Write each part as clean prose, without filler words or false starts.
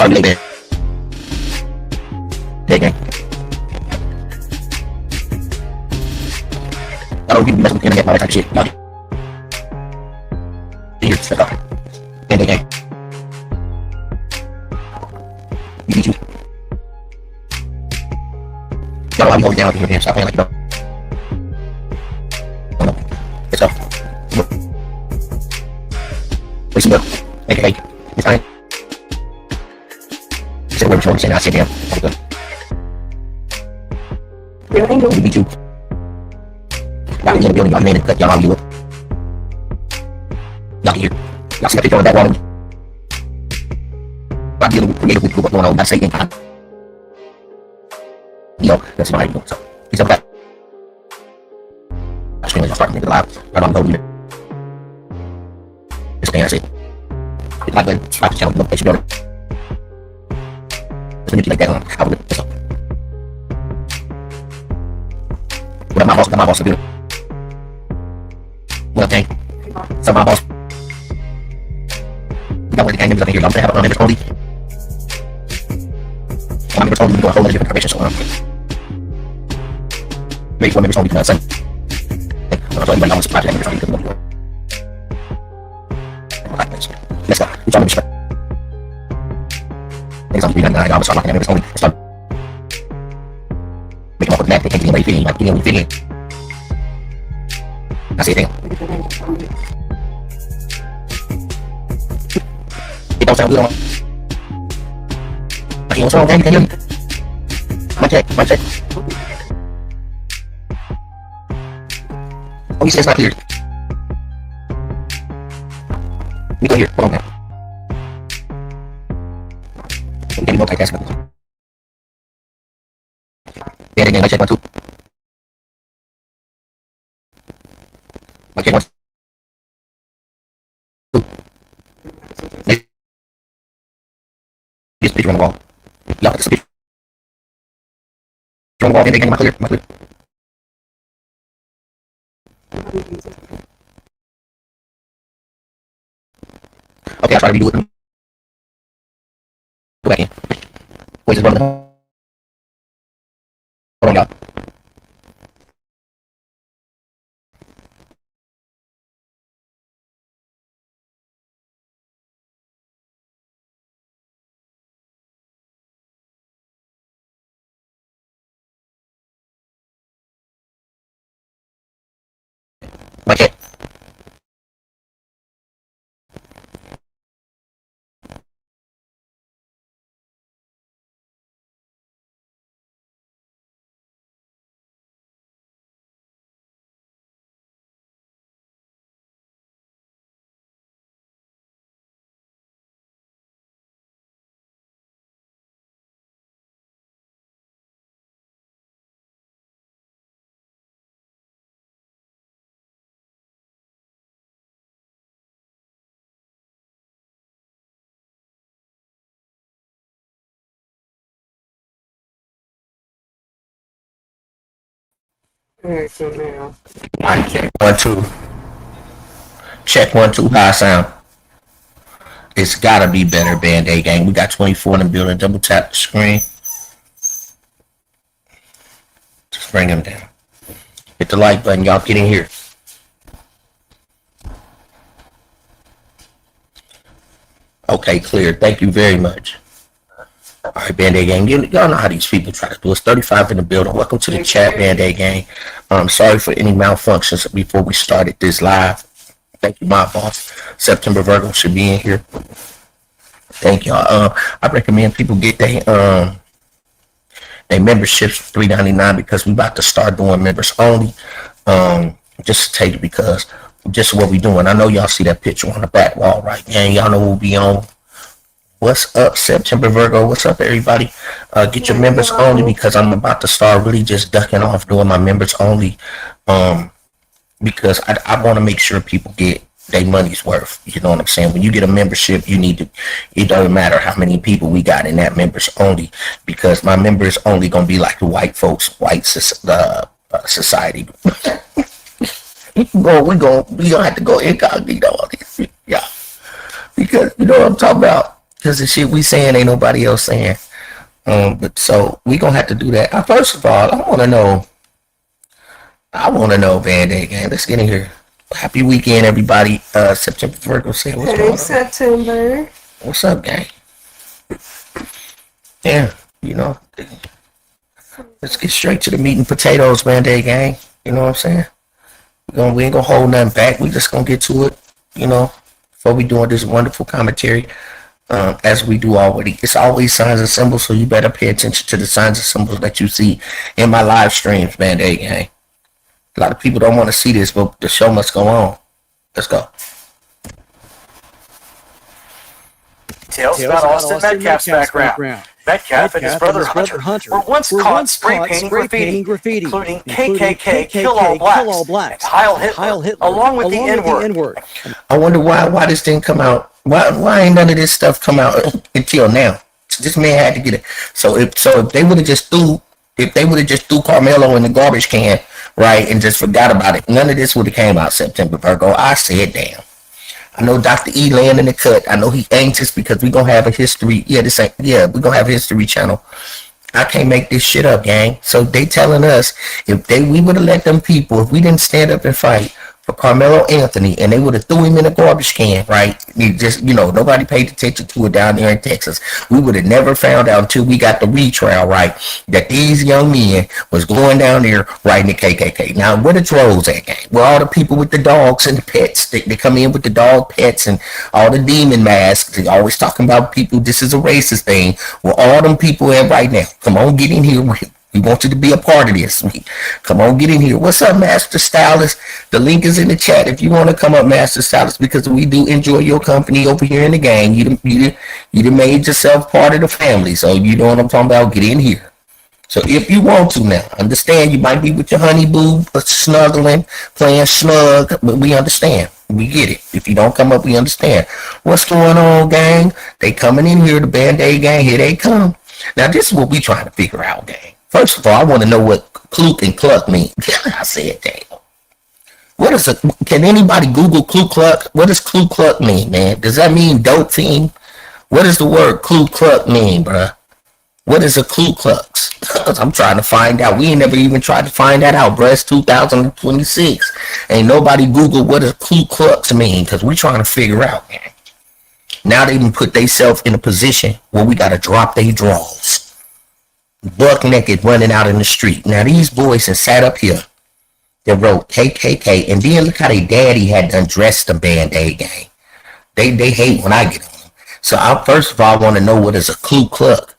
relate that. Gang. Y'all don't mess with the internet, all that type of shit. Y'all here, stuff up. Band-Aid gang. We need you. Y'all know how we hold it down here, man. Stop playing like you don't. It's up. Wait, some milk. AKA, it's fine. He said, where was you? He said, I said, damn. Okay, good. We beat you. Y'all in the building, y'all made it cut, y'all all you up. Y'all here. Y'all see that picture on that wall. I'm dealing with creative with what's going on. That's saying, that's my idea. So, he's up that. I'm screaming, y'all starting to make it live. Right on the road. This thing I said. It's like when I was telling you, look, brother. There's a like that on. I will live this up. What up, my boss? Got my boss up here. What up, gang? So, my boss. We got one of the gang members up in here. I'm saying, have a members only. My members only, we go a whole lot of different information, so, make one members only, say. So, anybody else subscribe to that members only, because nobody will. Let's go. We're trying to be straight. Things I'm doing, I was trying to members only. Let's start. Make them off with that. They can't get anybody fit in. Like, get anybody fit in. That's it, damn. It don't sound good on. Okay, what's wrong, man? You can't hear me? Mic check, mic check. Oh, you said it's not clear. We go here. Hold on, man. We can multitask. Yeah, again, mic check 1, 2. Mic check 1, 2. This picture on the wall. Y'all, this picture on the wall. Again, am I clear? Am I clear? Okay, I'll try to redo it. Go back in. Wait, just run the. Hold on, y'all. Like it. Alright, so now. Mic check 1, 2. Check 1, 2. High sound. It's gotta be better, Band-Aid gang. We got 24 in the building. Double tap the screen. Just bring them down. Hit the like button. Y'all get in here. Okay, clear. Thank you very much. All right, Band-Aid gang. Y'all know how these people try to do. It's 35 in the building. Welcome to the chat, Band-Aid gang. Sorry for any malfunctions before we started this live. Thank you, my boss. September Virgo should be in here. Thank y'all. I recommend people get their memberships for $3.99 because we about to start doing members only. Just to tell you because just what we doing. I know y'all see that picture on the back wall, right? And y'all know we'll be on. What's up, September Virgo? What's up, everybody? Get your members only because I'm about to start really just ducking off doing my members only. Because I want to make sure people get their money's worth. You know what I'm saying? When you get a membership, you need to, it doesn't matter how many people we got in that members only, because my members only going to be like the white folks, society. We gonna have to go incognito on this. Yeah. Because you know what I'm talking about. Because the shit we saying ain't nobody else saying. But so we gonna have to do that. First of all, I wanna know, Band Aid Gang. Let's get in here. Happy weekend, everybody. September Virgo said, what's going Hey, on? September. What's up, gang? Yeah, you know, let's get straight to the meat and potatoes, Band Aid Gang. You know what I'm saying? We ain't gonna hold nothing back. We just gonna get to it, you know, before we doing this wonderful commentary. As we do already. It's always signs and symbols, so you better pay attention to the signs and symbols that you see in my live streams, Band Aid Gang. A lot of people don't want to see this, but the show must go on. Let's go. Tales about Austin Metcalf's background. Metcalf and his brother Hunter were once caught spray painting graffiti, including KKK, Kill All Blacks, and Heil Hitler, along with the N-word. I wonder why this didn't come out. Why ain't none of this stuff come out until now? This man had to get it. So if they would have just threw Carmelo in the garbage can, right, and just forgot about it, none of this would have came out September, Virgo. I said, damn. I know Dr. E laying in the cut. I know he anxious because we gonna have a history. We gonna have a history channel. I can't make this shit up, gang. So they telling us we would have let them people, if we didn't stand up and fight for Carmelo Anthony, and they would have threw him in a garbage can, right? Nobody paid attention to it down there in Texas. We would have never found out until we got the retrial, right, that these young men was going down there writing the KKK. Now, where the trolls at, gang? Where all the people with the dogs and the pets, they come in with the dog pets and all the demon masks. They always talking about people, this is a racist thing. Where all them people at right now? Come on, get in here. We want you to be a part of this. Come on, get in here. What's up, Master Stylist? The link is in the chat if you want to come up, Master Stylist, because we do enjoy your company over here in the gang. You done made yourself part of the family, so you know what I'm talking about. Get in here. So if you want to now, understand you might be with your honey boo, snuggling, playing snug, but we understand. We get it. If you don't come up, we understand. What's going on, gang? They coming in here, the Band-Aid Gang. Here they come. Now, this is what we trying to figure out, gang. First of all, I want to know what Kluk and Cluck mean. I said, damn. Can anybody Google Ku Klux? What does Ku Klux mean, man? Does that mean dope fiend? What does the word Ku Klux mean, bruh? What is a Ku Klux? I'm trying to find out. We ain't never even tried to find that out, bruh. It's 2026. Ain't nobody Google what does Ku Klux mean, because we trying to figure out, man. Now they even put themselves in a position where we got to drop their draws. Buck naked running out in the street. Now these boys have sat up here that wrote KKK, and then look how they daddy had to undress the Band-Aid Gang. They hate when I get on them. So I first of all want to know what is a Ku Klux.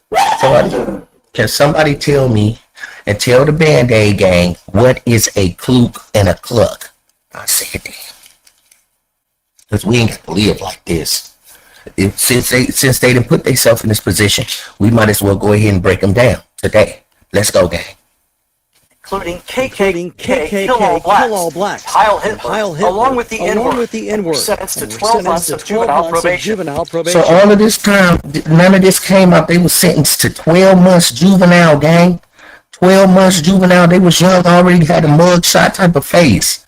Can somebody tell me and tell the Band-Aid Gang what is a Kluk and a Cluck? I said damn. Because we ain't got to live like this. Since they didn't put themselves in this position, we might as well go ahead and break them down today. Let's go, gang. Including KKK, Kill All Blacks, Heil Hitler, along with the N-word, sentenced to 12 months of juvenile probation. So all of this time, none of this came up. They were sentenced to 12 months juvenile, gang. 12 months juvenile. They was young, already had a mugshot type of face.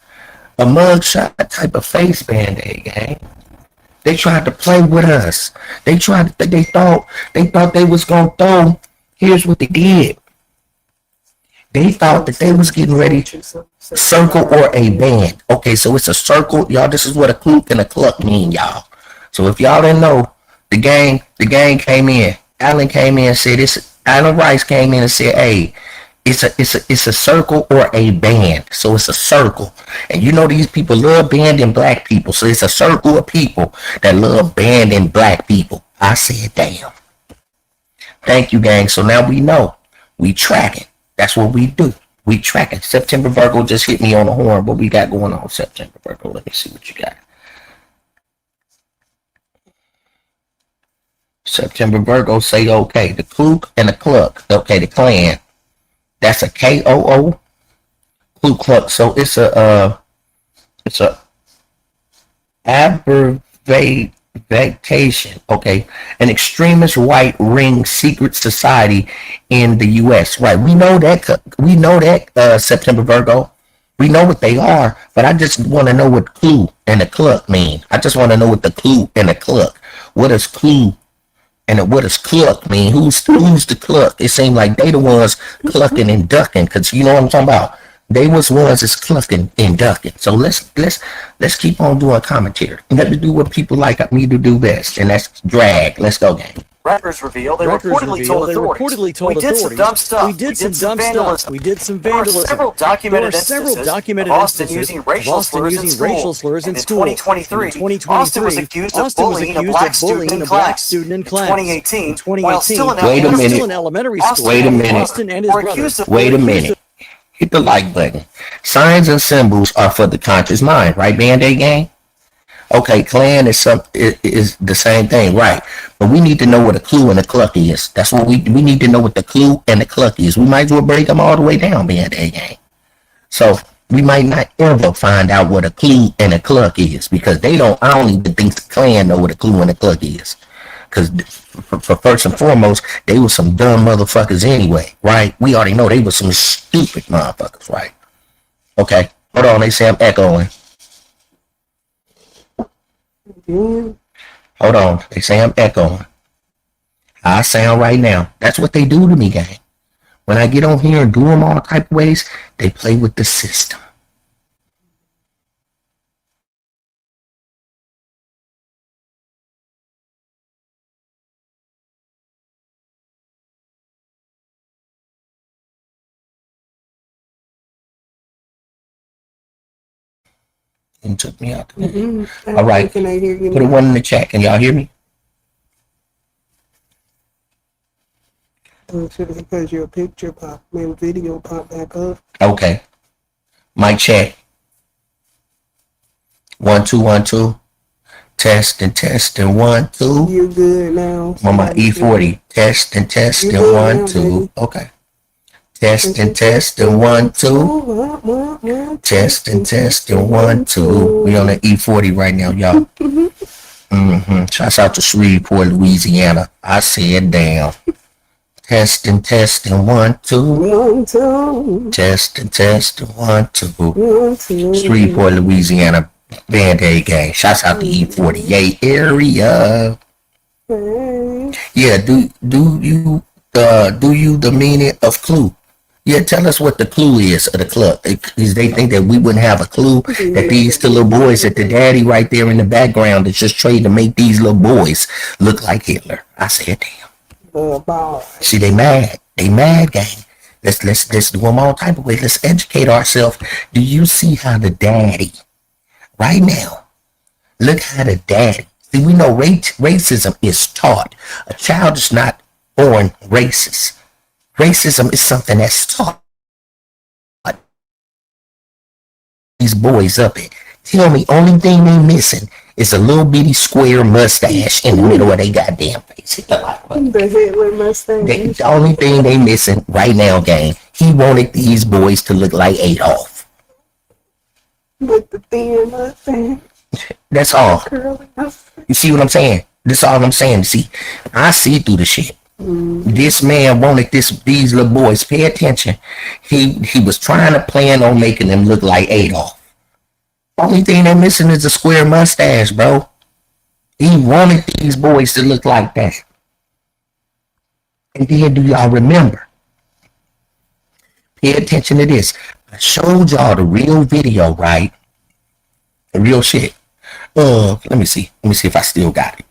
A mugshot type of face, Band-Aid, gang. They tried to play with us. They thought they was gonna throw. Here's what they did. They thought that they was getting ready to circle or a band. Okay, so it's a circle, y'all. This is what a Kluk and a Cluck mean, y'all. So if y'all didn't know, the gang came in. Alan came in and said this. Alan Rice came in and said, "Hey, it's a circle or a band." So it's a circle. And you know these people love banding black people. So it's a circle of people that love banding black people. I said, damn. Thank you, gang. So now we know. We tracking. That's what we do. We tracking. September Virgo just hit me on the horn. What we got going on, September Virgo? Let me see what you got. September Virgo say, okay, the Kluk and the Cluck. Okay, the clan. That's a KOO. Ku Klux. So it's a abbreviation. Okay, an extremist white ring secret society in the U.S. Right? We know that. September Virgo. We know what they are, but I just want to know what Ku and the Cluck mean. I just want to know what the Ku and the Cluck. What does Ku And what does cluck mean? Who's the cluck? It seemed like they the ones clucking and ducking, cause you know what I'm talking about. They was ones that's clucking and ducking. So let's keep on doing commentary. Let's do what people like me to do best, and that's drag. Let's go, gang. Records reveal they reportedly told authorities. We did some dumb stuff. We did some vandalism. There are several documented instances of Austin using racial slurs in school. In 2023, Austin was accused of bullying a black student in class. In 2018, while still in elementary school, Austin and his brother. Wait a minute. Hit the like button. Signs and symbols are for the conscious mind, right, Band-Aid gang? Okay, clan is the same thing, right? But we need to know what a clue and a cluck is. That's what we need to know what the clue and the cluck is. We might as well break them all the way down, Band-Aid gang. So we might not ever find out what a clue and a cluck is, because I don't even think the clan know what a clue and a cluck is. Because for first and foremost, they were some dumb motherfuckers anyway, right? We already know they were some stupid motherfuckers, right? Okay, hold on, they say I'm echoing. Hold on, they say I'm echoing. I sound right now. That's what they do to me, gang. When I get on here and do them all type of ways, they play with the system. And took me out. All right. Can I hear you? Put a one in the chat. Can y'all hear me? Because your picture pop, my video pop back up. Okay. Mic check. 1 2 1 2. Test and 1 2. You're good now. On my E40. Test and 1 2. Okay. Test and 1 2. Test and 1 2. We on the E40 right now, y'all. Shouts out to Shreveport, Louisiana. I said damn. Test and 1 2. Test and 1 2. Shreveport, Louisiana. Band-Aid gang. Shouts out to E48 area. Yeah, do you the meaning of clue? Yeah, tell us what the clue is of the club. Because they think that we wouldn't have a clue that these two little boys, that the daddy right there in the background is just trying to make these little boys look like Hitler. I said, damn. See, they mad. They mad, gang. Let's do them all type of ways. Let's educate ourselves. Do you see how the daddy, right now, look how the daddy, see, we know racism is taught. A child is not born racist. Racism is something that's taught. These boys up it. Tell me, only thing they missing is a little bitty square mustache in the middle of their goddamn face. The Hitler mustache. The only thing they missing right now, gang, he wanted these boys to look like Adolf. With the thin mustache. That's all. Curly mustache. You see what I'm saying? That's all I'm saying. See, I see through the shit. This man wanted these little boys, pay attention. He was trying to plan on making them look like Adolf. Only thing they're missing is a square mustache, bro. He wanted these boys to look like that. And then do y'all remember? Pay attention to this. I showed y'all the real video, right? The real shit. Let me see. Let me see if I still got it.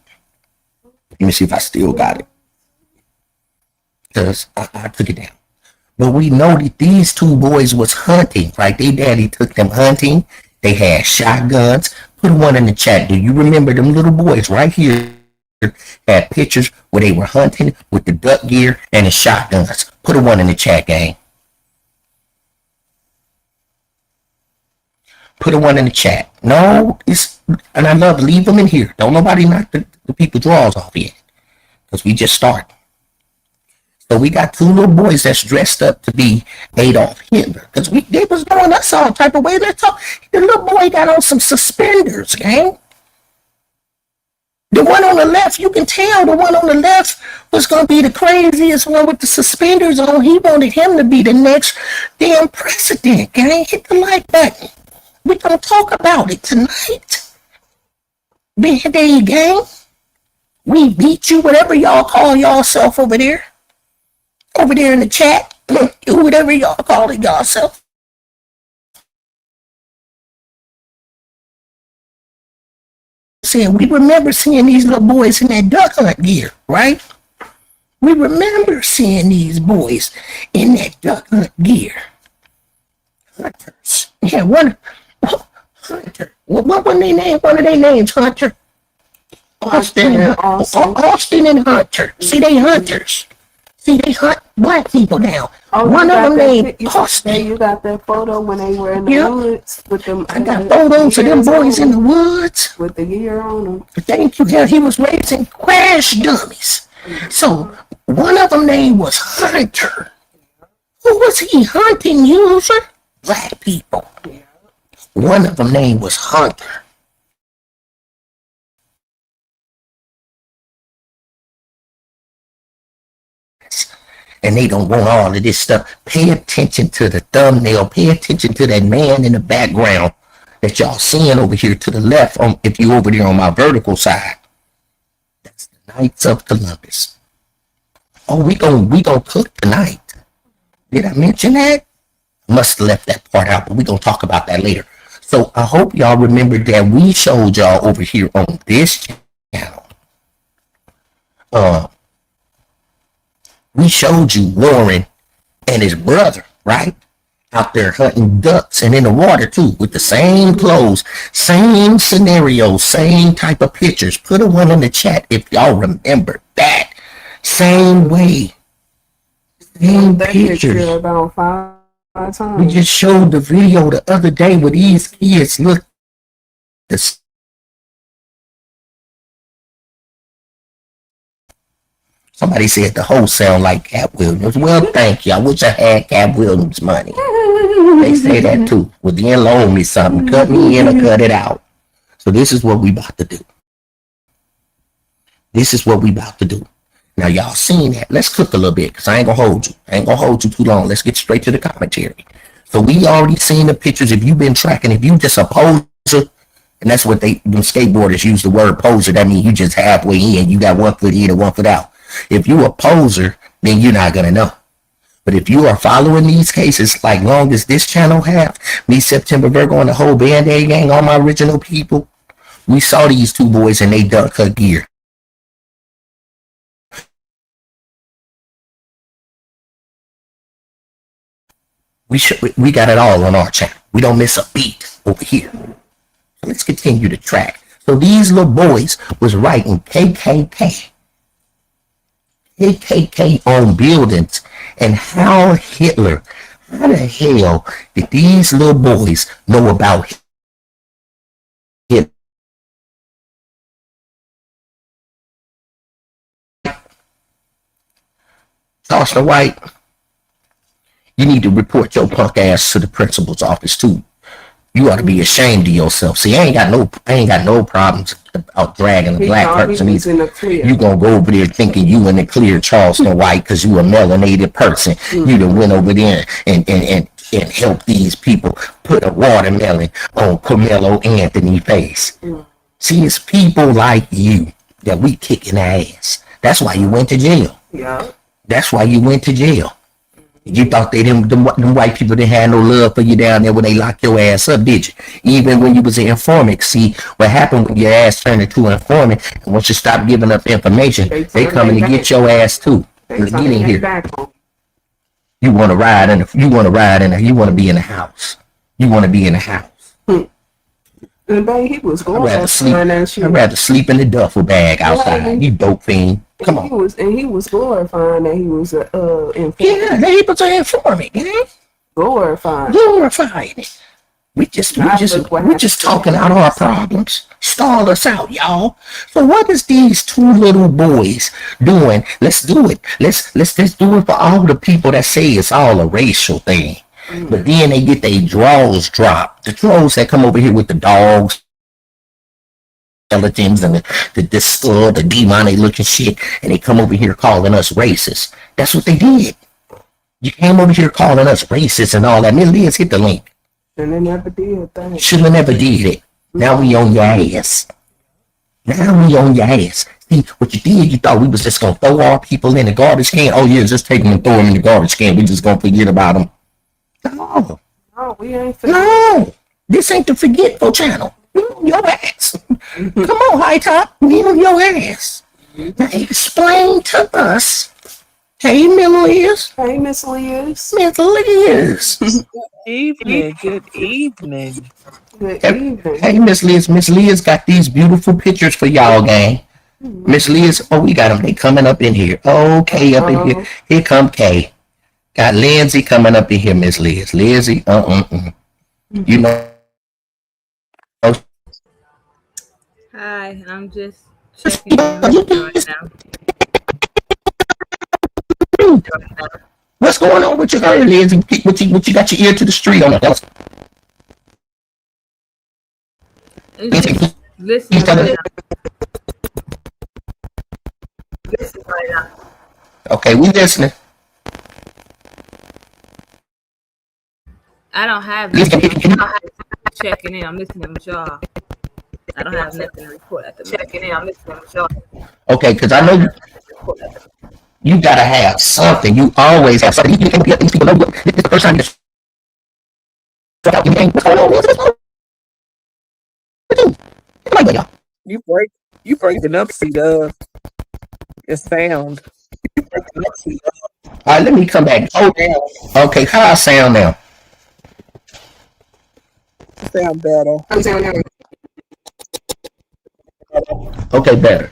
Because I took it down. But we know that these two boys was hunting, right? Their daddy took them hunting. They had shotguns. Put one in the chat. Do you remember them little boys right here had pictures where they were hunting with the duck gear and the shotguns? Put a one in the chat, gang. Put a one in the chat. No, and I love, leave them in here. Don't nobody knock the people draws off yet. Because we just started. So we got two little boys that's dressed up to be Adolf Hitler. Because they was doing us all type of way. Let's talk. The little boy got on some suspenders, gang. The one on the left, you can tell the one on the left was going to be the craziest one with the suspenders on. He wanted him to be the next damn president, gang. Hit the like button. We're going to talk about it tonight. Band-Aid gang. We beat you, whatever y'all call yourself over there. Over there in the chat. Whatever y'all calling yourself. Saying we remember seeing these little boys in that duck hunt gear, right? We remember seeing these boys in that duck hunt gear. Hunters. Yeah, Hunter. What was their name? One of their names, Hunter. Austin and Hunter. See, they hunters. See, they hunt black people now. One of them named Austin. You got that photo when they were in the woods with them. I got photos of them boys in the woods. With the gear on them. Thank you. He was raising crash dummies. So, one of them name was Hunter. Who was he hunting, user? Black people. One of them name was Hunter. And they don't want all of this stuff. Pay attention to the thumbnail. Pay attention to that man in the background that y'all seeing over here to the left. If you over there on my vertical side, that's the Knights of Columbus. Oh, we gonna cook tonight. Did I mention that? Must have left that part out, but we gonna talk about that later. So I hope y'all remember that we showed y'all over here on this channel. We showed you Warren and his brother, right? Out there hunting ducks and in the water too, with the same clothes, same scenario, same type of pictures. Put a one in the chat if y'all remember that. Same way. Same pictures. About five times. We just showed the video the other day where these kids look this. Somebody said the whole sound like Cat Williams. Well, thank you. I wish I had Cat Williams money. They say that too. Well, then loan me something. Cut me in or cut it out. So this is what we about to do. This is what we about to do. Now, y'all seen that. Let's cook a little bit because I ain't going to hold you. I ain't going to hold you too long. Let's get straight to the commentary. So we already seen the pictures. If you've been tracking, if you just a poser, and that's what them skateboarders use the word poser. That means you just halfway in. You got 1 foot in and 1 foot out. If you a poser, then you're not going to know. But if you are following these cases, like long as this channel have, me, September Virgo, and the whole Band-Aid gang, all my original people, we saw these two boys in they duck hunt gear. We got it all on our channel. We don't miss a beat over here. So let's continue to track. So these little boys was writing KKK on buildings, and how the hell did these little boys know about Hitler? Charleston White, you need to report your punk ass to the principal's office too. You ought to be ashamed of yourself. See, I ain't got no problems about dragging a black person. You gonna go over there thinking you in the clear, Charleston White, because you a melanated person. You done went over there and helped these people put a watermelon on Carmelo Anthony's face. See, it's people like you that we kicking ass. That's why you went to jail. Yeah. That's why you went to jail. You thought them white people didn't have no love for you down there when they locked your ass up, did you? Even when you was an informant. See, what happened when your ass turned into an informant, and once you stop giving up information, they coming to get your ass too. Get in here. You want to ride in you want to be in the house. You want to be in the house. And babe, he was going I'd rather sleep in the duffel bag outside. You dope fiend. Come on. He was glorifying that he was an informant. Yeah, they was an informant, man. Glorifying it. We just talking out our problems. Stall us out, y'all. So what is these two little boys doing? Let's do it. Let's do it for all the people that say it's all a racial thing. But then they get their draws dropped. The trolls that come over here with the dogs, skeletons, and the skull, the demonic looking shit, and they come over here calling us racist. That's what they did. You came over here calling us racist and all that. Liz, hit the link. And they never did that. Should have never did it. Now we on your ass. See, what you did, you thought we was just gonna throw our people in the garbage can. Oh yeah, just take them and throw them in the garbage can. We just gonna forget about them. No, No, we ain't. no, this ain't the forgetful channel. We on your ass. Come on, High Top, we on your ass. Now explain to us. Hey, Liz. Hey, Miss Liz. Miss Liz. Evening, good evening. Good evening. Hey, Miss Liz. Miss Liz got these beautiful pictures for y'all, gang. Miss Liz, oh, we got them. They coming up in here. Okay, up in here. Here come Kay. Got Lindsay coming up in here, Miss Liz. Lindsay, You know. Hi, I'm just checking in right now. What's going on with your girl, Lindsay? What you got your ear to the street on? Listen right now. Listen right now. Okay, we listening. I don't have nothing. Checking in. I'm listening with y'all. I don't have nothing to report at the moment. Checking in. I'm listening with y'all. Okay, because I know you gotta have something. You always have something. You can't let these people know. This is the first time you just out. You ain't what's going on. You breaking up, C-Dub. Your sound. You breaking up, C-Dub. All right, let me come back. Oh, okay, how I sound now? Sound better. Okay, better.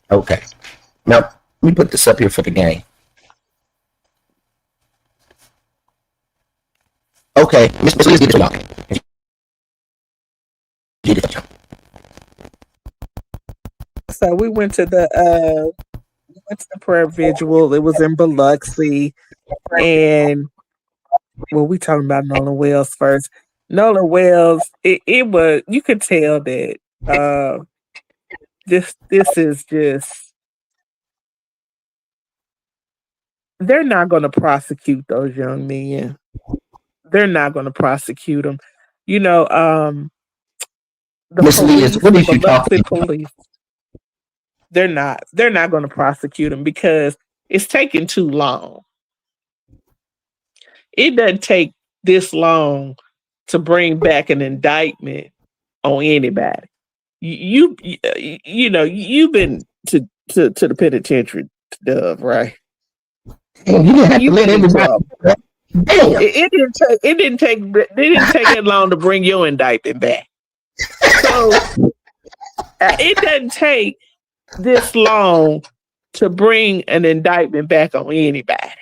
Okay. Now, let me put this up here for the game. Okay, Miss Liz, get it to So we went to the prayer vigil. It was in Biloxi, and we talking about Nolan Wells first. Nolan Wells, it was, you could tell that this is just, they're not going to prosecute those young men. They're not going to prosecute them. You know, the Miss Liz, what is you talking about? Police, they're not going to prosecute them because it's taking too long. It doesn't take this long to bring back an indictment on anybody. You know, you've been to the penitentiary, Dove, right? You didn't have to let everybody. It didn't take it long to bring your indictment back. So it doesn't take this long to bring an indictment back on anybody.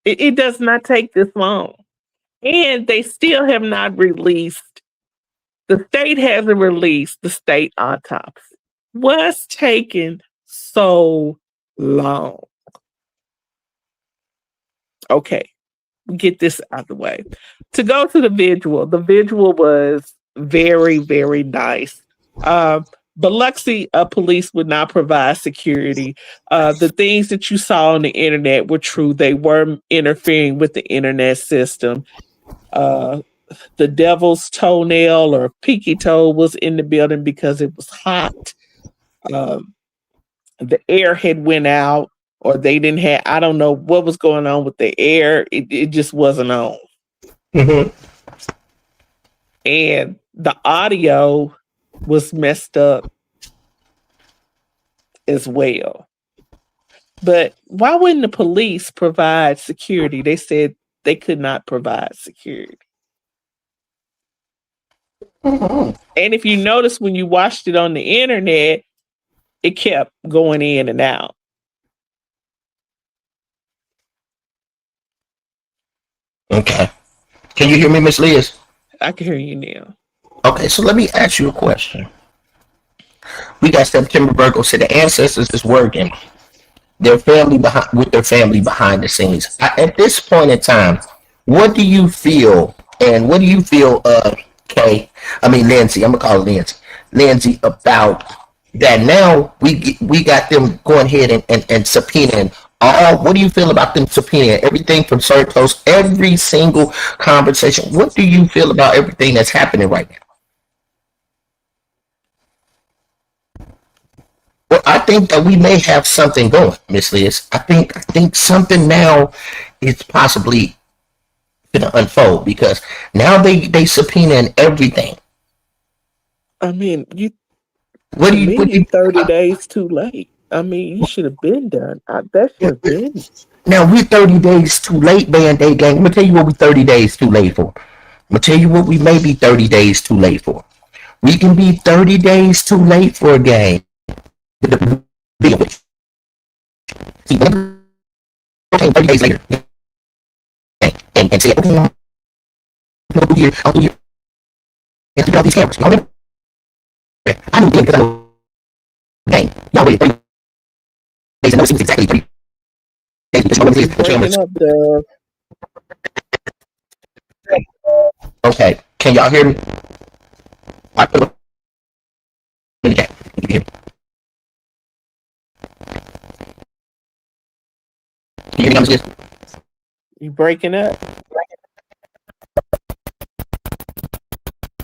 It does not take this long. And they still have not released, the state hasn't released the state autopsy. What's taking so long? Okay, get this out of the way. To go to the vigil was very, very nice. Biloxi police would not provide security. The things that you saw on the internet were true. They were interfering with the internet system. The devil's toenail or pinky toe was in the building because it was hot. The air had went out, or they didn't have, I don't know what was going on with the air. It just wasn't on. Mm-hmm. And the audio was messed up as well. But why wouldn't the police provide security? They said they could not provide security. Mm-hmm. And if you notice, when you watched it on the internet, it kept going in and out. Okay. Can you hear me, Miss Liz? I can hear you now. Okay, so let me ask you a question. We got September Virgo said the ancestors is working their family behind the scenes. At this point in time, what do you feel? And what do you feel, Lindsay? I'm gonna call it Lindsay, about that. Now we got them going ahead and subpoenaing all. What do you feel about them subpoenaing everything from Certos, every single conversation? What do you feel about everything that's happening right now? I think that we may have something going, Miss Liz. I think something now is possibly gonna unfold because now they subpoenaing everything. I mean, you What to do you? me, What do you you 30 days too late. I mean, you should have been done. That should have been. now we're 30 days too late, Band-Aid gang. I'm gonna tell you what we 30 days too late for. I'm gonna tell you what we may be 30 days too late for. We can be 30 days too late for a game. See, when okay, 30 days later, and say, okay, I'll do you, and do all these cameras. Y'all ready? I knew then because I know the game. Y'all waited 30 days and never seen exactly 30 days because you know what it is. The cameras. Breaking up the Okay, can y'all hear me? I put it in the chat. You can hear me. Can you hear me, Miss Liz? you breaking up.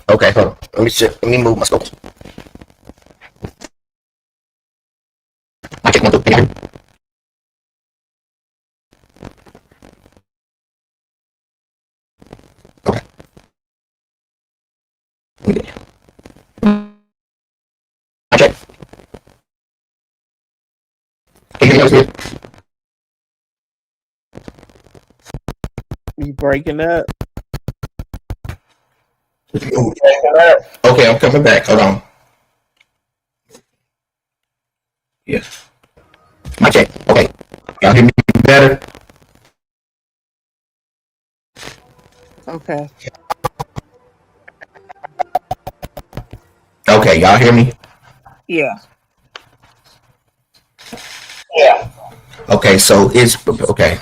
Okay, hold on. Let me move my scopes. I check 1, 2, 3. Can you hear me? Okay. Let me get it. I check. Can you hear me, Miss Liz? You breaking up. Okay, I'm coming back. Hold on. Yes. My check. Okay. Y'all hear me better? Okay. Okay, y'all hear me? Yeah. Okay, so it's okay.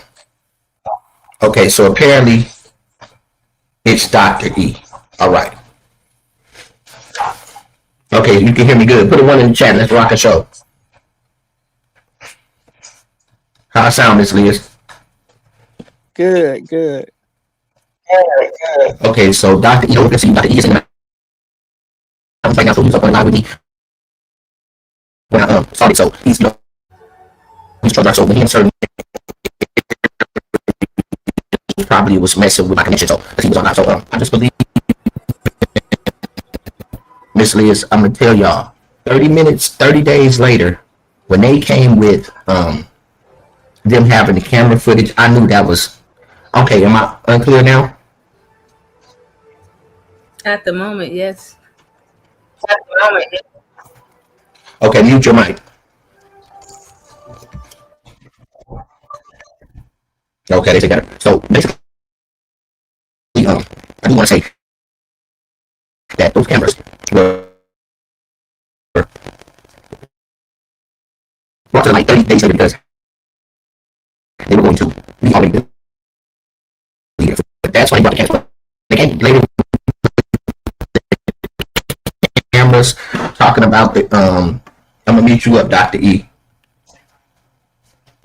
Okay, so apparently it's Dr. E. All right. Okay, you can hear me good. Put a 1 in the chat. Let's rock a show. How I sound, Miss Liz? Good. Good. Okay, so Dr. E, you can see Dr. E is in the house right now, so he's up on live with me. When I started, so he's he's trying to so when he inserted probably was messing with my connection, so he was on live. So I just believe Miss Liz, I'm gonna tell y'all, 30 minutes, 30 days later, when they came with them having the camera footage, I knew that was okay. Am I unclear now? At the moment, yes. Okay, mute your mic. Okay, they got it. So basically, I do want to say that those cameras were brought to like 30 days later because they were going to be already deleted. But that's why they brought the cameras. They came later with cameras talking about the I'm gonna mute you up, Dr. E.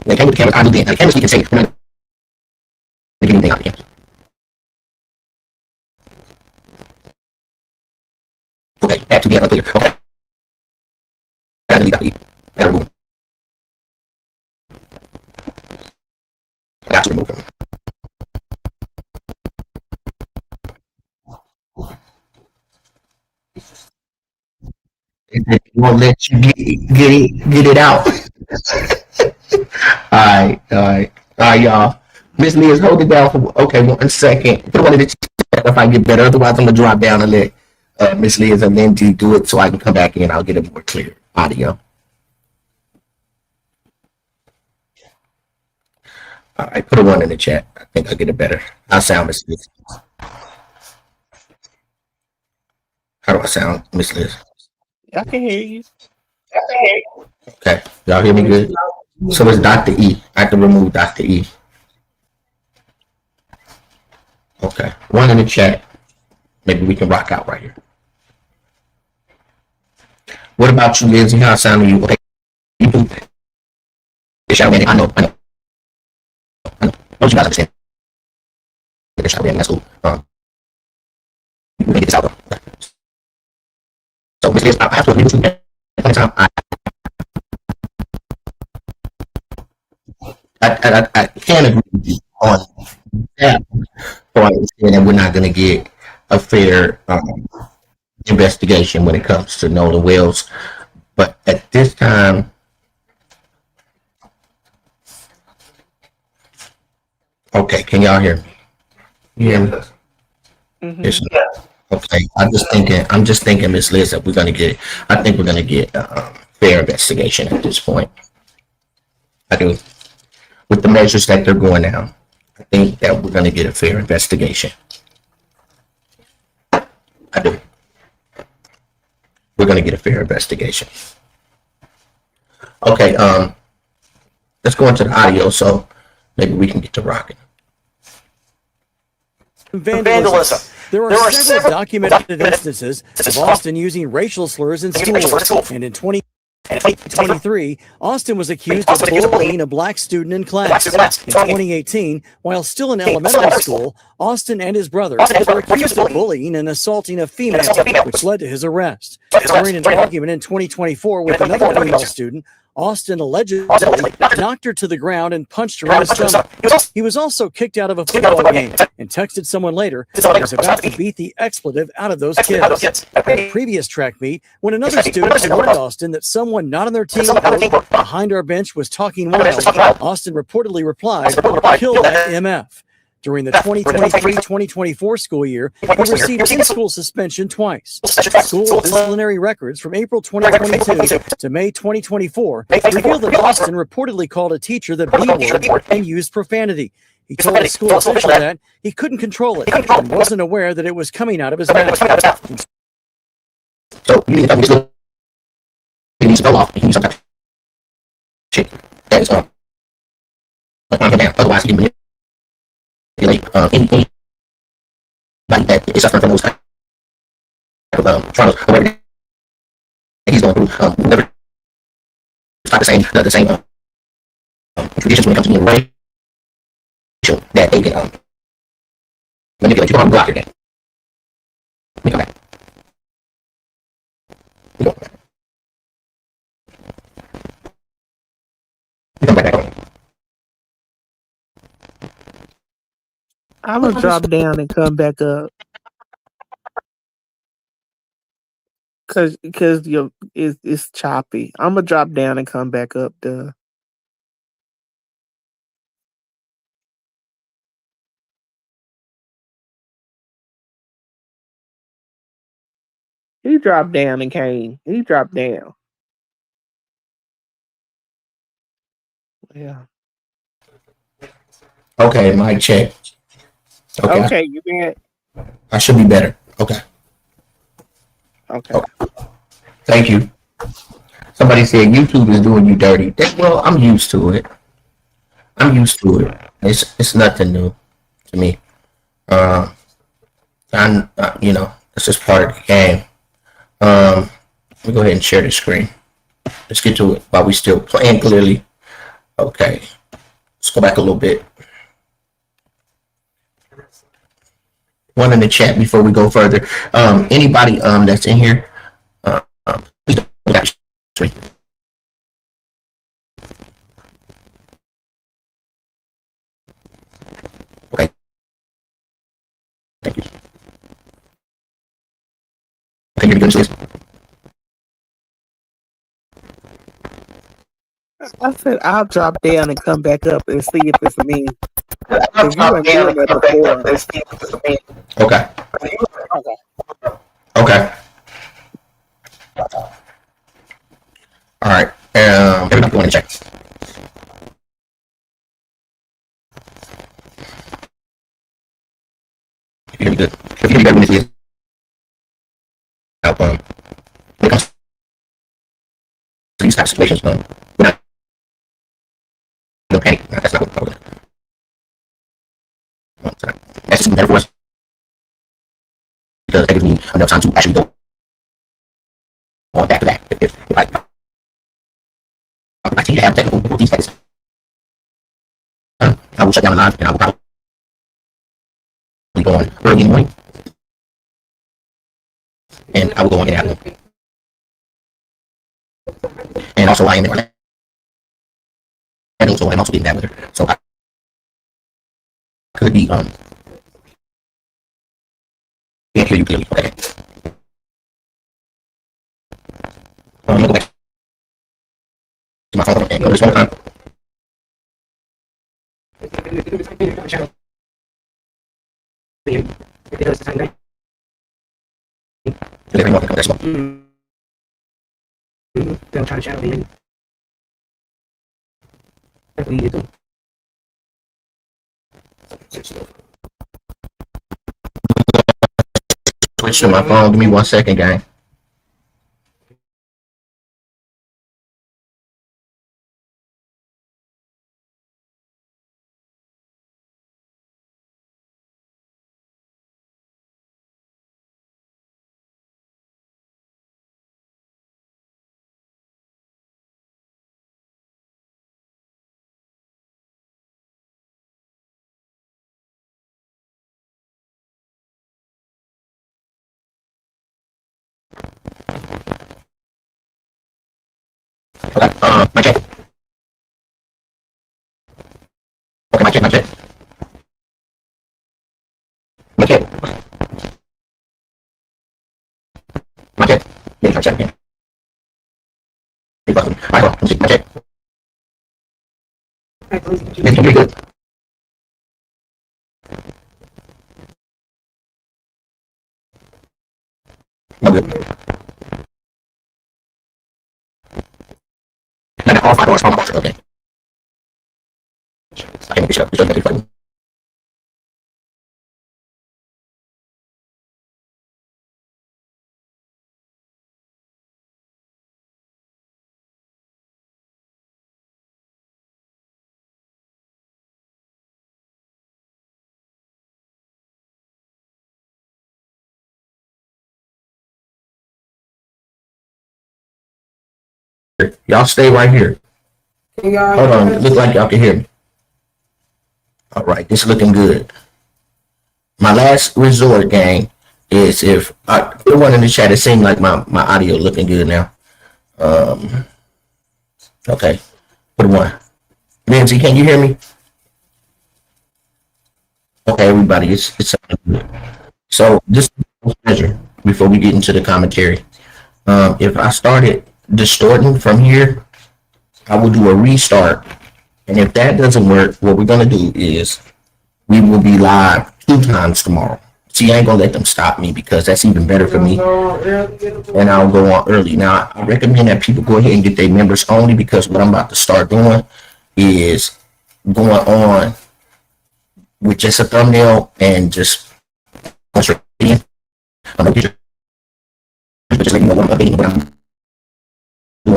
They came with the cameras. I knew then. The cameras we can say we're not get anything out of the cameras. Okay, that to be unclear. Okay. Gotta delete Dr. E. Gotta remove him. I got to remove him. It won't let you get it out. All right, y'all. Miss Liz, hold it down for okay 1 second. Put one in the chat if I get better. Otherwise, I'm gonna drop down and let Miss Liz and Lindsay do it so I can come back in. I'll get a more clear audio. All right, put a 1 in the chat. I think I'll get it better. I'll sound Miss Liz. How do I sound, Miss Liz? I can hear you. Okay, y'all hear me good? So it's Dr. E. I can remove Dr. E. Okay, 1 in the chat. Maybe we can rock out right here. What about you, Lindsay? How I sound to you? Okay, you do. I know. Don't you guys understand? That's cool. You can get this out though. So, Miss Liz, I have to admit to you, at the time, I I can't agree with you on that point, saying that we're not going to get a fair investigation when it comes to Nolan Wells. But at this time, okay, can y'all hear me? You hear me? Mhm. Yes. Okay, I'm just thinking, Miss Liz, that I think we're gonna get a fair investigation at this point. I do. With the measures that they're going now, I think that we're gonna get a fair investigation. I do. We're gonna get a fair investigation. Okay, let's go into the audio so maybe we can get to rocking. Vandalism. There are several documented instances of Austin using racial slurs in school, and in 2023, Austin was accused of bullying a black student in class. In 2018, while still in elementary school, Austin and his brother were accused of bullying and assaulting a female, which led to his arrest. During an argument in 2024 with another female student, Austin allegedly knocked her to the ground and punched her in the stomach. He was also kicked out of a football game and texted someone later that he was about to beat the expletive out of those kids. At a previous track meet, when another student warned Austin that someone not on their team behind our bench was talking wild, Austin reportedly replied, "Kill that MF." During the 2023-2024 school year, he received in-school suspension twice. School disciplinary records from April 2022 to May 2024 revealed that Austin reportedly called a teacher the B-word and used profanity. He told a school official that he couldn't control it and wasn't aware that it was coming out of his mouth. So you need to needs to go off. He needs some type of shit that is on him now. Otherwise, he can manipulate any that is suffering from those type of traumas or whatever he's going through. Whenever start the same traditions when it comes to being racial that they can manipulate. You don't block your game. We come back. We go back. I'm gonna drop down and come back up because it's choppy. I'm gonna drop down and come back up. Duh. He dropped down and came. He dropped down. Yeah. Okay, mic check. Okay, you bet. I should be better. Okay. Okay. Thank you. Somebody said YouTube is doing you dirty. Well, I'm used to it. It's nothing new to me. It's just part of the game. Let me go ahead and share the screen. Let's get to it while we still playing clearly. Okay. Let's go back a little bit. One in the chat before we go further. Anybody that's in here, please don't look at the screen. Okay. Thank you. Okay, you're good, Liz. I said I'll drop down and come back up and see if it's me. If you ain't doing that before. Okay. Okay. All right. Everybody go in and check. If you're good. If you're good, Liz. Help when it comes to these type of situations, we're not panic. That's not what we're doing. That's just better for us because that gives me enough time to actually go on back to back. If I continue to have technical difficulties, that is, I will shut down the live and I will probably go on early in the morning. And I will go on in the afternoon. And also I am in Orlando, so I'm also getting that weather. So Could be, can't hear you clearly. Okay. Let me go back to my phone and go this one time. Every morning, that's one. They'll try to channel me in. That's what you do. Switch to my phone. Give me 1 second, gang. Okay, my check. Okay, my check, my check. My check. My check. Yeah, my check, yeah. All right, well, let's see, my check. Yeah, you good. I'm good. I got all 5 doors from my box. Okay. I can make it up. It's okay, fine. Y'all stay right here. Can y'all Hold on. hear us? Look like y'all can hear me. All right, this looking good. My last resort, gang, is if I put one in the chat. It seemed like my audio looking good now. Okay, put one. Lindsay, can you hear me? Okay, everybody, it's so this is pleasure before we get into the commentary. If I started distorting from here, I will do a restart. And if that doesn't work, what we're gonna do is we will be live 2 times tomorrow. See, I ain't gonna let them stop me because that's even better for me. And I'll go on early. Now, I recommend that people go ahead and get their members only because what I'm about to start doing is going on with just a thumbnail and just in. I'm gonna just let you know what I'm doing.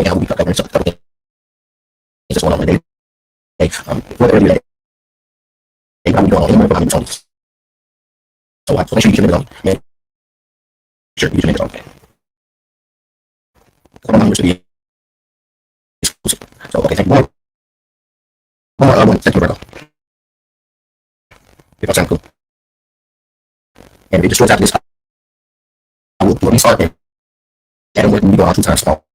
I will be covering something. Just one on the day. For the early day, I'm doing on but I'm doing so make sure you keep it on. Make sure you keep it on. Come on, to be exclusive. So, okay, thank you. One more, thank you, Roberto. If I sound cool. And if it destroys after this, I will restart it. And we'll go on 2 times small.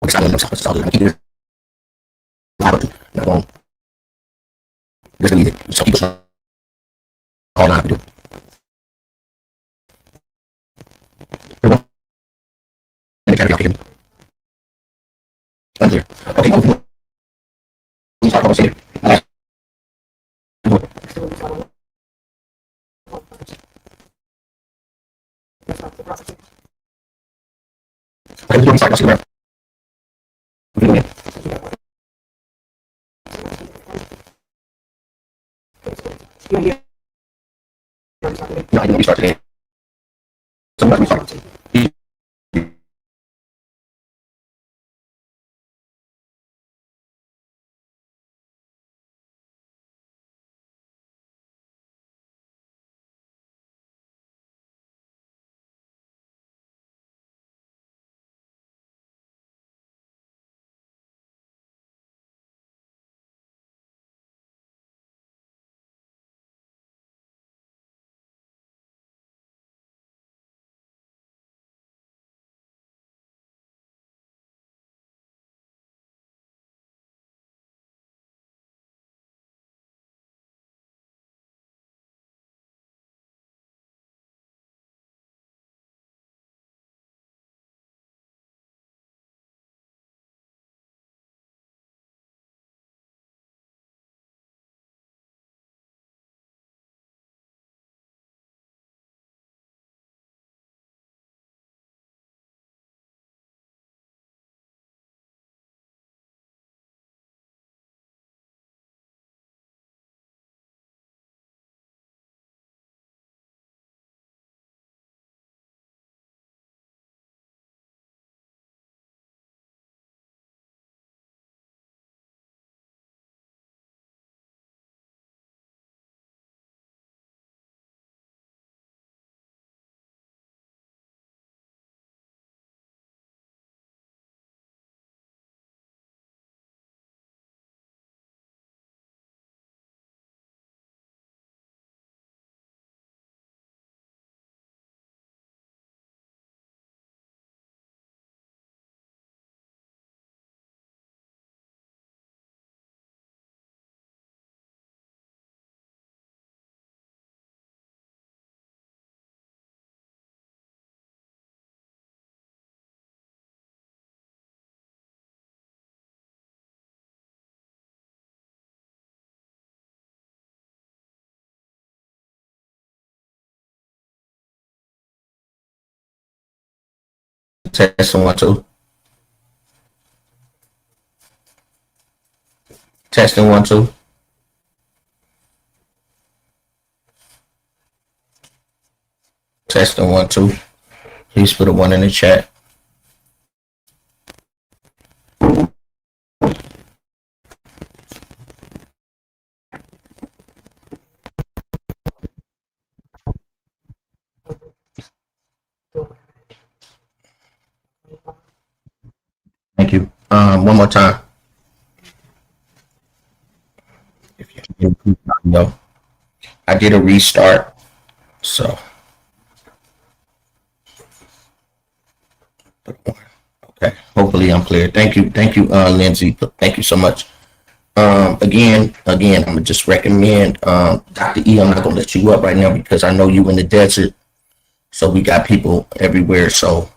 Because I don't know something. So, I'm keeping it live. Not going. Just leave it. So, people all I have to do. Everyone? And the camera, y'all can hear me. Unclear. Okay, cool. We start conversation. Okay, we start. I'll see you around. No, I didn't restart today. Somebody restart. Testing 1 2. Testing 1 2. Testing 1 2. Please put a 1 in the chat. Thank you. One more time. If you know, I did a restart, so okay. Hopefully, I'm clear. Thank you, Lindsay. Thank you so much. Again, I'm gonna just recommend Dr. E. I'm not gonna let you up right now because I know you in the desert, so we got people everywhere. So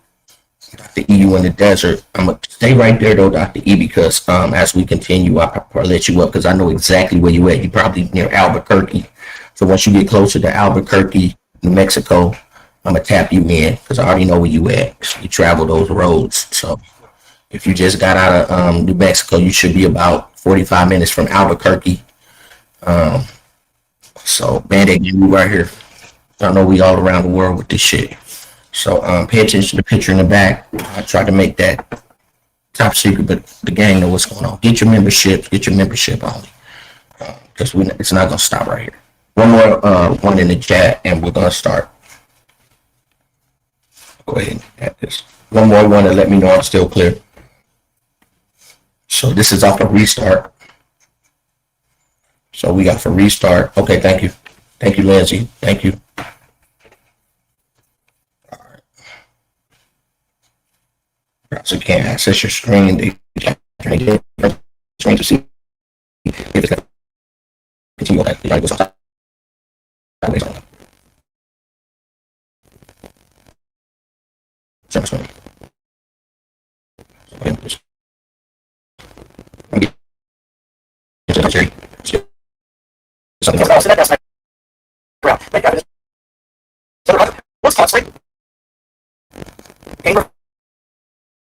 Dr. E, you in the desert. I'm gonna stay right there though, Dr. E, because as we continue, I'll probably let you up because I know exactly where you at. You're probably near Albuquerque. So once you get closer to Albuquerque, New Mexico, I'm gonna tap you in because I already know where you at. You travel those roads. So if you just got out of New Mexico, you should be about 45 minutes from Albuquerque. So Band-Aid Gang right here. I know we all around the world with this shit. So pay attention to the picture in the back. I tried to make that top secret, but the gang know what's going on. Get your membership only. Because it's not gonna stop right here. One more one in the chat and we're gonna start. Go ahead and add this. One more one to let me know I'm still clear. So this is off a restart. So we got for restart. Okay, thank you. Thank you, Lindsay. Thank you. So you can't access your screen. They can't screen to see if it's going to continue on that. You gotta go sideways on that. Share my screen. Okay, just something else. What's called straight?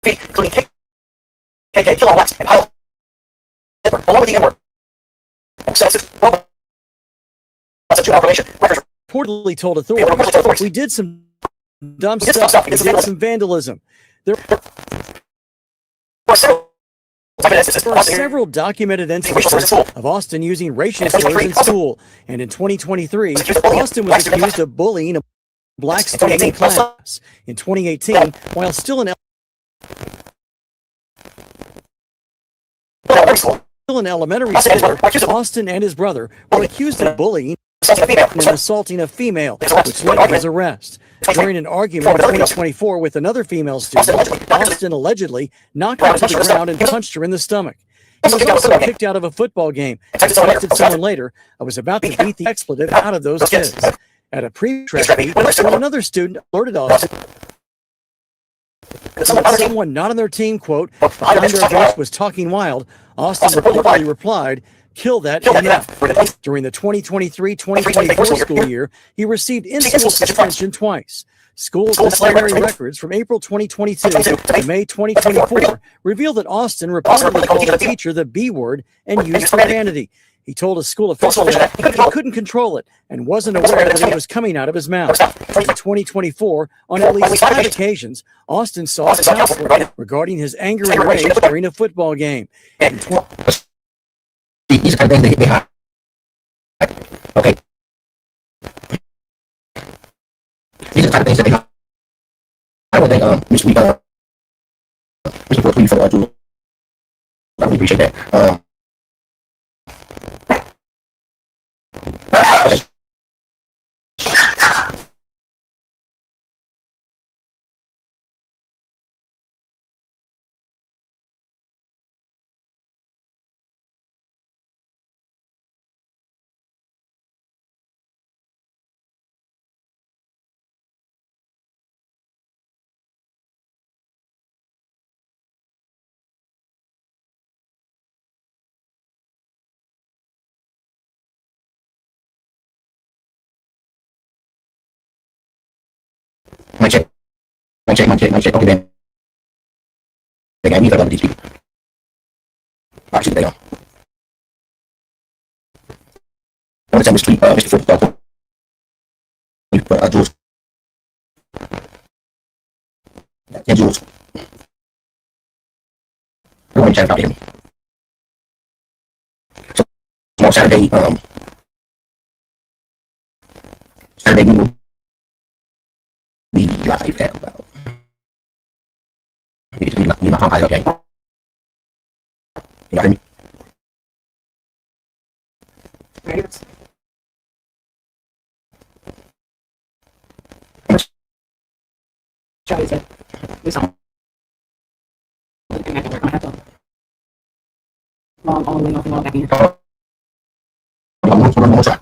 Including KK, kill all blacks, and Heil Hitler, along with the N-word. That's a true affirmation. Reportedly told authorities, we did some dumb stuff. We did some vandalism. There are several documented instances of Austin using racial slurs in school, and in 2023, Austin was accused of bullying a black student in class. In 2018, while still in elementary school, Austin and his brother were accused of bullying and assaulting a female, which led to his arrest. During an argument in 2024 with another female student, Austin allegedly knocked her to the ground and punched her in the stomach. He was also kicked out of a football game and texted someone later, I was about to beat the expletive out of those kids. At a pre-track meet, when another student alerted Austin that someone not on their team, quote, behind their bench was talking wild, Austin reportedly replied, kill that MF. During the 2023-2024 school year, he received in-school suspension twice. School disciplinary records from April 2022 to May 2024 revealed that Austin reportedly called a teacher the B word and used profanity. He told a school official that he couldn't control it and wasn't aware that it was coming out of his mouth. In 2024, on at least 5 occasions, Austin saw a counselor regarding his anger and rage during a football game. These are things that hit me hard. Okay. These are the things that hit me hard. I don't think Mr. Mr. Brooks, we for Jules. I really appreciate that. My check. Okay, then. They got me for these people. All right, see what they are. I'm gonna tell Mr. Football. Jules. Yeah, Jules. I'm going to chat about him. So, tomorrow Saturday, Saturday we will be live at about. You need my phone, okay? You got me? One more try.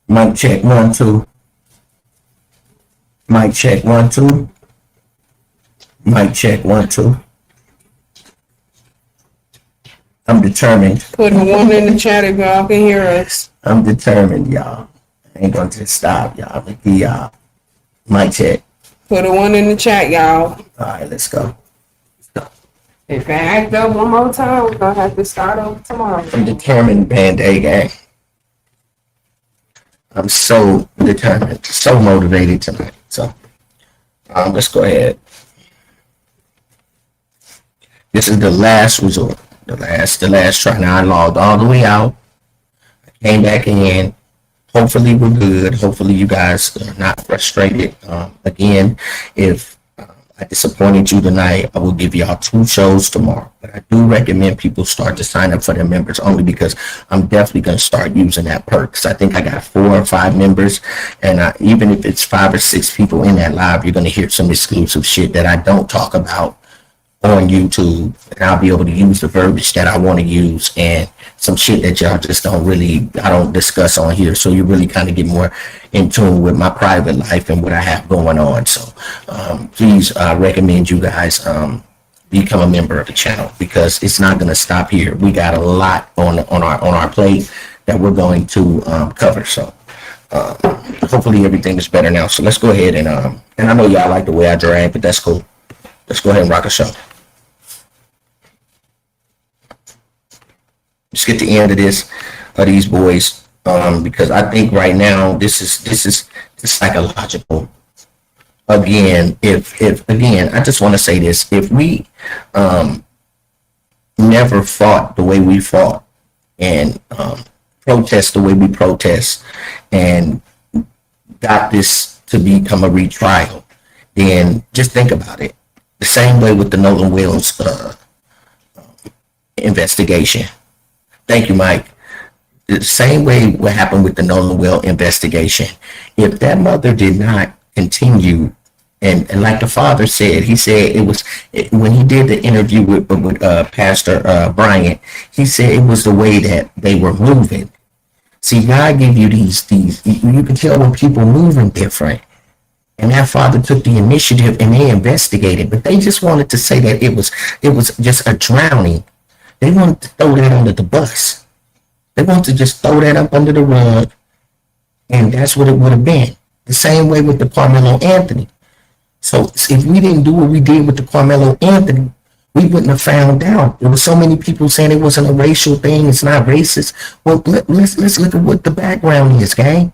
Mic check 1 2. Mic check 1 2. Mic check 1 2. I'm determined. Put a one in the chat if y'all can hear us. I'm determined, y'all. I ain't gonna just stop, y'all. Look at y'all. Mic check. Put a one in the chat, y'all. All right, let's go. If I act up one more time, we're gonna have to start over tomorrow. I'm determined, Band-Aid gang. I'm so determined, so motivated tonight. So, let's go ahead. This is the last resort, the last try. Now I logged all the way out. I came back in. Hopefully we're good. Hopefully you guys are not frustrated. Again, if I disappointed you tonight, I will give y'all 2 shows tomorrow. But I do recommend people start to sign up for their members only because I'm definitely going to start using that perk. Because I think I got 4 or 5 members. And even if it's 5 or 6 people in that live, you're going to hear some exclusive shit that I don't talk about on YouTube, and I'll be able to use the verbiage that I want to use and some shit that y'all just I don't discuss on here. So you really kind of get more in tune with my private life and what I have going on. So please recommend you guys become a member of the channel, because it's not going to stop here. We got a lot on our plate that we're going to cover. So hopefully everything is better now. So let's go ahead and I know y'all like the way I drag, but that's cool. Let's go ahead and rock a show. Let's get the end of these boys, because I think right now this is psychological. Again, if I just want to say this: if we never fought the way we fought and protest the way we protest and got this to become a retrial, then just think about it. The same way with the Nolan Wills investigation. Thank you, Mike. The same way what happened with the Nolan Will investigation. If that mother did not continue, and like the father said, he said when he did the interview with Pastor Bryant, he said it was the way that they were moving. See, God give you these, you can tell when people moving different. And that father took the initiative and they investigated, but they just wanted to say that it was just a drowning. They wanted to throw that under the bus. They wanted to just throw that up under the rug, and that's what it would have been. The same way with the Carmelo Anthony. So if we didn't do what we did with the Carmelo Anthony, we wouldn't have found out. There were so many people saying it wasn't a racial thing, it's not racist. Well, let's look at what the background is, gang.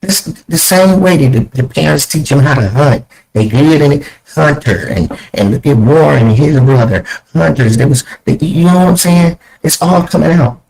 It's the same way that the parents teach them how to hunt. They good in it, Hunter, and look at Warren and his brother, Hunters. You know what I'm saying? It's all coming out.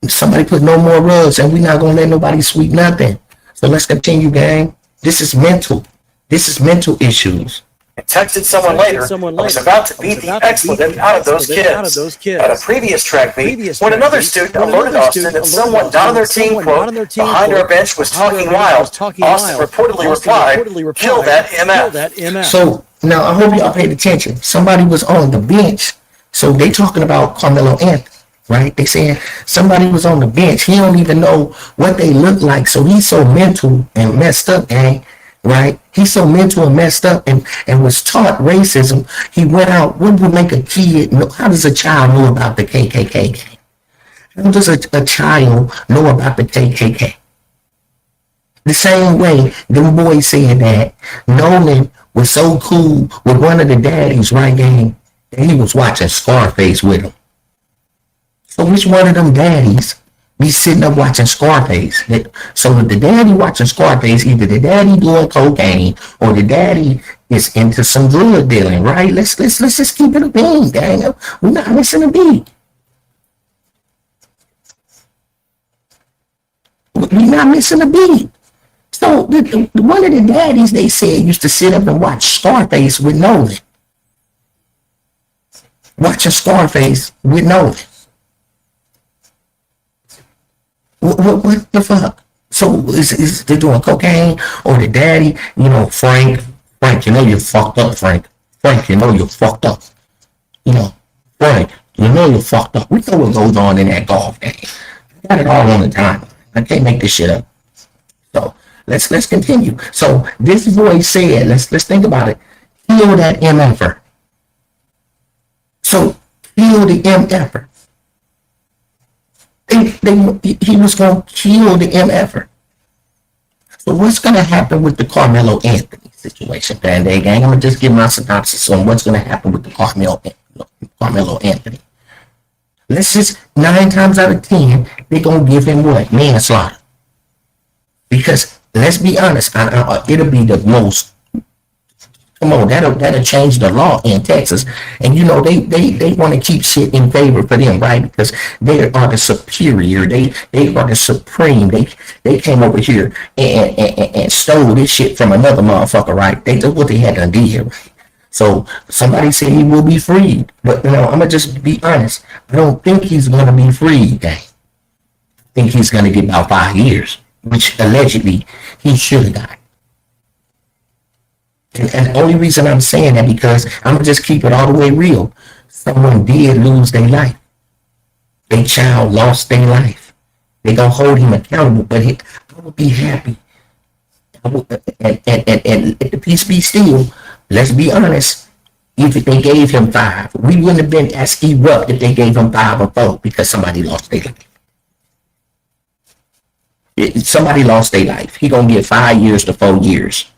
Somebody put no more rugs, and we're not gonna let nobody sweep nothing. So let's continue, gang. This is mental. This is mental issues. And texted someone later, I was about to beat the expletive out of those kids. At a previous track meet, when another student alerted Austin that someone not on their team, quote, behind our bench was talking wild, Austin reportedly replied, kill that MF. So now I hope y'all paid attention. Somebody was on the bench. So they talking about Carmelo Anthony, right? They saying somebody was on the bench. He don't even know what they look like. So he's so mental and messed up, gang. Right? He's so mental and messed up and was taught racism. He went out. What would make a kid know? How does a child know about the KKK? How does a child know about the KKK? The same way them boys said that Nolan was so cool with one of the daddies, right, gang, that he was watching Scarface with him. So which one of them daddies be sitting up watching Scarface? So if the daddy watching Scarface, either the daddy doing cocaine or the daddy is into some drug dealing, right? Let's just keep it a bean, gang. We're not missing a beat. We're not missing a beat. So one of the daddies, they said, used to sit up and watch Scarface with Nolan. Watching Scarface with Nolan. What the fuck? So is they doing cocaine, or the daddy, Frank, you know you're fucked up, Frank, you know you're fucked up. Frank, you know you're fucked up. We know what goes on in that golf game. I got it all on the time. I can't make this shit up. So let's continue. So this boy said, let's think about it. Kill that MFer. So kill the MFer. He was going to kill the MFer. So what's going to happen with the Carmelo Anthony situation, Band-Aid gang? I'm going to just give my synopsis on what's going to happen with the Carmelo Anthony. Let's just, 9 times out of 10, they're going to give him what? Manslaughter. Because, let's be honest, it'll be the most, come on, that'll change the law in Texas. And they want to keep shit in favor for them, right? Because they are the superior. They are the supreme. They came over here and stole this shit from another motherfucker, right? That's what they had done here, right? So somebody said he will be freed. But I'm gonna just be honest. I don't think he's gonna be freed, gang. I think he's gonna get about 5 years, which allegedly he should have got. And the only reason I'm saying that because I'm gonna just keep it all the way real. Someone did lose their life. A child lost their life. They gonna hold him accountable, but I would be happy. And let the peace be still. Let's be honest. If they gave him 5, we wouldn't have been as erupt if they gave him 5 or 4 because somebody lost their life. Somebody lost their life. He gonna get 5 years to 4 years.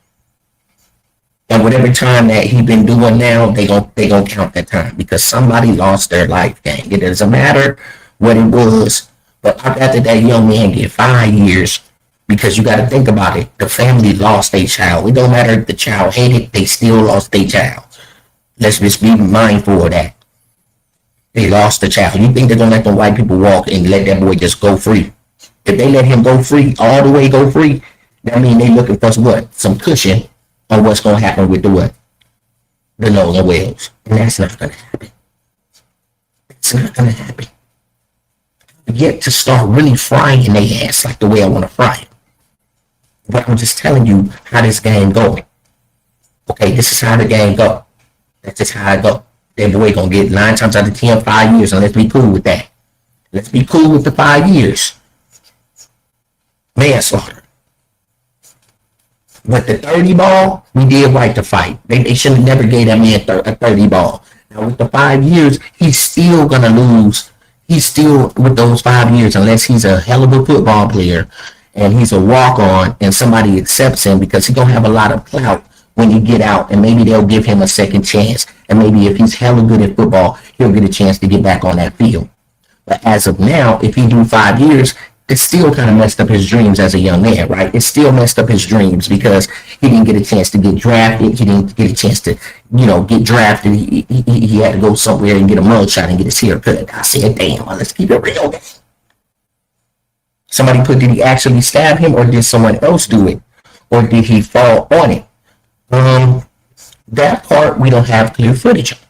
And whatever time that he been doing now, they gonna count that time because somebody lost their life, gang. It doesn't matter what it was, but I'd rather that young man get 5 years because you got to think about it. The family lost their child. It don't matter if the child hated, they still lost their child. Let's just be mindful of that. They lost the child. You think they're gonna let the white people walk and let that boy just go free? If they let him go free, all the way go free, that means they looking for what? Some cushion on what's gonna happen with the what? The Nolan whales. And that's not gonna happen. It's not gonna happen. Yet to start really frying their ass like the way I want to fry it. But I'm just telling you how this game going. Okay, this is how the game go. That's just how it go. That boy gonna get 9 times out of 10, 5 years, and let's be cool with that. Let's be cool with the 5 years. Manslaughter. But the 30 ball, we did right to fight. They should have never gave that man a 30 ball. Now with the 5 years, he's still gonna lose. He's still with those 5 years, unless he's a hell of a football player and he's a walk-on and somebody accepts him because he's gonna have a lot of clout when he get out, and maybe they'll give him a second chance. And maybe if he's hella good at football, he'll get a chance to get back on that field. But as of now, if he do 5 years, it still kind of messed up his dreams as a young man, right? It still messed up his dreams because he didn't get a chance to get drafted. He didn't get a chance to, get drafted. He had to go somewhere and get a mugshot and get his hair cut. I said, damn, let's keep it real. Somebody did he actually stab him, or did someone else do it? Or did he fall on it? That part we don't have clear footage of.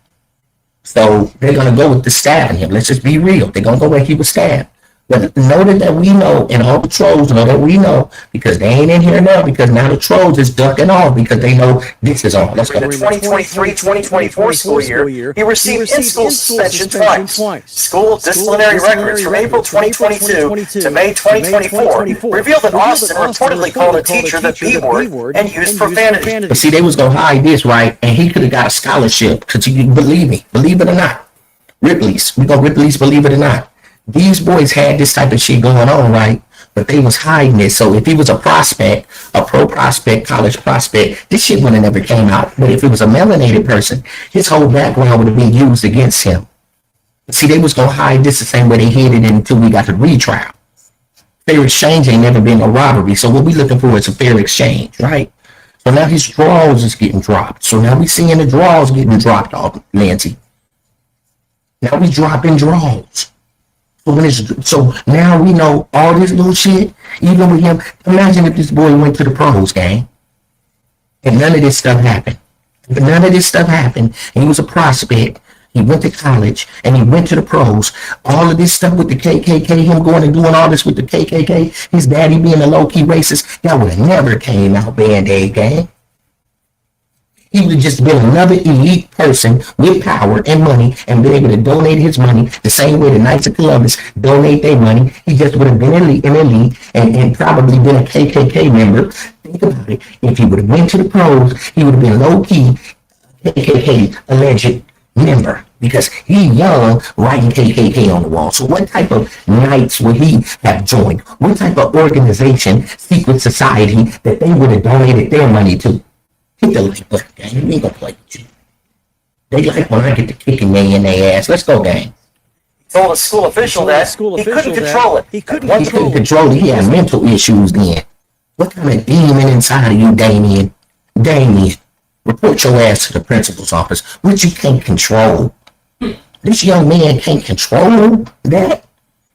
So they're going to go with the stabbing him. Let's just be real. They're going to go where he was stabbed. But know that we know, and all the trolls know that we know, because they ain't in here now, because now the trolls is ducking off because they know this is all. Let's go. In the 2023-2024 school year, he received in-school suspension twice. School disciplinary records from April 2022 to May 2024 revealed that Austin reportedly called a teacher the B-word and used profanity. But see, they was going to hide this, right? And he could have got a scholarship, because you believe me, believe it or not. Ripley's, we go Ripley's, believe it or not. These boys had this type of shit going on, right? But they was hiding it. So if he was a prospect, a pro prospect, college prospect, this shit would have never came out. But if it was a melanated person, his whole background would have been used against him. See, they was going to hide this the same way they hid it until we got to retrial. Fair exchange ain't never been a robbery. So what we looking for is a fair exchange, right? So now his draws is getting dropped. So now we seeing the draws getting dropped off, Nancy. Now we dropping draws. So now we know all this little shit, even with him. Imagine if this boy went to the pros game and none of this stuff happened. If none of this stuff happened and he was a prospect, he went to college and he went to the pros. All of this stuff with the KKK, him going and doing all this with the KKK, his daddy being a low-key racist, that would have never came out, Band-Aid Gang. He would have just been another elite person with power and money and been able to donate his money the same way the Knights of Columbus donate their money. He just would have been an elite and probably been a KKK member. Think about it. If he would have went to the pros, he would have been low-key KKK alleged member because he young writing KKK on the wall. So what type of Knights would he have joined? What type of organization, secret society that they would have donated their money to? Hit the like button, gang. We ain't gonna play with you. They like when I get to kicking me in their ass. Let's go, gang. Told a school official that he couldn't control it. He couldn't control it. He had mental issues then. What kind of demon inside of you, Damien? Damien, report your ass to the principal's office, which you can't control. This young man can't control that.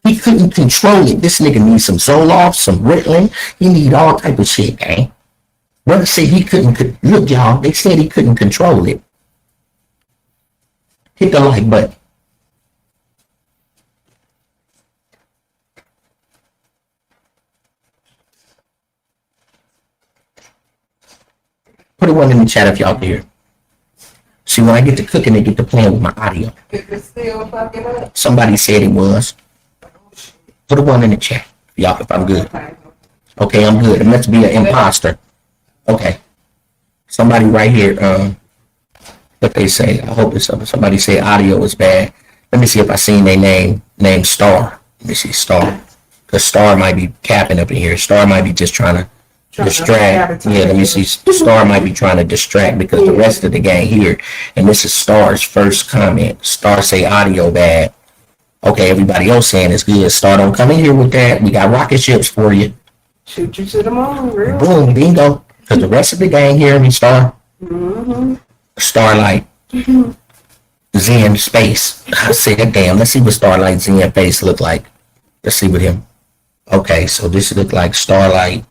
He couldn't control it. This nigga needs some Zoloft, some Ritalin. He need all type of shit, gang. Brother said he couldn't, look y'all, they said he couldn't control it. Hit the like button. Put a one in the chat if y'all can hear. See, when I get to cooking, they get to playing with my audio. If it's still fucking up. Somebody said it was. Put a one in the chat, y'all, if I'm good. Okay. Okay, I'm good. It must be an imposter. Okay. Somebody right here, what they say. I hope it's somebody say audio is bad. Let me see if I seen their name Star. Let me see Star. Because Star might be capping up in here. Star might be just trying to distract. Yeah, let me see. Star might be trying to distract because the rest of the gang here, and this is Star's first comment. Star say audio bad. Okay, everybody else saying it's good. Star, don't come in here with that. We got rocket ships for you. Shoot you to the moon, real. Boom, bingo. Because the rest of the gang here, me Star. Mm-hmm. Starlight. Zen Space. I said, damn, let's see what Starlight Zen Face look like. Let's see what him. Okay, so this look like Starlight.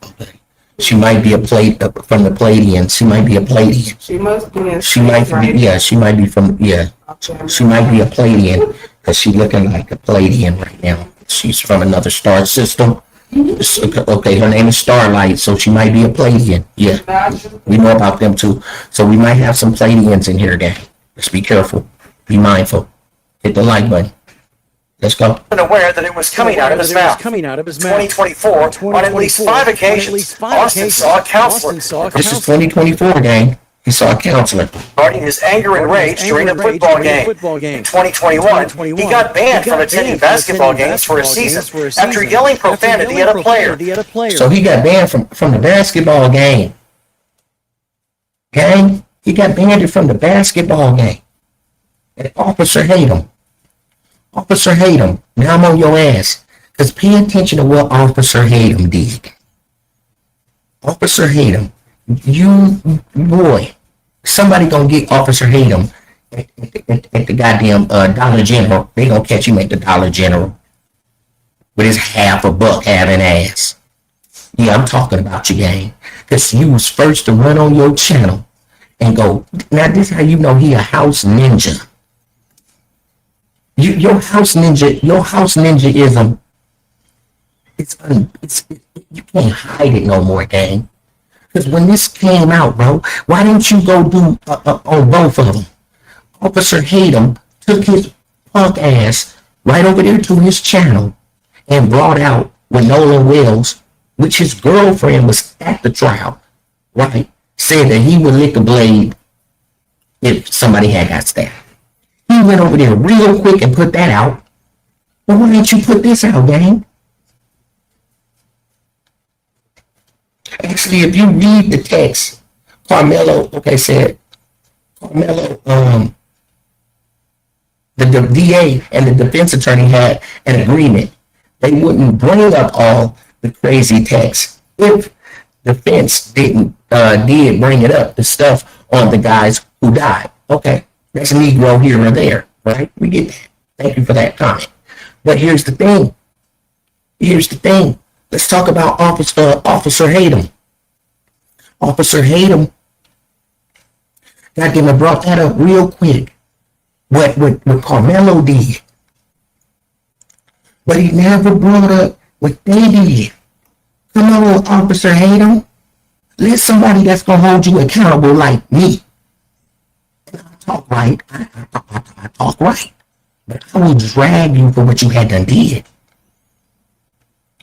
Okay. She might be a plate from the Palladians. She might be a Palladian. She must be. She might be, yeah, she might be from, yeah. She might be a Palladian because she looking like a Palladian right now. She's from another star system. Okay, her name is Starlight, so she might be a Palladian. Yeah, we know about them too. So we might have some Palladians in here, gang. Let's be careful. Be mindful. Hit the like button. Let's go. Aware that it was coming out of his mouth. 2024, on at least 5 occasions, Austin saw a counselor. This is 2024, gang. He saw a counselor. Regarding his anger and rage during a football game. In 2021, he got banned from attending basketball games for a season after yelling profanity at a player. So he got banned from the basketball game. Gang, he got banned from the basketball game. And Officer hate him. Officer hate him. Now I'm on your ass. Because pay attention to what Officer Hatem did. Officer Hatem, you, boy, somebody gonna get Officer Hatem at the goddamn Dollar General. They gonna catch him at the Dollar General with his half a buck having ass. Yeah, I'm talking about you, gang. Because you was first to run on your channel and go, now this how you know he a house ninja. Your house ninjaism, it's you can't hide it no more, gang. Because when this came out, bro, why didn't you go do on both of them? Officer Hatem took his punk ass right over there to his channel and brought out when Nolan Wells, which his girlfriend was at the trial, right, said that he would lick a blade if somebody had got stabbed. He went over there real quick and put that out. But why didn't you put this out, gang? Actually, if you read the text, Carmelo, the DA and the defense attorney had an agreement. They wouldn't bring up all the crazy text if the defense did bring it up, the stuff on the guys who died. Okay. That's a Negro here or there, right? We get that. Thank you for that comment. But here's the thing. Let's talk about Officer Hatem. Officer Hatem, goddamn, I brought that up real quick. What Carmelo did. But he never brought up what they did. Come on, Officer Hatem. Let somebody that's going to hold you accountable like me. Talk right, I talk right, but I will drag you for what you had done did.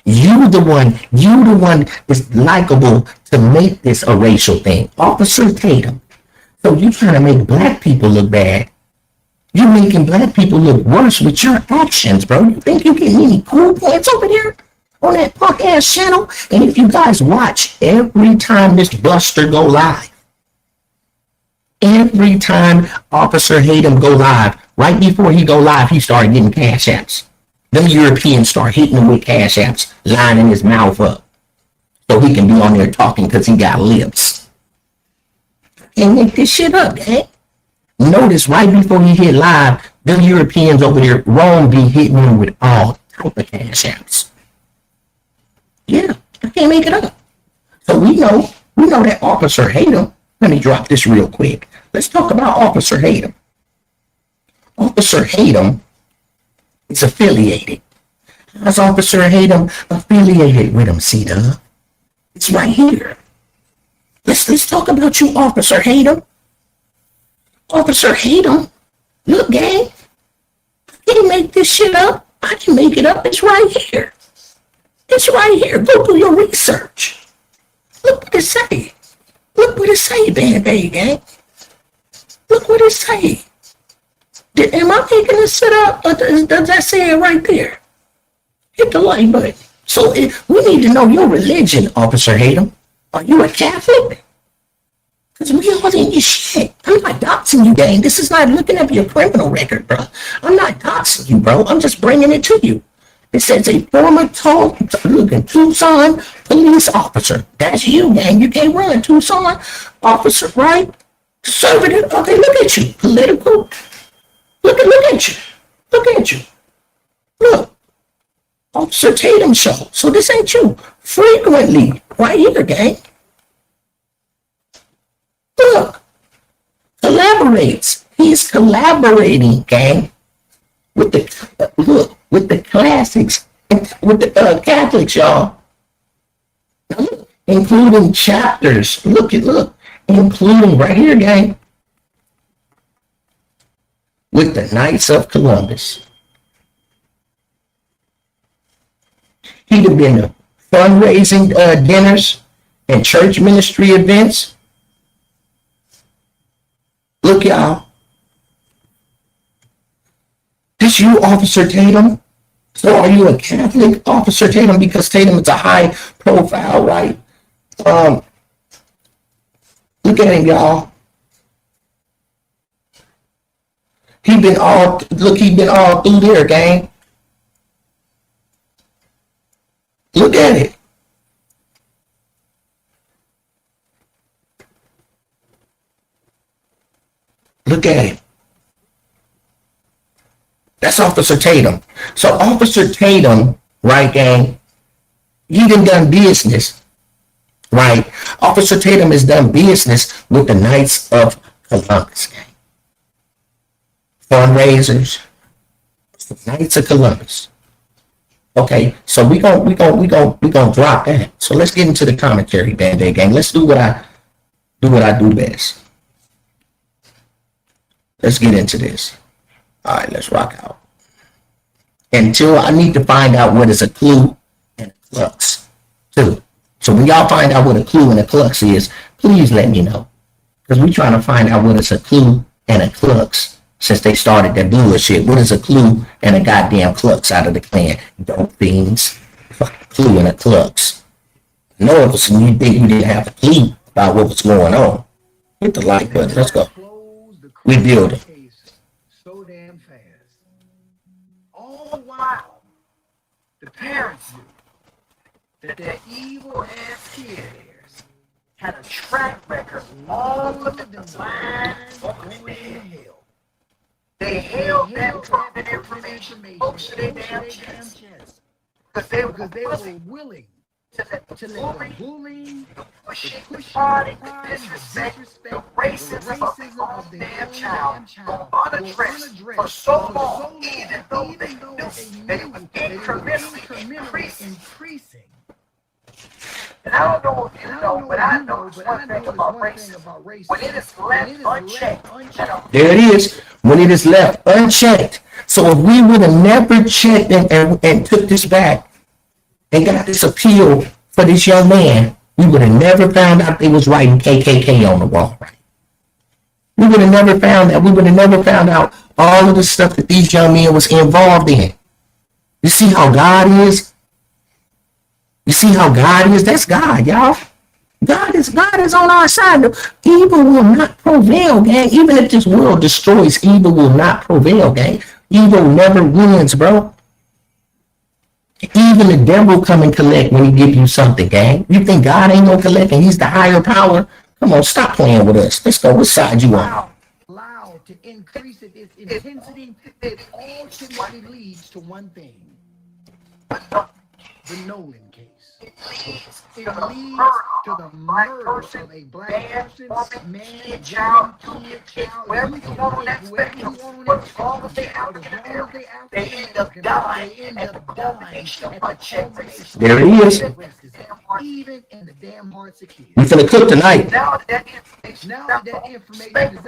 You the one is likable to make this a racial thing. Officer Hatem. So you trying to make black people look bad. You're making black people look worse with your actions, bro. You think you get any cool pants over there on that punk ass channel? And if you guys watch every time this Buster go live, every time Officer Hatem go live, right before he go live, he started getting cash apps. Them Europeans start hitting him with cash apps, lining his mouth up so he can be on there talking because he got lips. Can't make this shit up, eh? Notice right before he hit live, them Europeans over there, Rome be hitting him with all type of cash apps. Yeah, I can't make it up. So we know that Officer Hatem. Let me drop this real quick. Let's talk about Officer Hatem. Officer Hatem is affiliated. How's Officer Hatem affiliated with him, C-Dub? It's right here. Let's talk about you, Officer Hatem. Officer Hatem. Look, gang. I didn't make this shit up. I didn't make it up. It's right here. It's right here. Go do your research. Look what it say. Look what it say, Band-Aid gang. Look what it say. Am I making this shit up? Or does that say it right there? Hit the like button. So we need to know your religion, Officer Hatem. Are you a Catholic? Because we all in your shit. I'm not doxing you, gang. This is not looking up your criminal record, bro. I'm not doxing you, bro. I'm just bringing it to you. It says a former Tucson police officer. That's you, gang. You can't run Tucson officer, right? Conservative. Okay, look at you. Political. Look at you. Look at you. Look. Officer Tatum show. So this ain't you. Frequently. Right here, gang. Look. Collaborates. He's collaborating, gang. With the with the classics, with the Catholics, y'all. Look, including chapters. Look, including right here, gang. With the Knights of Columbus. He'd have been to fundraising dinners and church ministry events. Look, y'all. This you, Officer Tatum? So are you a Catholic, Officer Tatum? Because Tatum is a high profile, right? Look at him, y'all. He been all through there, gang. Look at it. Look at it. That's Officer Tatum. So Officer Tatum, right, gang, he done business, right? Officer Tatum has done business with the Knights of Columbus, gang. Fundraisers, Knights of Columbus. Okay, so we gonna drop that. So let's get into the commentary, Band-Aid gang. Let's do what I do best. Let's get into this. All right, let's rock out. Until I need to find out what is a clue and a clux, too. So when y'all find out what a clue and a clux is, please let me know. Because we're trying to find out what is a clue and a clux since they started that bullshit. What is a clue and a goddamn clux out of the Klan? Dope things. Clue and a clux. No, it was you think you didn't have a clue about what was going on. Hit the like button. Let's go. We building. So damn fast. All the while, the parents knew that their evil ass kids had a track record longer than the lines going to hell. They held that private information close to their damn chest because they were willing to let the bullying, the pushing, the party, the disrespect, the racism of their own damn child go unaddressed for so long, even though they knew that it was incrementally increasing. And I don't know if you know, but I know one thing about racism. When it is left unchecked, there it is. When it is left unchecked. So if we would have never checked and took this back and got this appeal for this young man, we would have never found out they was writing KKK on the wall, right? We would have never found that. We would have never found out all of the stuff that these young men was involved in. You see how God is? You see how God is? That's God, y'all. God is on our side. Evil will not prevail, gang. Even if this world destroys, evil will not prevail, gang. Evil never wins, bro. Even the devil come and collect when he give you something, gang. You think God ain't gonna collect and he's the higher power? Come on, stop playing with us. Let's go. What side you on? Allowed to increase its intensity, it ultimately leads to one thing. The Nolan case. It leads to the murder of a black person, man, child, kid, whoever you want on that spectrum, but as long as they African American, they end up dying at the culmination of racism. There it is. Even in the damn hearts of kids. We finna cook tonight. Now that information is out, the whole perspective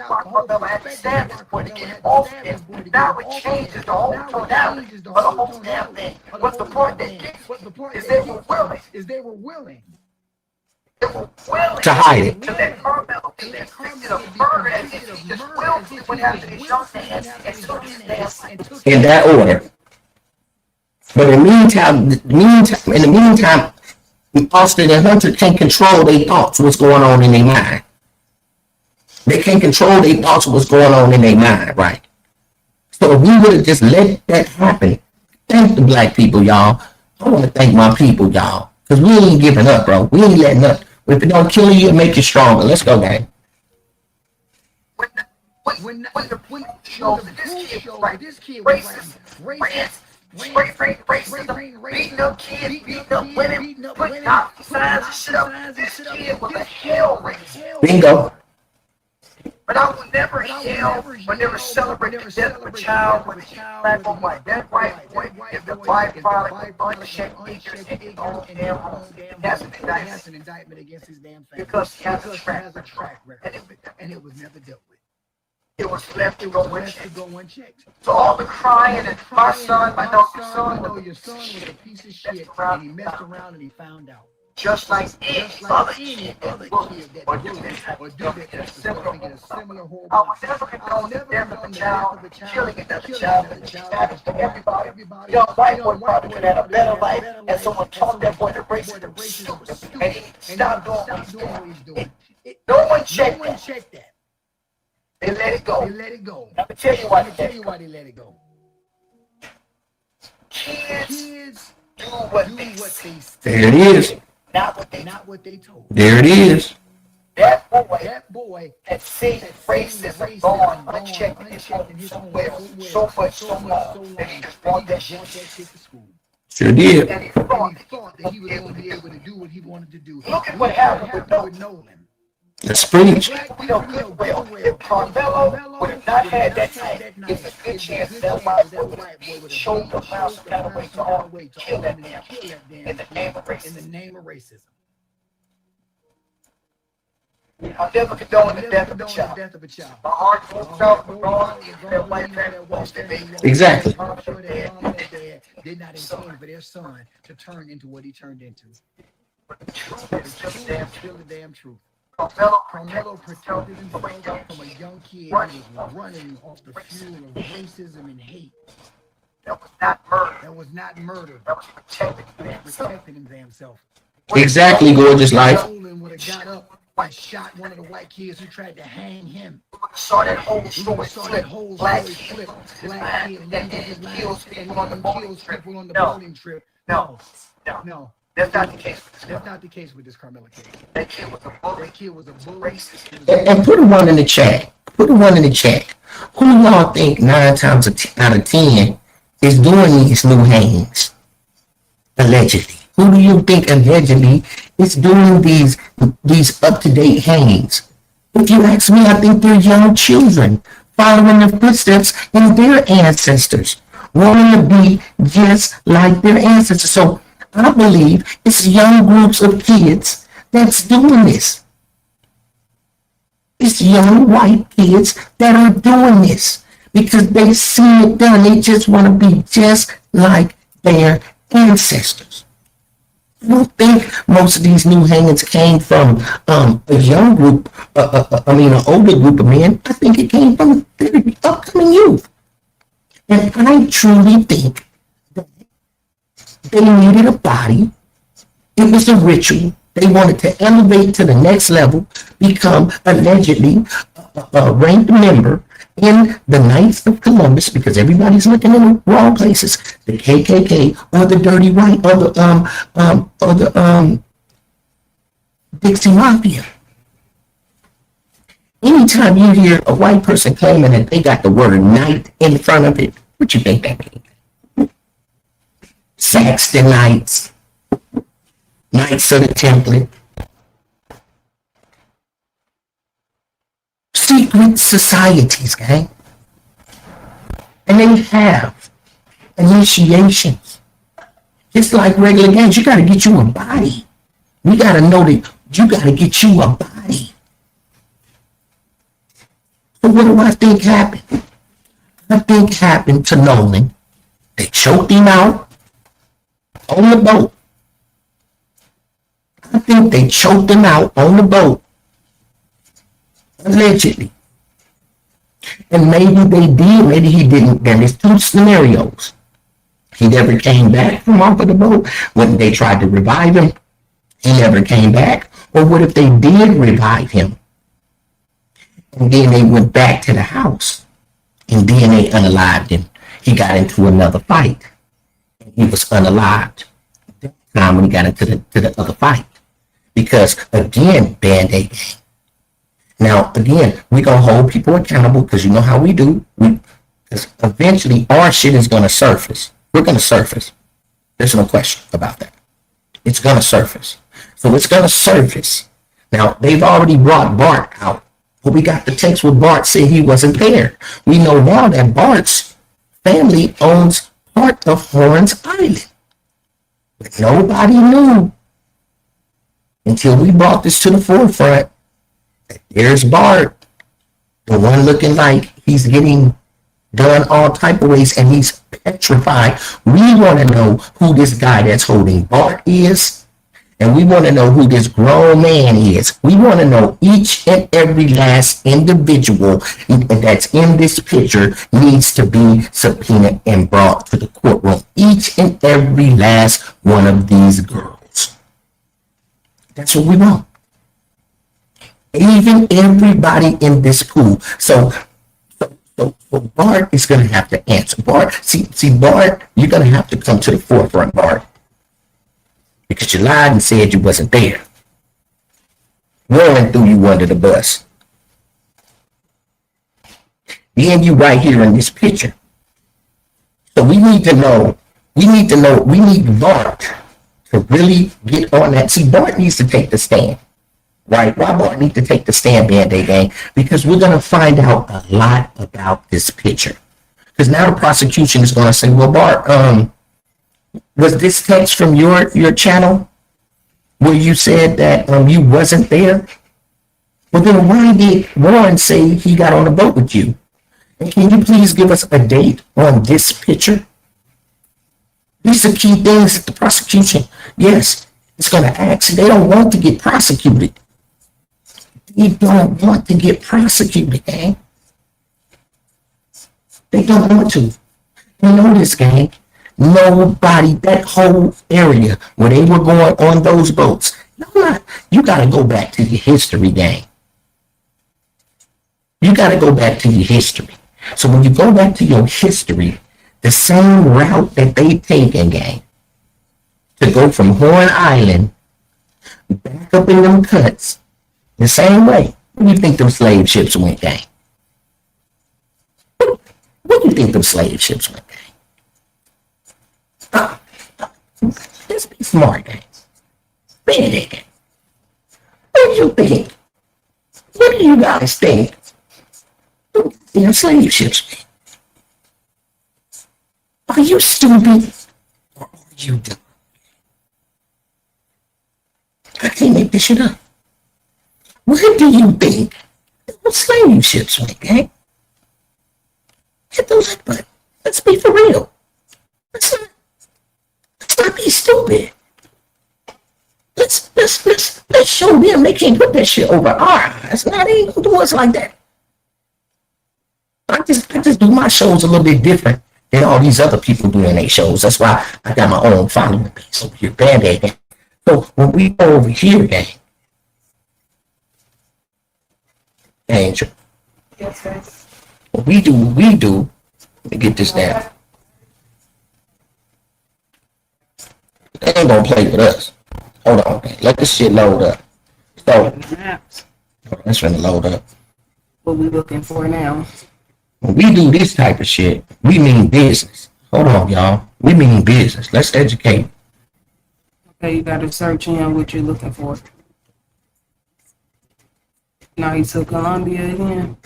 of going to get off it. Now it changes the whole tonality of the whole damn thing. But the part that gets is they were willing. They were willing To hide it. to let Carmelo be convicted of murder as if he just willfully went after his young man and took his damn life. In that order. But in the meantime, Austin and Hunter can't control their thoughts, what's going on in their mind. They can't control their thoughts, what's going on in their mind, right? So if we would have just let that happen, thank the black people, y'all. I want to thank my people, y'all. Because we ain't giving up, bro. We ain't letting up. If it don't kill you, it'll make you stronger. Let's go, gang. When the show, this kid was racist. Beating up kids, beating up women, putting out signs and shit up. This kid was a hell racist. Bingo. But I will never yell or never celebrate the death of a child with black or white. That white boy is the byproduct of unchecked ignorance in his own damn home. That's an indictment against his damn family. Because he has a track record. And it was never dealt with. It was left to go unchecked. So all the crying and my son, my your son was a piece of shit, and he messed around and he found out. Just like any other kid that or do that in a similar horrible. I was never condone the death of a child, killing another child, that happens to everybody. Young white boy probably could have had a better life, and someone taught that boy that racism was stupid, and he stopped doing what he's doing. No one checked that. They let it go. Let me tell you why they let it go. Kids do what they say. There it is. Not what they told. There it is. That boy had seen racism gone unchecked in his home so much so long that he just brought that shit to school. Sure did. And he thought that he was going to be able to do what he wanted to do. Look at what happened with Nolan. Let's preach. We know good well. If Carmelo would have not had that night, it's a good chance that white boy would have showed the mouse some kind of way to kill that damn kid in the name of racism. I'll never condone the death of a child. My heart goes out for wrong that white family lost their baby. Exactly. I'm sure their mom and dad did not intend for their son to turn into what he turned into. But the truth is just the damn truth. Carmelo protected himself from a young kid who was running off the fuel of racism and hate. That was not murder. That was protecting himself. Exactly, gorgeous life. Nolan would have got up and shot one of the white kids who tried to hang him. Saw that whole story flip. Black kid, and then kills people on the boating trip. No. That's not the case. That's not the case with this Carmelo case. That kid was a bully. Racist. And put a one in the chat. Who y'all think 9 times out of 10 is doing these new hangs? Allegedly. Who do you think allegedly is doing these up-to-date hangs? If you ask me, I think they're young children following the footsteps in their ancestors, wanting to be just like their ancestors. So I believe it's young groups of kids that's doing this. It's young white kids that are doing this because they've seen it done. They just want to be just like their ancestors. I don't think most of these new hangings came from a young group, an older group of men. I think it came from the upcoming youth. And I truly think that they needed a body. It was a ritual. They wanted to elevate to the next level, become allegedly a ranked member in the Knights of Columbus, because everybody's looking in the wrong places. The KKK or the Dirty Right or the Dixie Mafia. Anytime you hear a white person claiming that they got the word Knight in front of it, what you think that means? Saxton Knights, Knights of the Temple, secret societies, gang. And they have initiations. Just like regular gangs, you gotta get you a body. We gotta know that you gotta get you a body. So what do I think happened? I think happened to Nolan. They choked him out on the boat. I think they choked him out on the boat. Allegedly. And maybe they did, maybe he didn't. Then there's two scenarios. He never came back from off of the boat. When they tried to revive him, he never came back. Or what if they did revive him? And then they went back to the house. And then they unalived him. He got into another fight. He was unalived. That time when he got into the other fight. Because again, Band-Aid gang. Now, again, we're going to hold people accountable because you know how we do. Because eventually our shit is going to surface. We're going to surface. There's no question about that. It's going to surface. So it's going to surface. Now, they've already brought Bart out. But we got the text where Bart said he wasn't there. We know now that Bart's family owns part of Horns Island. But nobody knew until we brought this to the forefront. There's Bart, the one looking like he's getting done all type of ways and he's petrified. We want to know who this guy that's holding Bart is, and we want to know who this grown man is. We want to know each and every last individual that's in this picture needs to be subpoenaed and brought to the courtroom. Each and every last one of these girls. That's what we want. Even everybody in this pool. So Bart is going to have to answer. Bart, see, Bart, you're going to have to come to the forefront, Bart. Because you lied and said you wasn't there. Warren threw you under the bus. Then you right here in this picture. So we need Bart to really get on that. See, Bart needs to take the stand. Right? Why Bart need to take the stand, Band-Aid gang? Because we're going to find out a lot about this picture. Because now the prosecution is going to say, well, Bart, was this text from your channel where you said that you wasn't there? Well, then why did Warren say he got on the boat with you? And can you please give us a date on this picture? These are key things that the prosecution, yes, it's going to ask. They don't want to get prosecuted. They don't want to get prosecuted, gang. They don't want to. You know this, gang. Nobody, that whole area where they were going on those boats. You got to go back to your history, gang. You got to go back to your history. So when you go back to your history, the same route that they taken, gang, to go from Horn Island back up in them cuts, the same way. Where do you think them slave ships went, gang? Where do you think them slave ships went, gang? Let's be smart, gang. Be it, gang. What do you think? What do you guys think? Them slave ships went? Are you stupid? Or are you dumb? I can't make this shit up. Where do you think those slave ships went, gang? Hit the like button. Let's be for real. Let's not be stupid. Let's show them they can't put that shit over our eyes. Now they ain't gonna do us like that. I just do my shows a little bit different than all these other people doing their shows. That's why I got my own following base over here, Band-Aid gang. So when we go over here, gang, Angel, Yes, sir. what we do, let me get this down. They ain't gonna play with us. Hold on, man. Let this shit load up. So, Maps. that's gonna load up. What we looking for now? When we do this type of shit, we mean business. Hold on, y'all. We mean business. Let's educate. Okay, you gotta search in what you're looking for. No, he took Columbia again.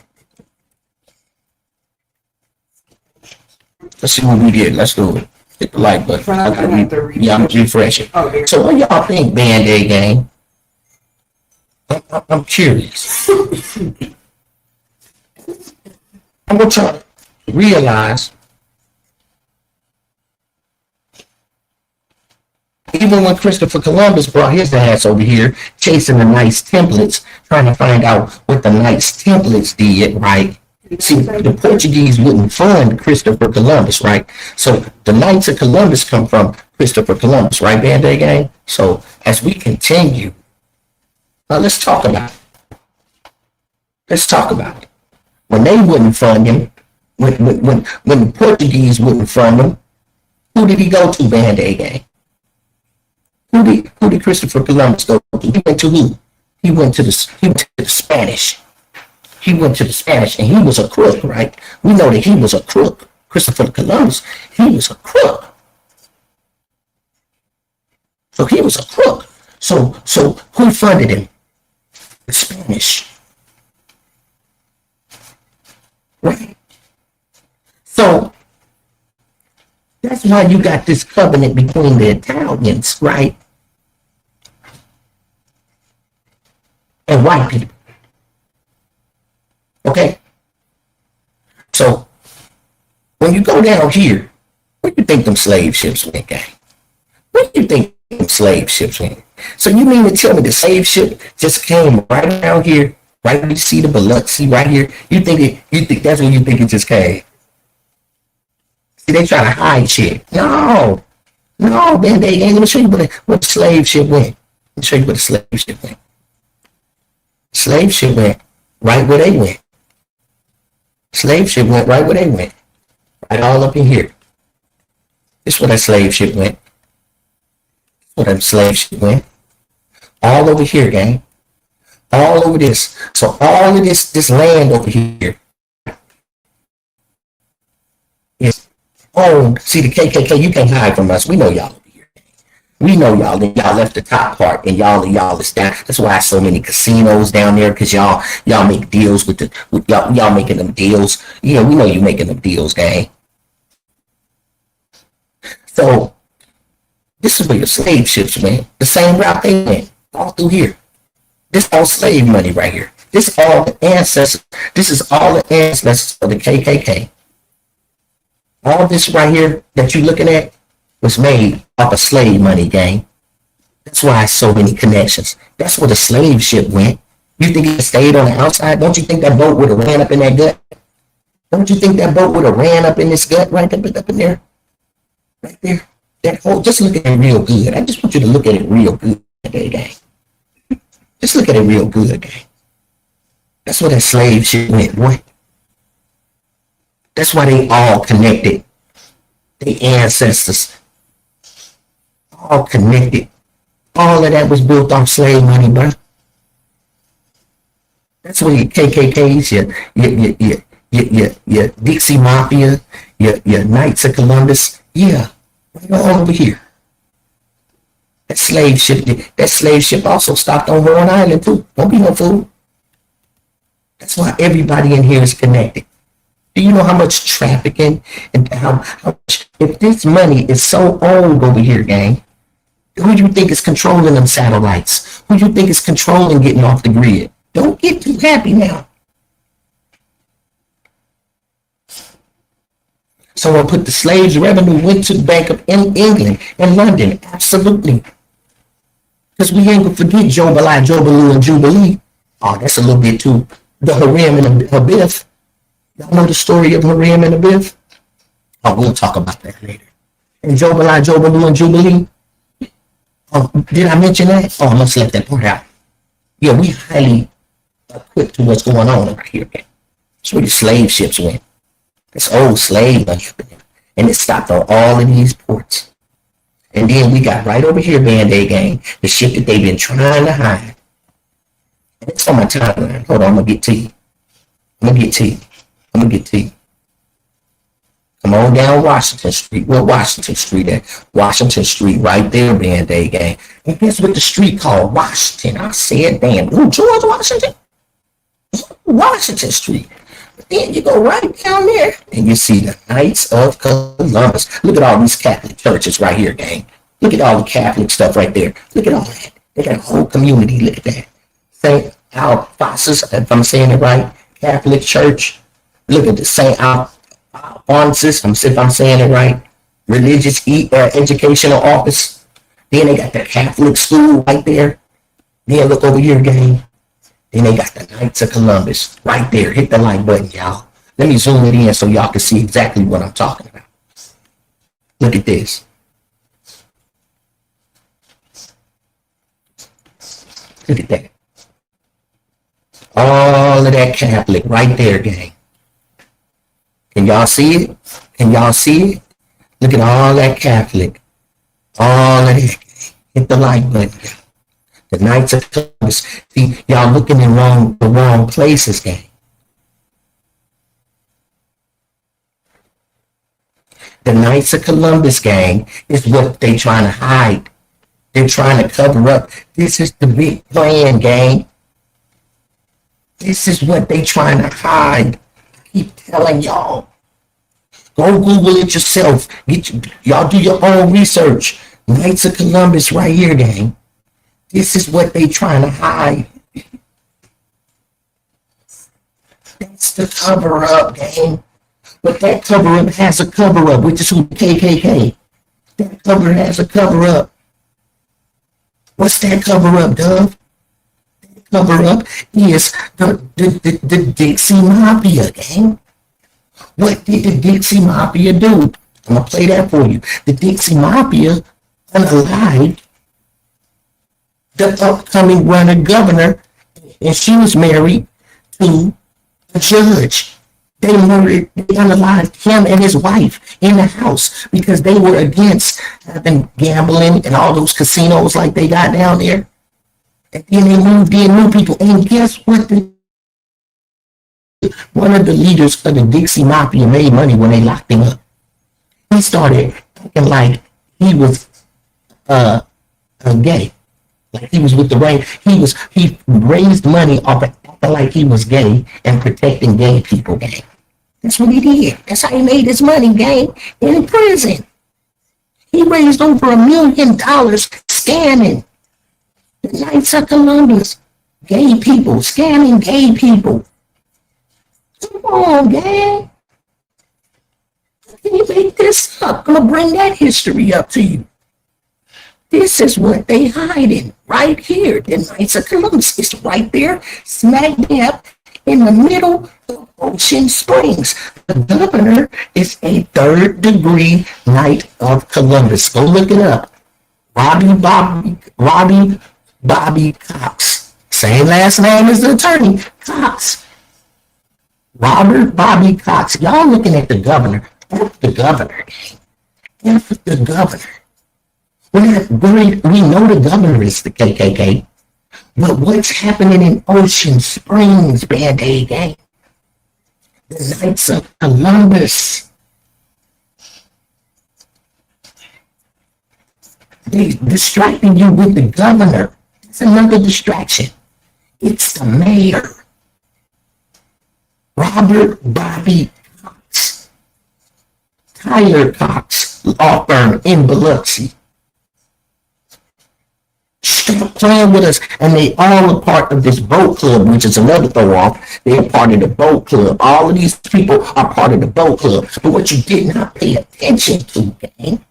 Let's see what we did. Let's do it. Hit the like button. Try not to have to Yeah, I'm refreshing. Oh, there. So what y'all think, Band-Aid Gang? I'm curious. I'm gonna try to realize, even when Christopher Columbus brought his ass over here, chasing the Knights Templates, trying to find out what the Knights Templates did, right? See, the Portuguese wouldn't fund Christopher Columbus, right? So the Knights of Columbus come from Christopher Columbus, right, Band-Aid Gang? So as we continue, let's talk about it. Let's talk about it. When they wouldn't fund him, when the Portuguese wouldn't fund him, who did he go to, Band-Aid Gang? Who did Christopher Columbus go to? He went to who? He went to the Spanish. He went to the Spanish, and he was a crook, right? We know that he was a crook. Christopher Columbus, he was a crook. So he was a crook. So who funded him? The Spanish. Right? So that's why you got this covenant between the Italians, right? And white people. Okay? So when you go down here, where do you think them slave ships went, gang? Where do you think them slave ships went? So you mean to tell me the slave ship just came right around here, right where you see the Biloxi right here? You think that's where you think it just came? See, they try to hide shit. No, man, they ain't gonna show you where the slave ship went. Let me show you where the slave ship went. Slave ship went right where they went. Slave ship went right where they went. Right all up in here. This is where that slave ship went. Where that slave ship went. All over here, gang. All over this. So all of this land over here is owned. See, the KKK, you can't hide from us. We know y'all over here. We know y'all. Y'all left the top part, and y'all is down. That's why so many casinos down there, because y'all make deals with y'all making them deals. Yeah, we know you making them deals, gang. So this is where your slave ships went. The same route they went, all through here. This all slave money right here. This is all the ancestors. This is all the ancestors of the KKK. All this right here that you're looking at was made off of slave money, gang. That's why so many connections. That's where the slave ship went. You think it stayed on the outside? Don't you think that boat would have ran up in that gut? Don't you think that boat would have ran up in this gut right up in there? Right there. That whole, just look at it real good. I just want you to look at it real good, gang. Just look at it real good, gang. That's where that slave ship went, boy. That's why they all connected. The ancestors. All connected. All of that was built off slave money, bro. That's where your KKKs, your Dixie Mafia, your Knights of Columbus, yeah, all over here. That slave ship also stopped on Rhode Island too. Don't be no fool. That's why everybody in here is connected. Do you know how much trafficking and how much, if this money is so old over here, gang, who do you think is controlling them satellites? Who do you think is controlling getting off the grid? Don't get too happy now. Someone put the slaves' revenue went to the Bank of England and London. Absolutely. Because we ain't gonna forget Jobalai, Jobaloo, and Jubilee. Oh, that's a little bit too. The Harem and Abiff. Y'all know the story of Harem and Abiff? Oh, we'll talk about that later. And Jobalai, Jobaloo, and Jubilee. Oh, did I mention that? Oh, I must have left that part out. Yeah, we highly equipped to what's going on right here. That's where the slave ships went. It's old slave money up in there. And it stopped on all of these ports. And then we got right over here, Band-Aid Gang, the ship that they've been trying to hide. And it's on my timeline. Hold on, I'm going to get to you. Come on down Washington Street. Where Washington Street at? Washington Street, right there, Band-Aid Gang. And guess what the street called? Washington. I said, damn, ooh, George Washington? Washington Street. Then you go right down there and you see the Knights of Columbus. Look at all these Catholic churches right here, gang. Look at all the Catholic stuff right there. Look at all that. They got a whole community. Look at that. St. Alphonsus, if I'm saying it right, Catholic Church. Look at the St. Alphonsus, if I'm saying it right, Religious Educational Office. Then they got the Catholic school right there. Then look over here, gang. Then they got the Knights of Columbus right there. Hit the like button, y'all. Let me zoom it in so y'all can see exactly what I'm talking about. Look at this. Look at that. All of that Catholic right there, gang. Can y'all see it? Can y'all see it? Look at all that Catholic. All of that. Hit the like button. The Knights of Columbus. See, y'all looking in the wrong places, gang. The Knights of Columbus, gang, is what they trying to hide. They're trying to cover up. This is the big plan, gang. This is what they trying to hide. I keep telling y'all. Go Google it yourself. Y'all do your own research. Knights of Columbus right here, gang. This is what they trying to hide. That's the cover up, gang. But that cover up has a cover up, which is who KKK. That cover has a cover up. What's that cover up, Dove? That cover up is the Dixie Mafia, gang. What did the Dixie Mafia do? I'm gonna play that for you. The Dixie Mafia unalived the upcoming runner governor, and she was married to a judge. They unalived him and his wife in the house because they were against having gambling and all those casinos like they got down there. And then they moved in new people. And guess what? One of the leaders of the Dixie Mafia made money when they locked him up. He started acting like he was gay. Like he was with the right. He raised money off of acting like he was gay and protecting gay people, gang. That's what he did. That's how he made his money, gang. In prison. He raised over $1 million scamming the Knights of Columbus. Gay people, scamming gay people. Come on, gang. Can you make this up? I'm gonna bring that history up to you. This is what they hiding right here. The Knights of Columbus is right there, smack dab in the middle of Ocean Springs. The governor is a third-degree Knight of Columbus. Go look it up. Robbie Bobby Cox. Same last name as the attorney, Cox. Robert Bobby Cox. Y'all looking at the governor. F the governor. F the governor. We know the governor is the KKK. But what's happening in Ocean Springs, Band-Aid gang? The Knights of Columbus. They distracting you with the governor. It's another distraction. It's the mayor. Robert Bobby Cox. Tyler Cox law firm in Biloxi. Stop playing with us. And they all are part of this boat club, which is another throw off. They are part of the boat club. All of these people are part of the boat club. But what you did not pay attention to, gang,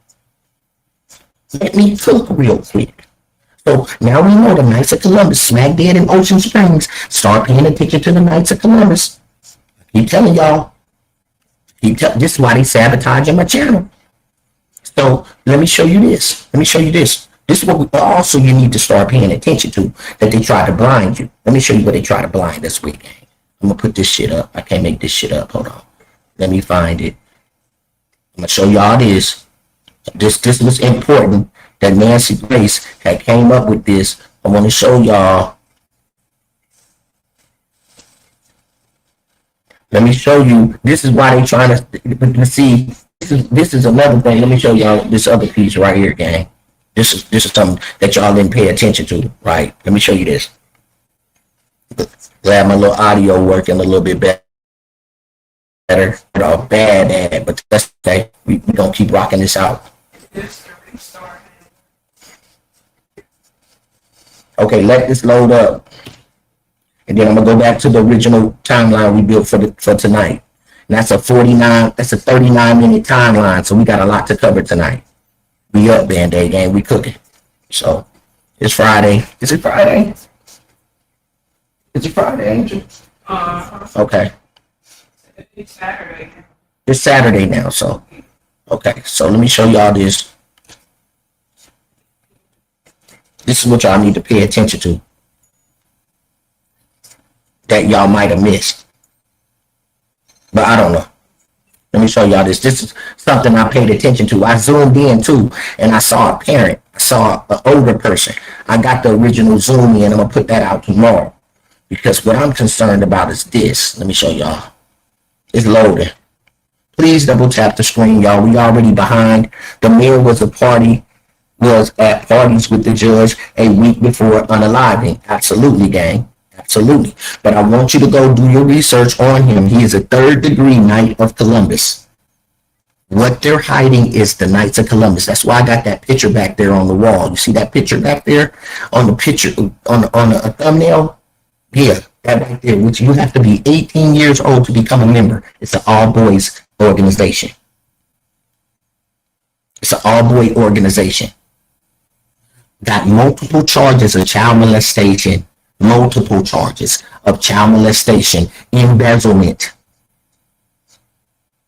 let me cook real quick. So now we know the Knights of Columbus, smack dead in Ocean Springs. Start paying attention to the Knights of Columbus. Keep telling y'all. This is why they sabotaging my channel. So let me show you this. This is what also you need to start paying attention to, that they try to blind you. Let me show you what they try to blind us with. I'm going to put this shit up. I can't make this shit up. Hold on. Let me find it. I'm going to show y'all this. This was important that Nancy Grace had came up with this. I want to show y'all. Let me show you. This is why they trying to see. This is another thing. Let me show y'all this other piece right here, gang. This is something that y'all didn't pay attention to, right? Let me show you this. Glad my little audio working a little bit better. Bad, but that's okay. We gonna keep rocking this out. Okay, let this load up. And then I'm gonna go back to the original timeline we built for tonight. And that's a 39-minute timeline. So we got a lot to cover tonight. We up, Band-Aid Gang, we cooking. So it's Friday. Is it Friday? Is it Friday, Angel? Okay. It's Saturday. It's Saturday now, so okay. So let me show y'all this. This is what y'all need to pay attention to that y'all might have missed. But I don't know. Let me show y'all this. This is something I paid attention to. I zoomed in too, and I saw a parent. I saw an older person. I got the original zoom in. I'm gonna put that out tomorrow because what I'm concerned about is this. Let me show y'all. It's loading. Please double tap the screen, y'all. We already behind. The mayor was at parties with the judge a week before unaliving. Absolutely, gang. Absolutely. But I want you to go do your research on him. He is a third-degree Knight of Columbus. What they're hiding is the Knights of Columbus. That's why I got that picture back there on the wall. You see that picture back there on the picture on a thumbnail? Yeah, that right there, which you have to be 18 years old to become a member. It's an all-boys organization. It's an all-boy organization. Got multiple charges of child molestation, multiple charges of child molestation, embezzlement,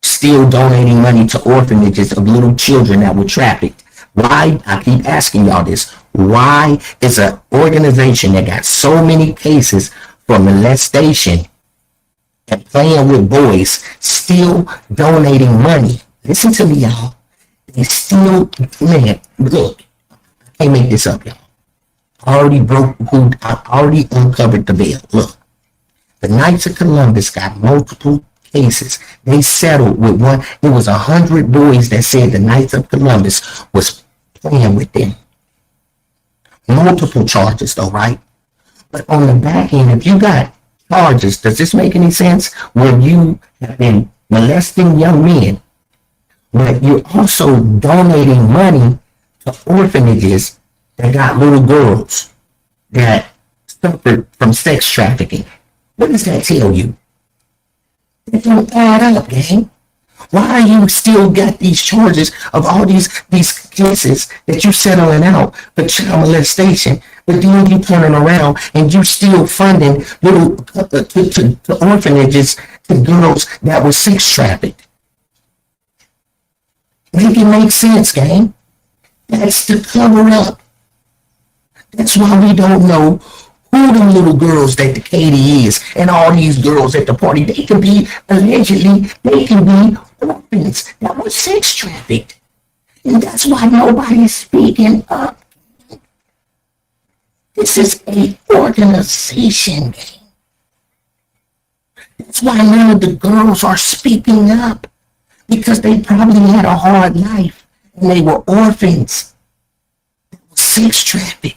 still donating money to orphanages of little children that were trafficked. Why? I keep asking y'all this. Why is an organization that got so many cases for molestation and playing with boys still donating money? Listen to me, y'all. They still, man, look, I can't make this up, y'all. I already uncovered the veil. Look, the Knights of Columbus got multiple cases. They settled with one. It was 100 boys that said the Knights of Columbus was playing with them. Multiple charges though, right? But on the back end, if you got charges, does this make any sense? Where you have been molesting young men, but you're also donating money to orphanages that got little girls that suffered from sex trafficking. What does that tell you? It don't add up, gang. Why you still got these charges of all these cases that you settling out for child molestation, but then you turning around and you still funding little to orphanages to girls that were sex trafficked? Make it make sense, gang. That's the cover up. That's why we don't know who them little girls that the Katie is and all these girls at the party. They could be, allegedly, they can be orphans that were sex trafficked. And that's why nobody's speaking up. This is a organization, gang. That's why none of the girls are speaking up. Because they probably had a hard life and they were orphans. They were sex trafficked.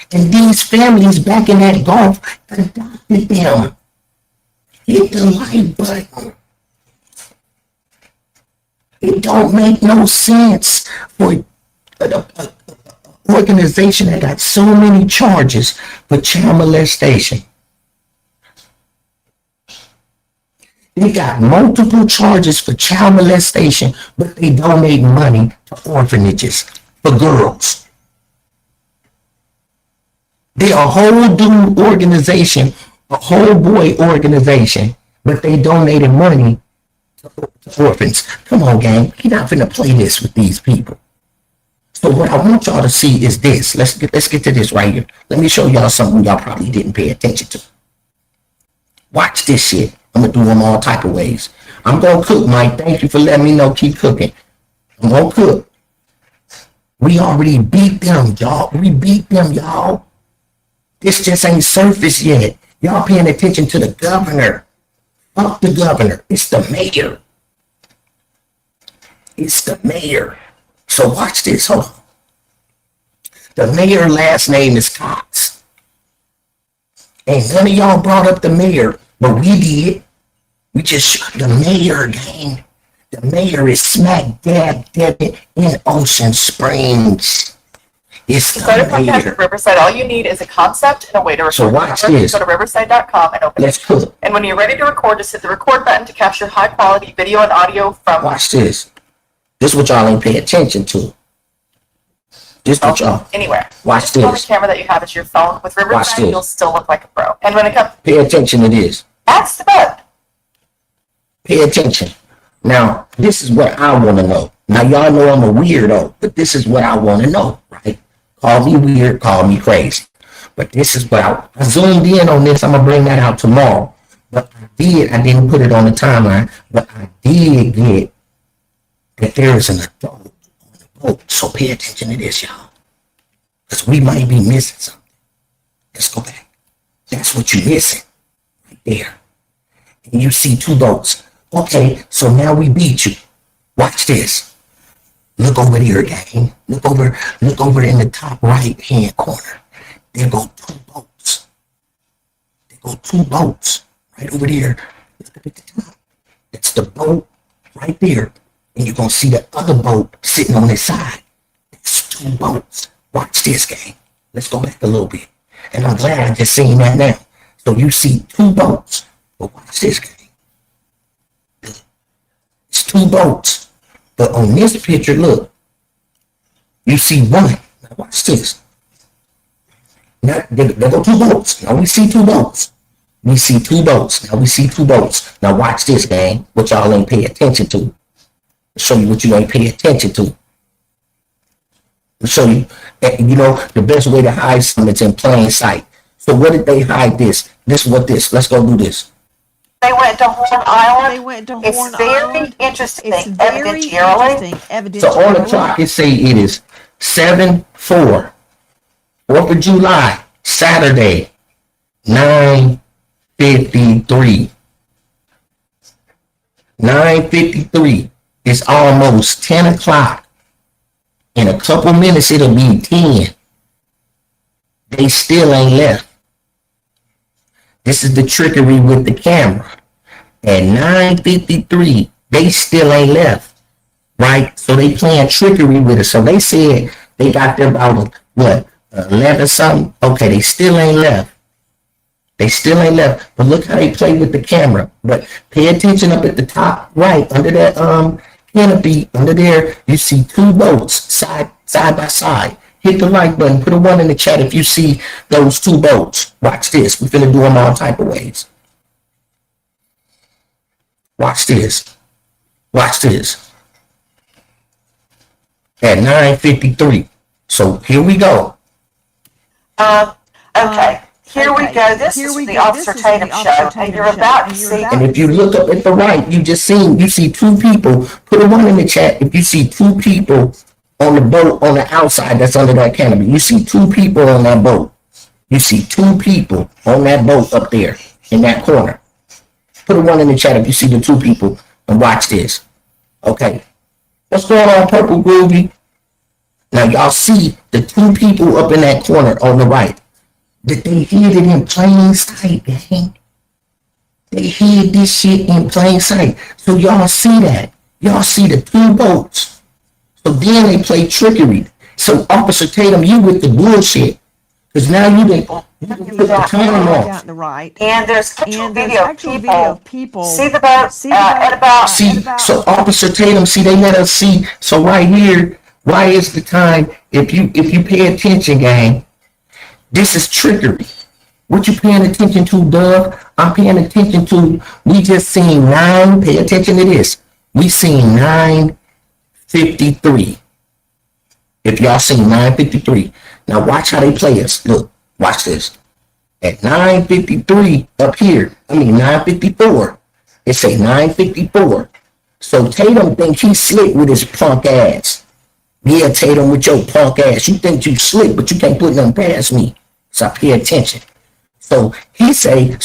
And these families back in that Gulf adopted them. Hit the like button. It don't make no sense for an organization that got so many charges for child molestation. They got multiple charges for child molestation, but they donate money to orphanages for girls. They're a whole dude organization, a whole boy organization, but they donated money to orphans. Come on, gang. You're not finna play this with these people. So what I want y'all to see is this. Let's get to this right here. Let me show y'all something y'all probably didn't pay attention to. Watch this shit. I'm gonna do them all type of ways. I'm gonna cook, Mike. Thank you for letting me know. Keep cooking. I'm gonna cook. We already beat them, y'all. We beat them, y'all. This just ain't surface yet. Y'all paying attention to the governor. Fuck the governor. It's the mayor. It's the mayor. So watch this. Hold on. The mayor last name is Cox. And none of y'all brought up the mayor, but we did. We just, the mayor, gang. The mayor is smack dab dead in Ocean Springs. It's the Certified Cash mayor. Riverside, all you need is a concept and a way to record. So watch Remember, this. Go to riverside.com and open Let's it. cook. And when you're ready to record, just hit the record button to capture high quality video and audio from Watch this. This is what y'all ain't pay attention to. This what y'all. anywhere. Watch Just tell the this. camera that you have as your phone. With Watch Riverside, this. you'll still look like a pro. And when it comes, Pay attention to this. that's the button. Pay attention. Now, this is what I want to know. Now, y'all know I'm a weirdo, but this is what I want to know, right? Call me weird, call me crazy. But this is what I zoomed in on this. I'm going to bring that out tomorrow. But I didn't put it on the timeline, but I did get that there is an adult on the boat. So pay attention to this, y'all. Because we might be missing something. Let's go back. That's what you're missing right there. And you see 2 boats. Okay, so now we beat you. Watch this. Look over there, gang. Look over in the top right hand corner. There go 2 boats. There go 2 boats right over there. Look at the top. That's the boat right there. And you're gonna see the other boat sitting on this side. It's 2 boats. Watch this, gang. Let's go back a little bit. And I'm glad I just seen that now. So you see 2 boats. But watch this, gang. It's 2 boats. But on this picture, look, you see 1. Now watch this. Now, there go 2 boats. Now we see 2 boats. We see 2 boats. Now we see 2 boats. Now watch this, gang, what y'all ain't pay attention to. I'll show you what you ain't pay attention to. I'll show you, you know, the best way to hide something is in plain sight. So what did they hide this? This is what this. Let's go do this. They went to Horn Island. They went to It's Horn very Island. interesting, It's very evidentially. interesting. So on the clock, it say it is 7/4, 4th of July, Saturday, 9:53. 9:53. It's almost 10 o'clock. In a couple minutes, it'll be 10. They still ain't left. This is the trickery with the camera. At 9:53, they still ain't left. Right? So they playing trickery with us. So they said they got there about, what, 11 something? Okay, they still ain't left. They still ain't left. But look how they play with the camera. But pay attention up at the top right, under that canopy, under there, you see 2 boats side by side. Hit the like button, put a 1 in the chat if you see those 2 boats. Watch this. We finna do them all type of ways. Watch this. Watch this. At 9:53. So here we go. Okay. Here we go. This is the Officer Tatum show, and you're about to see. And if you look up at the right, you see 2 people. Put a 1 in the chat if you see 2 people on the boat on the outside that's under that canopy. You see 2 people on that boat. You see 2 people on that boat up there in that corner. Put a 1 in the chat if you see the 2 people and watch this. Okay. What's going on, Purple Groovy? Now y'all see the 2 people up in that corner on the right. That they hid it in plain sight, gang. They hid this shit in plain sight. So y'all see that. Y'all see the 2 boats. So then they play trickery. So Officer Tatum, you with the bullshit. Because now you didn't put the time off. the right. And there's actual video of people see the boat See the at boat. about. See, so Officer Tatum, see, they let us see. So right here, why is the time, if you pay attention, gang, this is trickery. What you paying attention to, Doug? I'm paying attention to, we just seen 9, pay attention to this. We seen 9:53. If y'all seen 9:53. Now watch how they play us. Look, watch this. At 9:53 up here, 9:54. It say 9:54. So Tatum think he's slick with his punk ass. Yeah, Tatum, with your punk ass. You think you slick, but you can't put nothing past me. So I pay attention. So they say,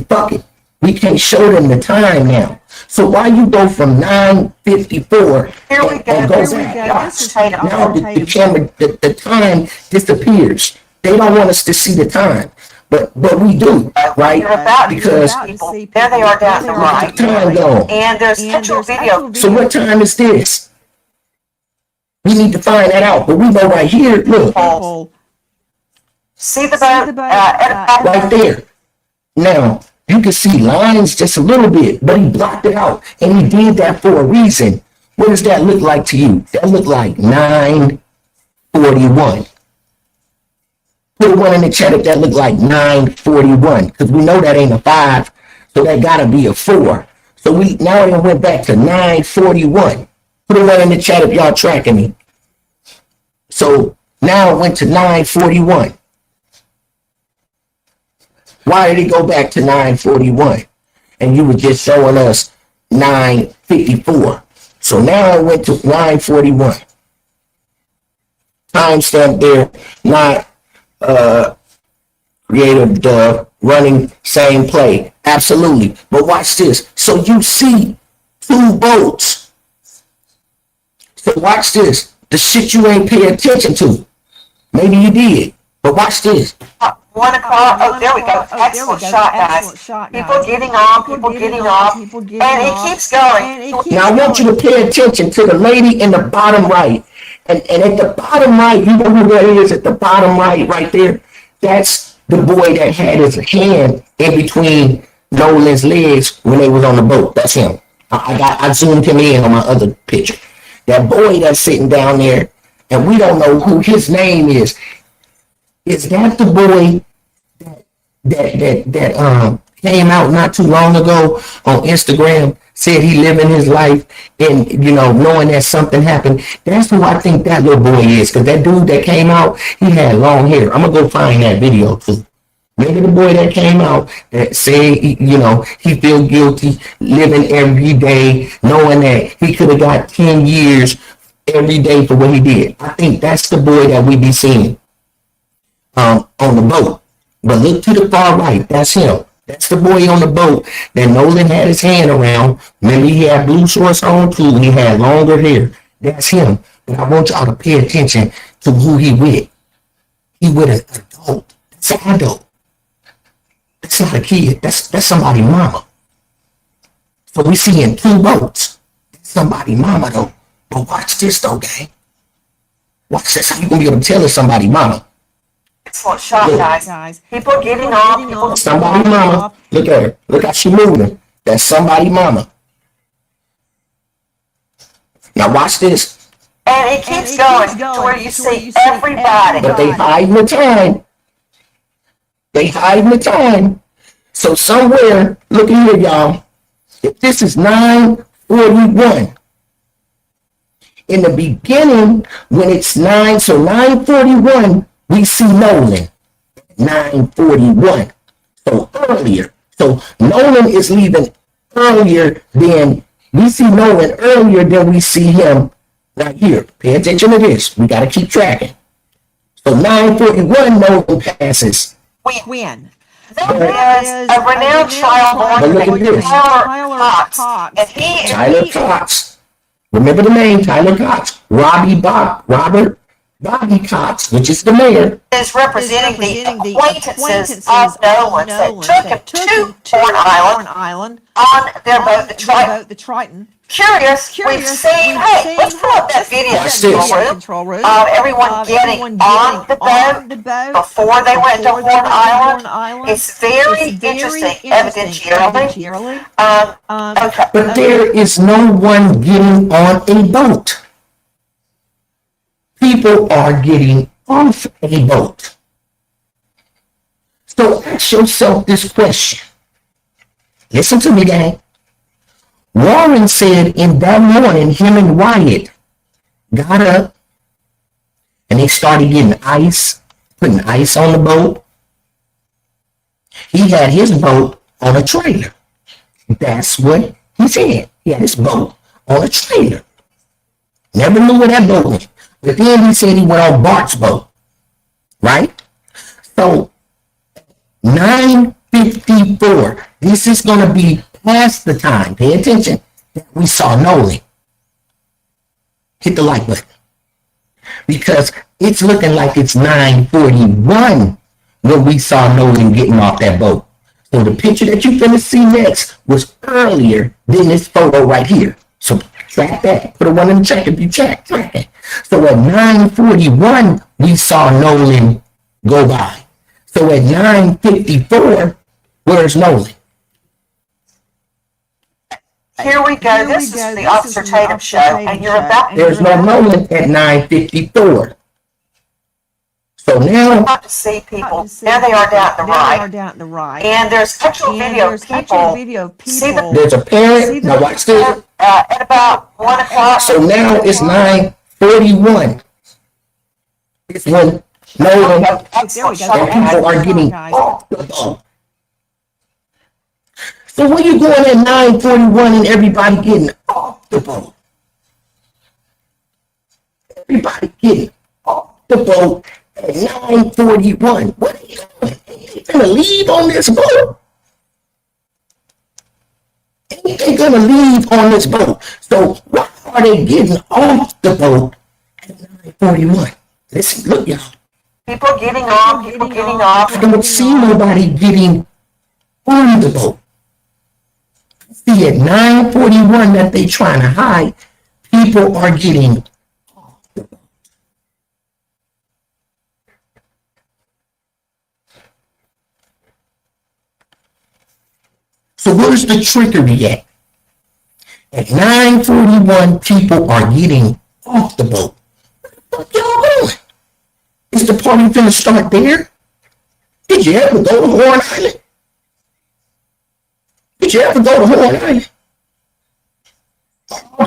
fuck it. We can't show them the time now. So why you go from 9:54 Here we go. and go Here we back? go. This is Tatum. Now the camera, the time disappears. They don't want us to see the time. but we do, right? You're about Because to see people. There they are down to the right. time gone. And there's central video. So what time is this? We need to find that out. But we know right here, look, See the boat? right there. Now, you can see lines just a little bit, but he blocked it out. And he did that for a reason. What does that look like to you? That look like 941. Put one in the chat if that look like 941. Because we know that ain't a 5. So that gotta be a 4. So we now it went back to 941. Put one in the chat if y'all tracking me. So now it went to 941. Why did it go back to 941? And you were just showing us 954. So now it went to 941. Timestamp there, not creative running same play. Absolutely. But watch this. So you see 2 boats. So watch this. The shit you ain't pay attention to. Maybe you did. But watch this. 1 o'clock. Oh, there we go. Excellent shot, guys. People getting on, people getting off. And it keeps going. Now I want you to pay attention to the lady in the bottom right. And at the bottom right, you know who that is at the bottom right there? That's the boy that had his hand in between Nolan's legs when they was on the boat. That's him. I zoomed him in on my other picture. That boy that's sitting down there, and we don't know who his name is. Is that the boy that came out not too long ago on Instagram, said he living his life and, you know, knowing that something happened? That's who I think that little boy is, because that dude that came out, he had long hair. I'm going to go find that video too. Maybe the boy that came out that said, you know, he feel guilty living every day, knowing that he could have got 10 years every day for what he did. I think that's the boy that we be seeing on the boat. But look to the far right, that's him. That's the boy on the boat that Nolan had his hand around. Remember, he had blue shorts on too, and he had longer hair. That's him. But I want y'all to pay attention to who he with. He with an adult. That's an adult. That's not a kid. That's somebody's mama. So we seeing 2 boats. That's somebody's mama though. But watch this though, gang. Watch this. How you gonna be able to tell it's somebody's mama? Excellent shot, guys. People getting off. People Somebody's mama. Look at her. Look how she moving. That's somebody's mama. Now watch this. And it keeps going to where you see everybody. But they hiding the time. They hiding the time. So somewhere, look at here, y'all. If this is 941. In the beginning, when it's 941, we see Nolan. 941. So earlier. So Nolan is leaving earlier than we see Nolan earlier than we see him right here. Pay attention to this. We got to keep tracking. So 941 Nolan passes. When? There is a renowned child born named Tyler Cox. And he Tyler Cox. Remember the name, Tyler Cox. Robert Bobby Cox, which is the mayor, is representing the acquaintances of Nolan that took him to Horn Island on their boat, the Triton. Curious, we've seen, hey, let's pull up that video control room of everyone getting on the boat before they went to Horn Island. It's very interesting, evidentially. Okay. but there is no one getting on a boat. People are getting off a boat. So ask yourself this question. Listen to me, gang. Warren said in that morning, him and Wyatt got up and they started getting ice, putting ice on the boat. He had his boat on a trailer. That's what he said. He had his boat on a trailer. Never knew where that boat went. But then he said he went on Bart's boat. Right? So 9:54. This is going to be past the time. Pay attention. That we saw Nolan. Hit the like button. Because it's looking like it's 9:41 when we saw Nolan getting off that boat. So the picture that you finna see next was earlier than this photo right here. So track that. Put a one in the check if you track it. So at 9:41, we saw Nolan go by. So at 9:54, where's Nolan? Here we go. This is the Officer Tatum show, and you're about There's no Nolan at 9:54. So now about to see people. There they are down at the right. And there's actual video of people. See the there's a parent. Now watch this. at about 1 o'clock. So now it's 9:41. It's when Nolan and people are getting off the boat. So when you going at 9:41 and everybody getting off the boat? Everybody getting off the boat at 9:41. What are you doing? Ain't they gonna leave on this boat? Ain't they gonna leave on this boat? So why are they getting off the boat at 9:41? Listen, look, y'all. People getting off. I don't see nobody getting on the boat. See, at 9:41 that they trying to hide, people are getting off the boat. So where's the trickery at? At 9:41, people are getting off the boat. Where the fuck y'all going? Is the party finna start there? Did you ever go to Horn Island? Did you ever go to Horn Island?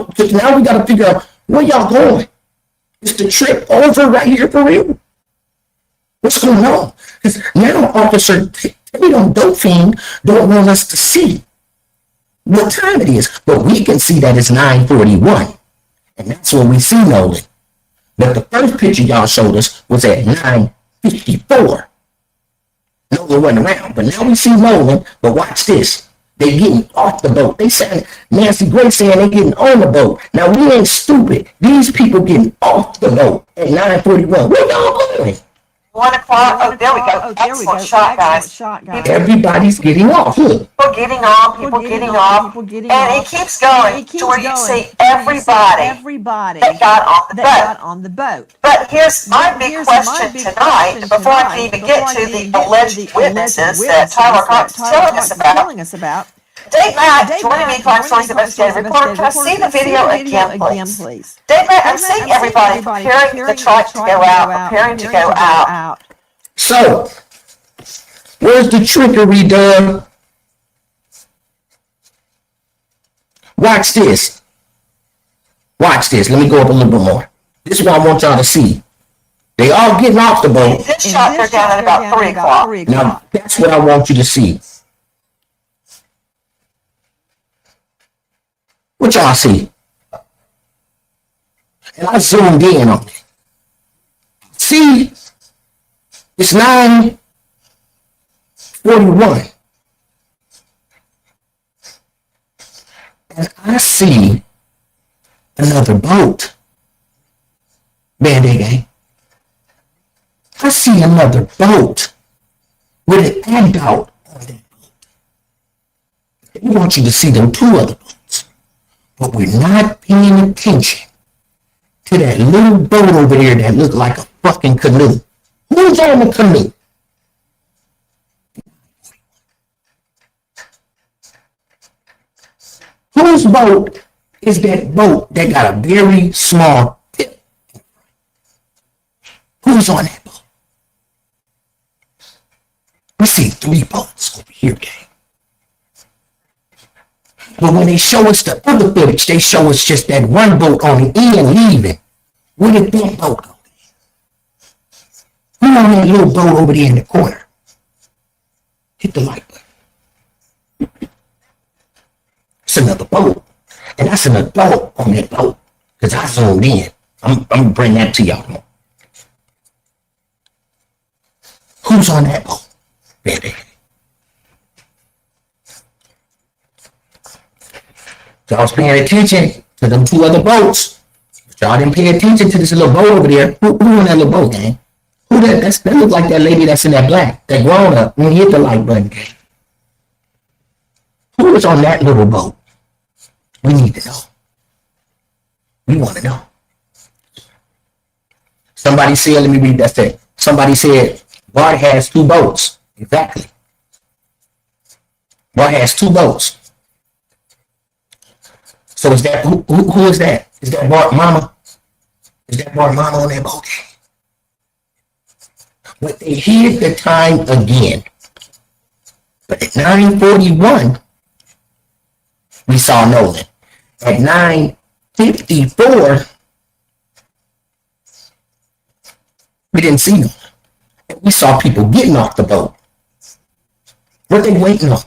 Because now we gotta figure out where y'all going. Is the trip over right here for real? What's going on? Because now Officer Tatum Dauphin don't want us to see what time it is, but we can see that it's 9:41, and that's when we see Nolan. But the first picture y'all showed us was at 9:54. Nolan wasn't around, but now we see Nolan. But watch this. They getting off the boat. They saying, Nancy Grace saying they getting on the boat. Now we ain't stupid. These people getting off the boat at 9:41. Where y'all going? 1 o'clock. Oh, there we go. Excellent shot, guys. Everybody's getting off. Look. People getting off. And it keeps going to where you see everybody that got on the boat. But here's my big question tonight, before I can even get to the alleged witnesses that Tyler Cox is telling us about. Dave Mack, joining me, Clark Stories investigative reporter. Can I see the video again, please? Dave Mack, I'm seeing everybody preparing the truck to go out, So, where's the trickery, Doug? Watch this. Watch this. Let me go up a little bit more. This is what I want y'all to see. They all getting off the boat. This shot, they're down at about 3 o'clock. Now, that's what I want you to see. What y'all see? And I zoomed in on it. See, it's 9:41. And I see another boat. Band-Aid gang. I see another boat with an adult on that boat. We want you to see them two other boats. But we're not paying attention to that little boat over there that looked like a fucking canoe. Who's on the canoe? Whose boat is that boat that got a very small tip? Who's on that boat? We see 3 boats over here, gang. But when they show us the other footage, they show us just that one boat on the end leaving. Where did that boat go? Who on that little boat over there in the corner? Hit the light button. It's another boat. And that's an adult on that boat. Because I zoomed in. I'm going to bring that to y'all. Who's on that boat? Baby. Y'all was paying attention to them 2 other boats. But y'all didn't pay attention to this little boat over there. Who on that little boat, gang? Who that? That look like that lady that's in that black, that grown up when he hit the like button. Who was on that little boat? We need to know. We want to know. Somebody said, let me read that thing. Somebody said, Bart has 2 boats. Exactly. Bart has 2 boats. So is that, who is that? Is that Bart Mama? Is that Bart Mama on that boat? But they hid the time again. But at 9:41, we saw Nolan. At 9:54, we didn't see them. We saw people getting off the boat. What they waiting on?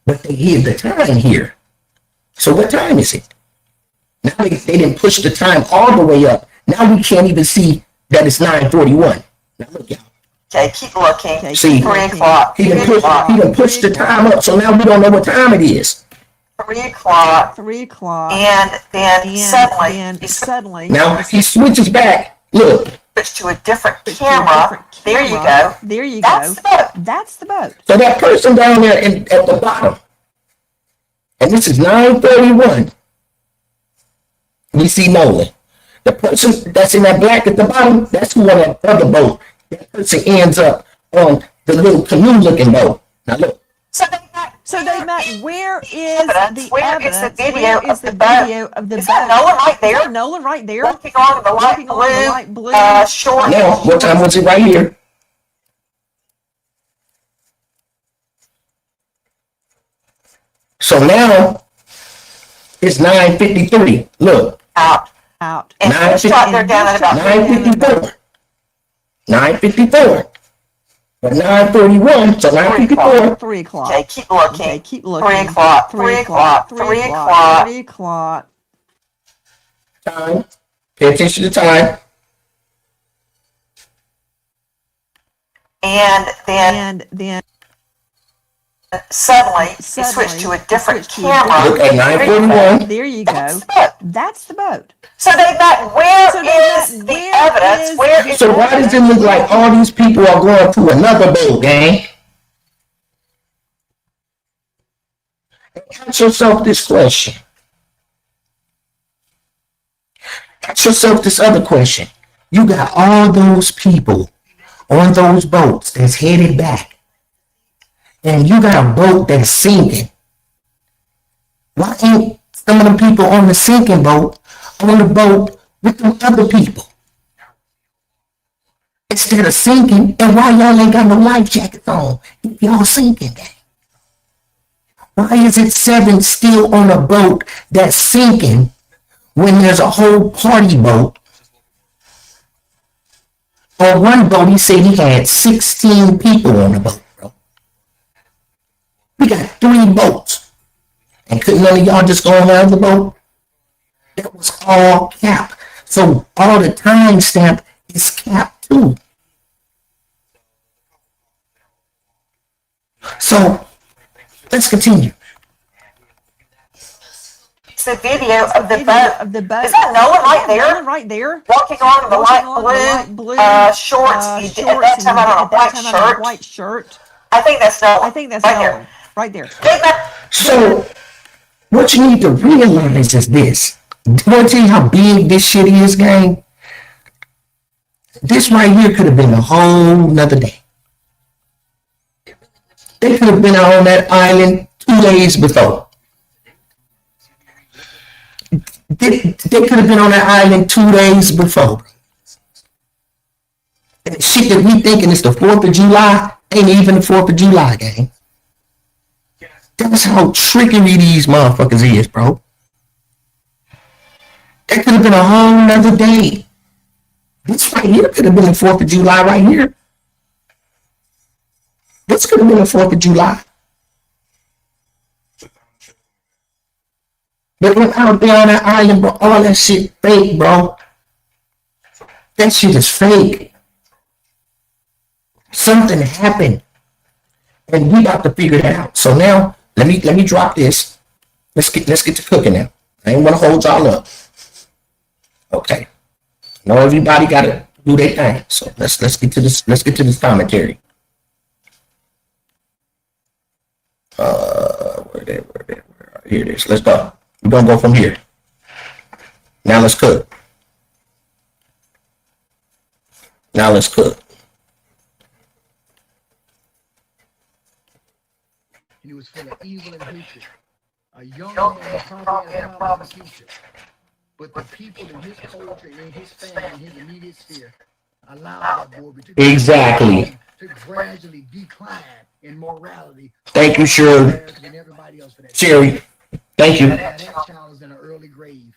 But they hid the time here. So what time is it? Now they didn't push the time all the way up. Now we can't even see that it's 9:41. Now look, y'all. Okay, keep looking. Okay, See, 3 o'clock. He done pushed the time up, so now we don't know what time it is. 3 o'clock. 3 o'clock. And then suddenly, Now he switches back. Look, switch to a different camera. There you go. There you That's go. the boat. That's the boat. so that person down there at the bottom, and this is 9:31. We see Nolan. The person that's in that black at the bottom, that's who on that other boat. That person ends up on the little canoe-looking boat. Now look. So Dave Mack, where is evidence? the Where is evidence? the video Where is of the the boat? video of the Is boat? that Nolan right there? Is that Nolan right there? Walking on the Walking on the light blue, short. Now, what time was it right here? So now it's 9:53. Look, Out. And Nine it's shot there down at about 9:54. 9:54. But 9:31, so 9:54. 3 o'clock. Okay, keep looking. Okay, keep looking. 3 o'clock. 3 o'clock. 3 o'clock. 3 o'clock. Time. Pay attention to time. And then suddenly he switched to a different camera. Look at 9:41. There you That's go. the boat. That's the boat. So they got where So is Dave, the where evidence? is Where the is So why does it look like all these people are going to another boat, gang? Ask yourself this question. Ask yourself this other question. You got all those people on those boats that's headed back, and you got a boat that's sinking. Why ain't some of the people on the sinking boat on the boat with the other people? Instead of sinking, and why y'all ain't got no life jackets on if y'all sinking, gang? Why is it 7 still on a boat that's sinking when there's a whole party boat? On one boat, he said he had 16 people on the boat, bro. We got 3 boats. And couldn't none of y'all just go around the boat? That was all cap. So all the timestamp is cap too. So let's continue. It's the video of the Video boat. of the boat. Is that Nolan right there? Nolan right there. Walking on the Walking on the light light blue, blue shorts. He did at that and time on a at that white time on a shirt. white shirt. I think that's Nolan. I think that's right Nolan. here. Right there. Take that. So what you need to realize is this. I want to tell you how big this shit is, gang. This right here could have been a whole nother day. They could have been out on that island 2 days before. They could have been on that island 2 days before. That shit that we thinking is the 4th of July ain't even the 4th of July, gang. That's how trickery these motherfuckers is, bro. That could have been a whole nother day. This right here could have been the 4th of July right here. This could have been the 4th of July. But when out there on that island, bro, all that shit fake, bro. That shit is fake. Something happened. And we got to figure that out. So now, let me drop this. Let's get to cooking now. I ain't want to hold y'all up. Okay. I know everybody got do their thing. So let's get to this. Let's get to this commentary. Where here it is. Let's go. We're gonna go from here. Now let's cook. Now let's cook. He was full of evil and hatred. A young man probably had a problem in the future. But the people in his culture, in his family, in his immediate sphere, allowed that boy to gradually decline in morality. Thank you, Shirley. And everybody else for that. Sherry, thank you. That child is in an early grave.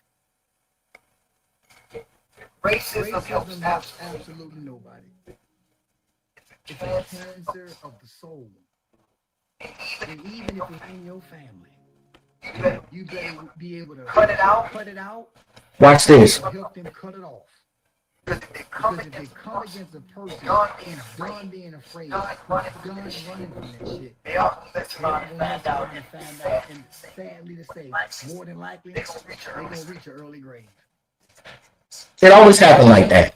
Racism helps absolutely nobody. It's a cancer of the soul. And even if it's in your family, you better be able to cut it out. Watch this. Help them cut it off. Because if they come against a person who's done being afraid, who's done running from that shit, they're going to find out, and sadly to say, more than likely, they're going to reach an early grave. It always happened like that.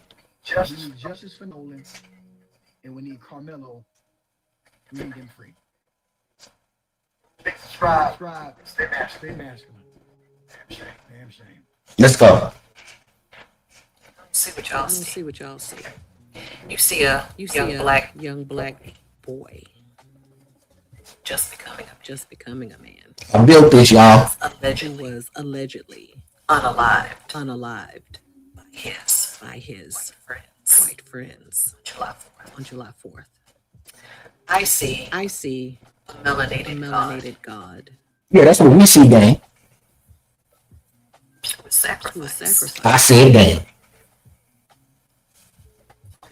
We need justice for Nolan, and we need Carmelo. We need him free. Subscribe. Stay masculine. Damn shame. Let's go. See what y'all see. You see a young black boy just becoming a man. I built this, y'all. Who was allegedly unalived by his white friends on July 4th. I see a melanated God. Yeah, that's what we see, gang. Who was sacrificed. I said gang.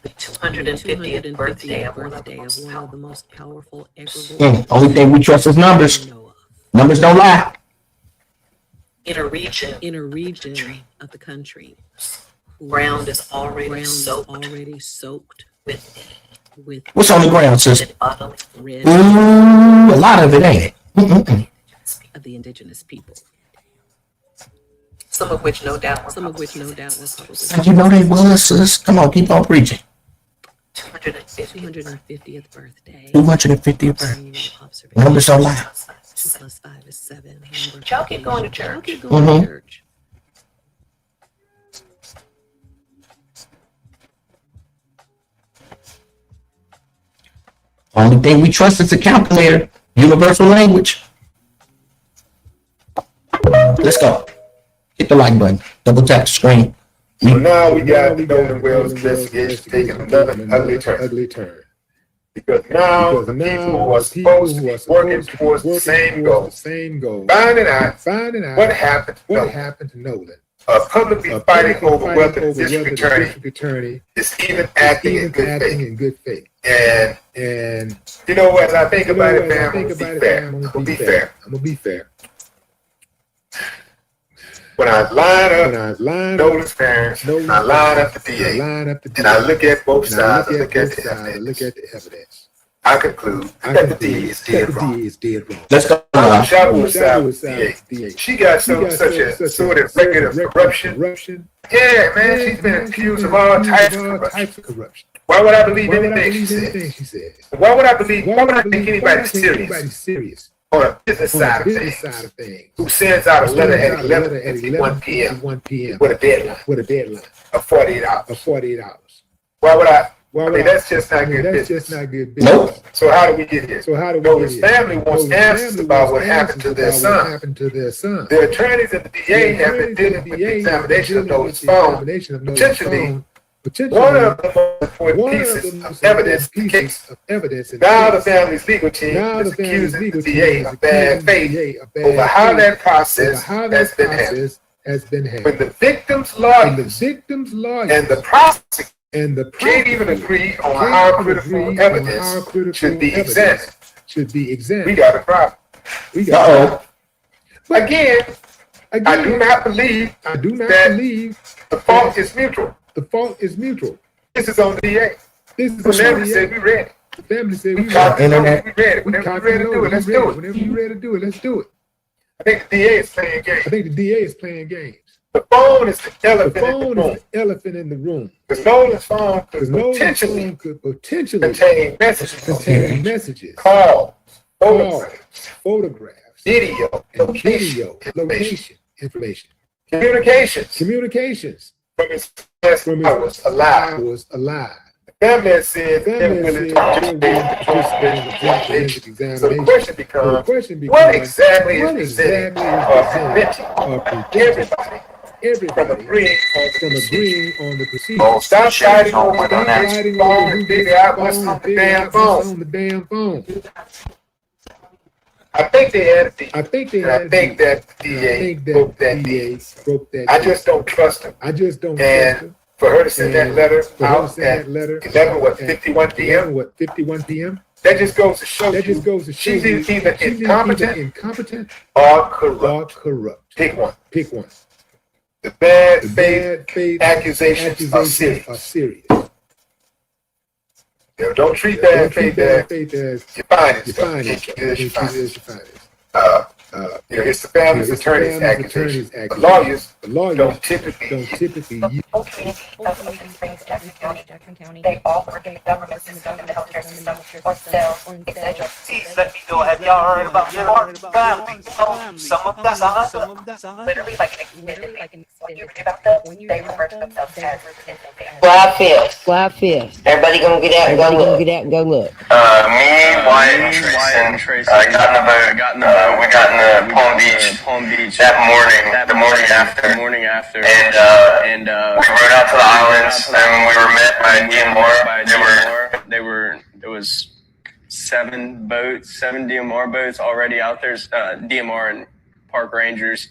The 250th birthday of one of the most powerful egregores. Only thing we trust is numbers. Numbers don't lie. In a region of the country, ground is already soaked with What's on the ground, sister? red Ooh, a lot of it, ain't it? of the indigenous people. Some of which no doubt were probably. You know they was, sis. Come on, keep on preaching. 250th birthday. 250th birthday. Numbers don't lie. 2 + 5 is 7. Y'all keep going to church. Only thing we trust is the calculator. Universal language. Let's go. Hit the like button. Double tap the screen. So now we got the Nolan Wells investigation taking another ugly turn. Because now the people who are supposed to be working towards the same goal, finding out what happened to Nolan, publicly fighting over whether the district attorney is even acting in good faith. And you know what? As I think about it, man, I'm gonna be fair. When I line up Nolan's parents, I line up the DA, and I look at both sides, I look at the evidence, I conclude that the DA is dead wrong. Let's go. I'm shocked with the DA. She got such a sort of record of corruption. Yeah, man, she's been accused of all types of corruption. Why would I believe anything she said? Why would I think anybody's serious? On a business side of things, who sends out a letter at 11:51 p.m. with a deadline of 48 hours. Why would I mean, that's just not good business. Nope. So how do we get here? His family wants answers about what happened to their son. The attorneys at the DA have been dealing with the examination of Nolan's phone. Potentially, one of the most important pieces of evidence in the case. Now the family's legal team is accusing the DA of bad faith over how that process has been handled. When the victim's lawyers and the prosecutor can't even agree on how critical evidence should be examined, we got a problem. Again, I do not believe that the fault is mutual. This is on the DA. The family said we ready. We caught the internet. We ready. Whenever we're ready to do it, let's do it. I think the DA is playing games. The phone is the elephant in the room. The stolen phone could potentially contain messages, calls, photographs, video, location, information, communications from his last hours alive. The family has said they're willing to participate in the forensic examination. So the question becomes, what exactly is presenting or preventing everybody from agreeing on the procedure? Oh, stop fighting over the phone and figure out what's on the damn phone. I think they had the I think that DA broke that deal. I just don't trust him. And for her to send that letter out at 51 p.m. That just goes to show she's either incompetent or corrupt. Pick one. The bad faith accusations are serious. Don't treat bad faith as your finest. It's the family's attorney's accusations. Lawyers don't typically use. They offer the government system, the healthcare system, or sell, etc. Let me go. Have y'all heard about Martin family? Some of that's literally like an when you read about them, they refer to themselves as Fly Fist. Everybody gonna get out and go look. Me, Wyatt, and Tracy. Got in the boat. We got in the Palm Beach the morning after. And we rode out to the islands, and we were met by DMR. There was 7 DMR boats already out there. DMR and park rangers.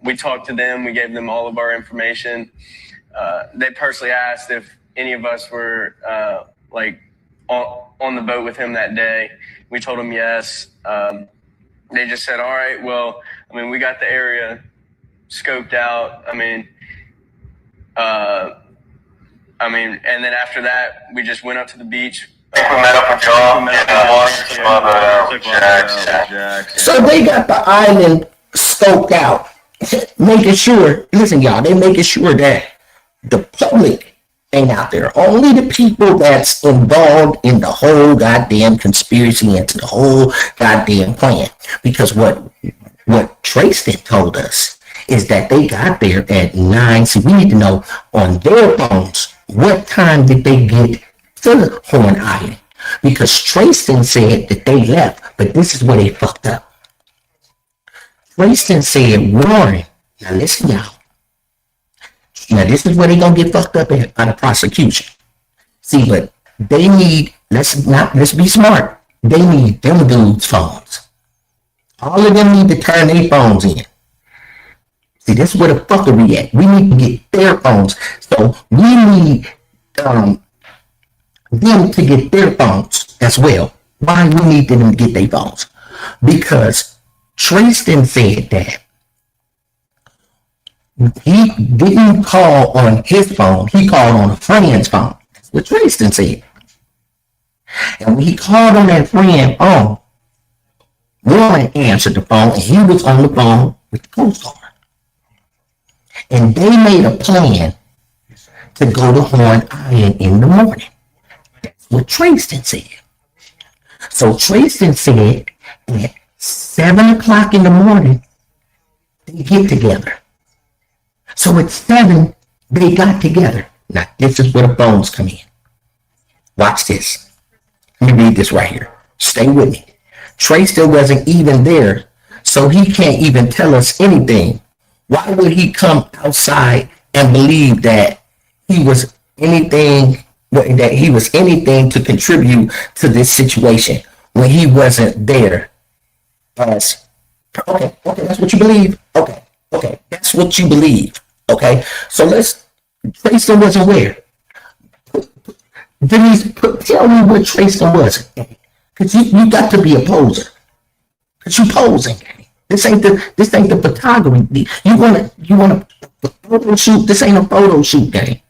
We talked to them. We gave them all of our information. They personally asked if any of us were on the boat with him that day. We told them yes. They just said, all right, well, we got the area scoped out. And then after that, we just went up to the beach. I think we met up with y'all. So they got the island scoped out, making sure, listen, y'all, they making sure that the public ain't out there. Only the people that's involved in the whole goddamn conspiracy into the whole goddamn plan. Because what Trayston told us is that they got there at 9. So we need to know on their phones, what time did they get to Horn Island? Because Trayston said that they left, but this is where they fucked up. Trayston said, Warren, now listen, y'all. Now this is where they gonna get fucked up on the prosecution. See, but they need, let's be smart. They need them dudes' phones. All of them need to turn their phones in. See, this is where the fuckery at. We need to get their phones. So we need them to get their phones as well. Why we need them to get their phones? Because Trayston said that he didn't call on his phone. He called on a friend's phone. That's what Trayston said. And when he called on that friend's phone, Warren answered the phone, and he was on the phone with the Coast Guard. And they made a plan to go to Horn Island in the morning. That's what Trayston said. So Trayston said at 7 o'clock in the morning, they get together. So at 7, they got together. Now, this is where the phones come in. Watch this. Let me read this right here. Stay with me. Trayston wasn't even there, so he can't even tell us anything. Why would he come outside and believe that he was anything to contribute to this situation when he wasn't there? Okay, that's what you believe. Okay, that's what you believe. Okay, so Trayston wasn't where? Denise, tell me what Trayston was. Because you got to be a poser. Because you posing. This ain't the photography. You want a photo shoot? This ain't a photo shoot game.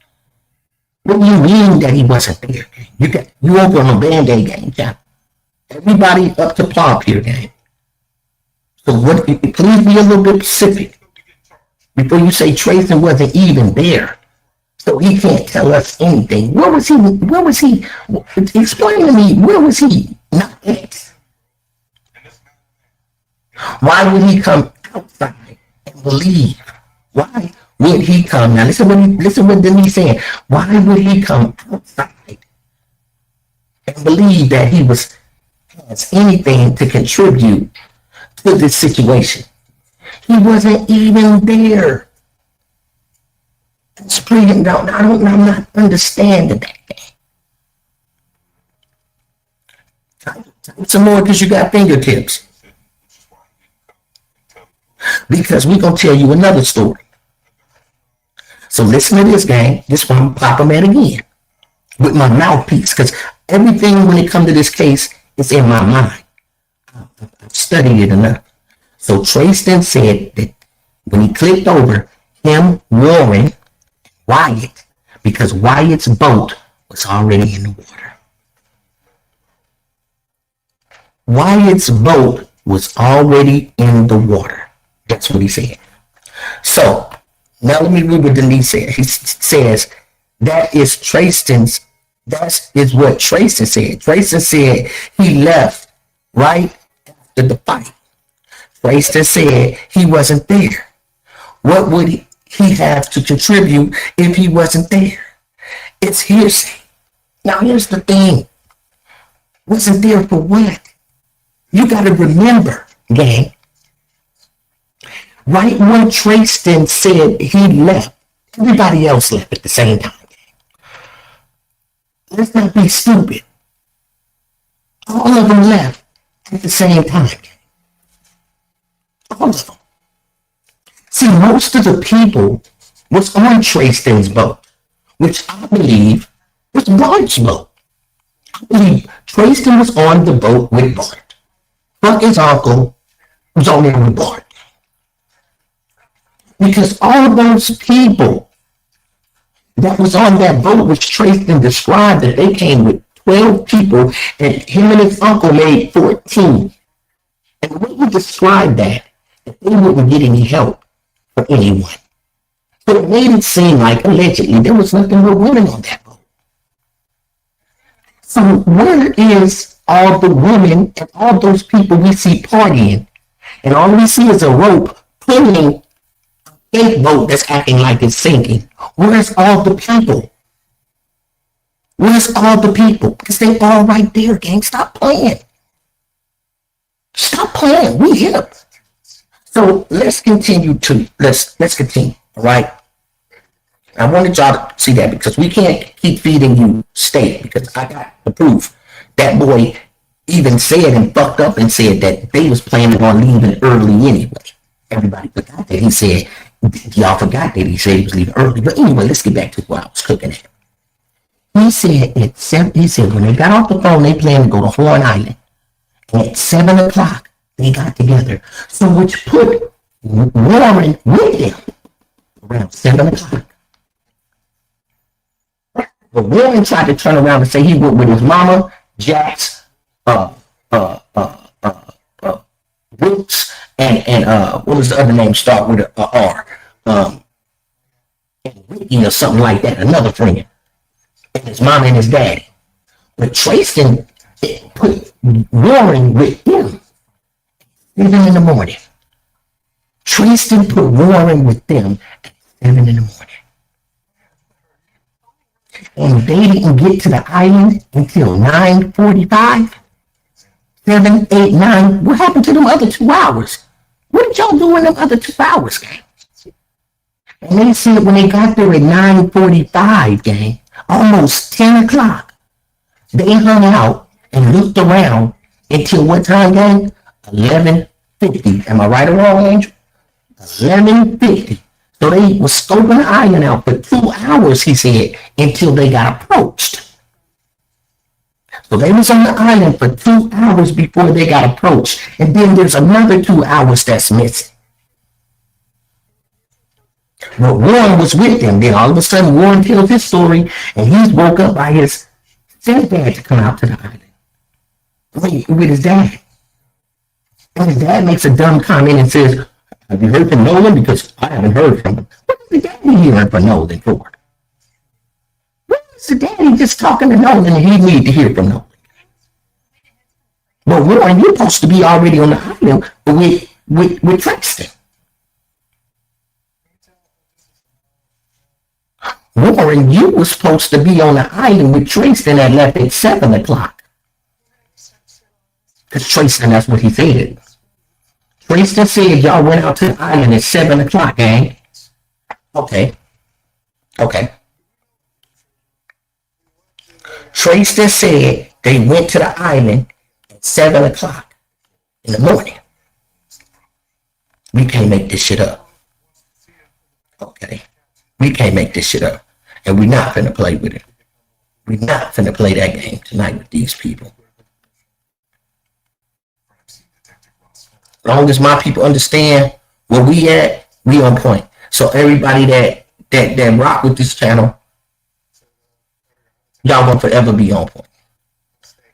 What do you mean that he wasn't there? You over on a Band-Aid game, John. Everybody up to par here, game. So please be a little bit specific. before you say Trayson wasn't even there. So he can't tell us anything. Where was he? Explain to me, where was he not at? Why would he come outside and believe? Why would he come? Now listen what Denise saying. Why would he come outside and believe that he has anything to contribute to this situation? He wasn't even there. I'm not understanding that. Type some more because you got fingertips. Because we're going to tell you another story. So listen to this, gang. This one, I'm going to pop them at again. With my mouthpiece. Because everything when it comes to this case is in my mind. I've studied it enough. So Trayson said that when he clicked over, him, Warren, Wyatt, because Wyatt's boat was already in the water. Wyatt's boat was already in the water. That's what he said. So, now let me read what Denise said. He says, that is what Trayson said. Trayson said he left right after the fight. Trayson said he wasn't there. What would he have to contribute if he wasn't there? It's hearsay. Now here's the thing. Wasn't there for what? You got to remember, gang. Right when Trayson said he left, everybody else left at the same time. Let's not be stupid. All of them left at the same time. All of them. See, most of the people was on Trayson's boat, which I believe was Bart's boat. I believe Trayson was on the boat with Bart. Fuck his uncle was on there with Bart. Because all of those people that was on that boat, which Trayson described that they came with 12 people and him and his uncle made 14. And the way he described that they wouldn't get any help from anyone. So it made it seem like allegedly there was nothing but women on that boat. So where is all the women and all those people we see partying, and all we see is a rope pulling a fake boat that's acting like it's sinking? Where's all the people? Where's all the people? Because they all right there, gang. Stop playing. Stop playing. We hip. So let's continue, all right? I wanted y'all to see that because we can't keep feeding you steak because I got the proof. That boy even said and fucked up and said that they was planning on leaving early anyway. Everybody forgot that. He said, y'all forgot that he said he was leaving early. But anyway, let's get back to what I was cooking at. He said when they got off the phone, they planned to go to Horn Island. And at 7 o'clock, they got together. So which put Warren with them around 7 o'clock. But Warren tried to turn around and say he went with his mama, Jax, Brooks, and what was the other name start with a R? Ricky or something like that, another friend. And his mama and his daddy. But Trayson put Warren with him. 7 in the morning. Trayson put Warren with them at 7 in the morning. And they didn't get to the island until 9:45. 7, 8, 9. What happened to them other 2 hours? What did y'all do in them other 2 hours, gang? And they said when they got there at 9:45, gang, almost 10 o'clock, they hung out and looked around until what time, gang? 11:50. Am I right or wrong, Angel? 11:50. So they was scoping the island out for 2 hours, he said, until they got approached. So they was on the island for 2 hours before they got approached. And then there's another 2 hours that's missing. But Warren was with them. Then all of a sudden, Warren tells his story, and he's woke up by his stepdad to come out to the island with his dad. And his dad makes a dumb comment and says, Have you heard from Nolan? Because I haven't heard from him. What is the daddy hearing from Nolan for? What is the daddy just talking to Nolan and he need to hear from Nolan? Well, Warren, you're supposed to be already on the island with Tristan. Warren, you were supposed to be on the island with Tristan that left at 7 o'clock. Because Tristan, that's what he said. Tristan said y'all went out to the island at 7 o'clock, gang. Okay. Tristan said they went to the island at 7 o'clock in the morning. We can't make this shit up. Okay. We can't make this shit up. And we're not finna play with it. We're not finna play that game tonight with these people. As long as my people understand where we at, we on point. So everybody that rock with this channel, y'all gonna forever be on point.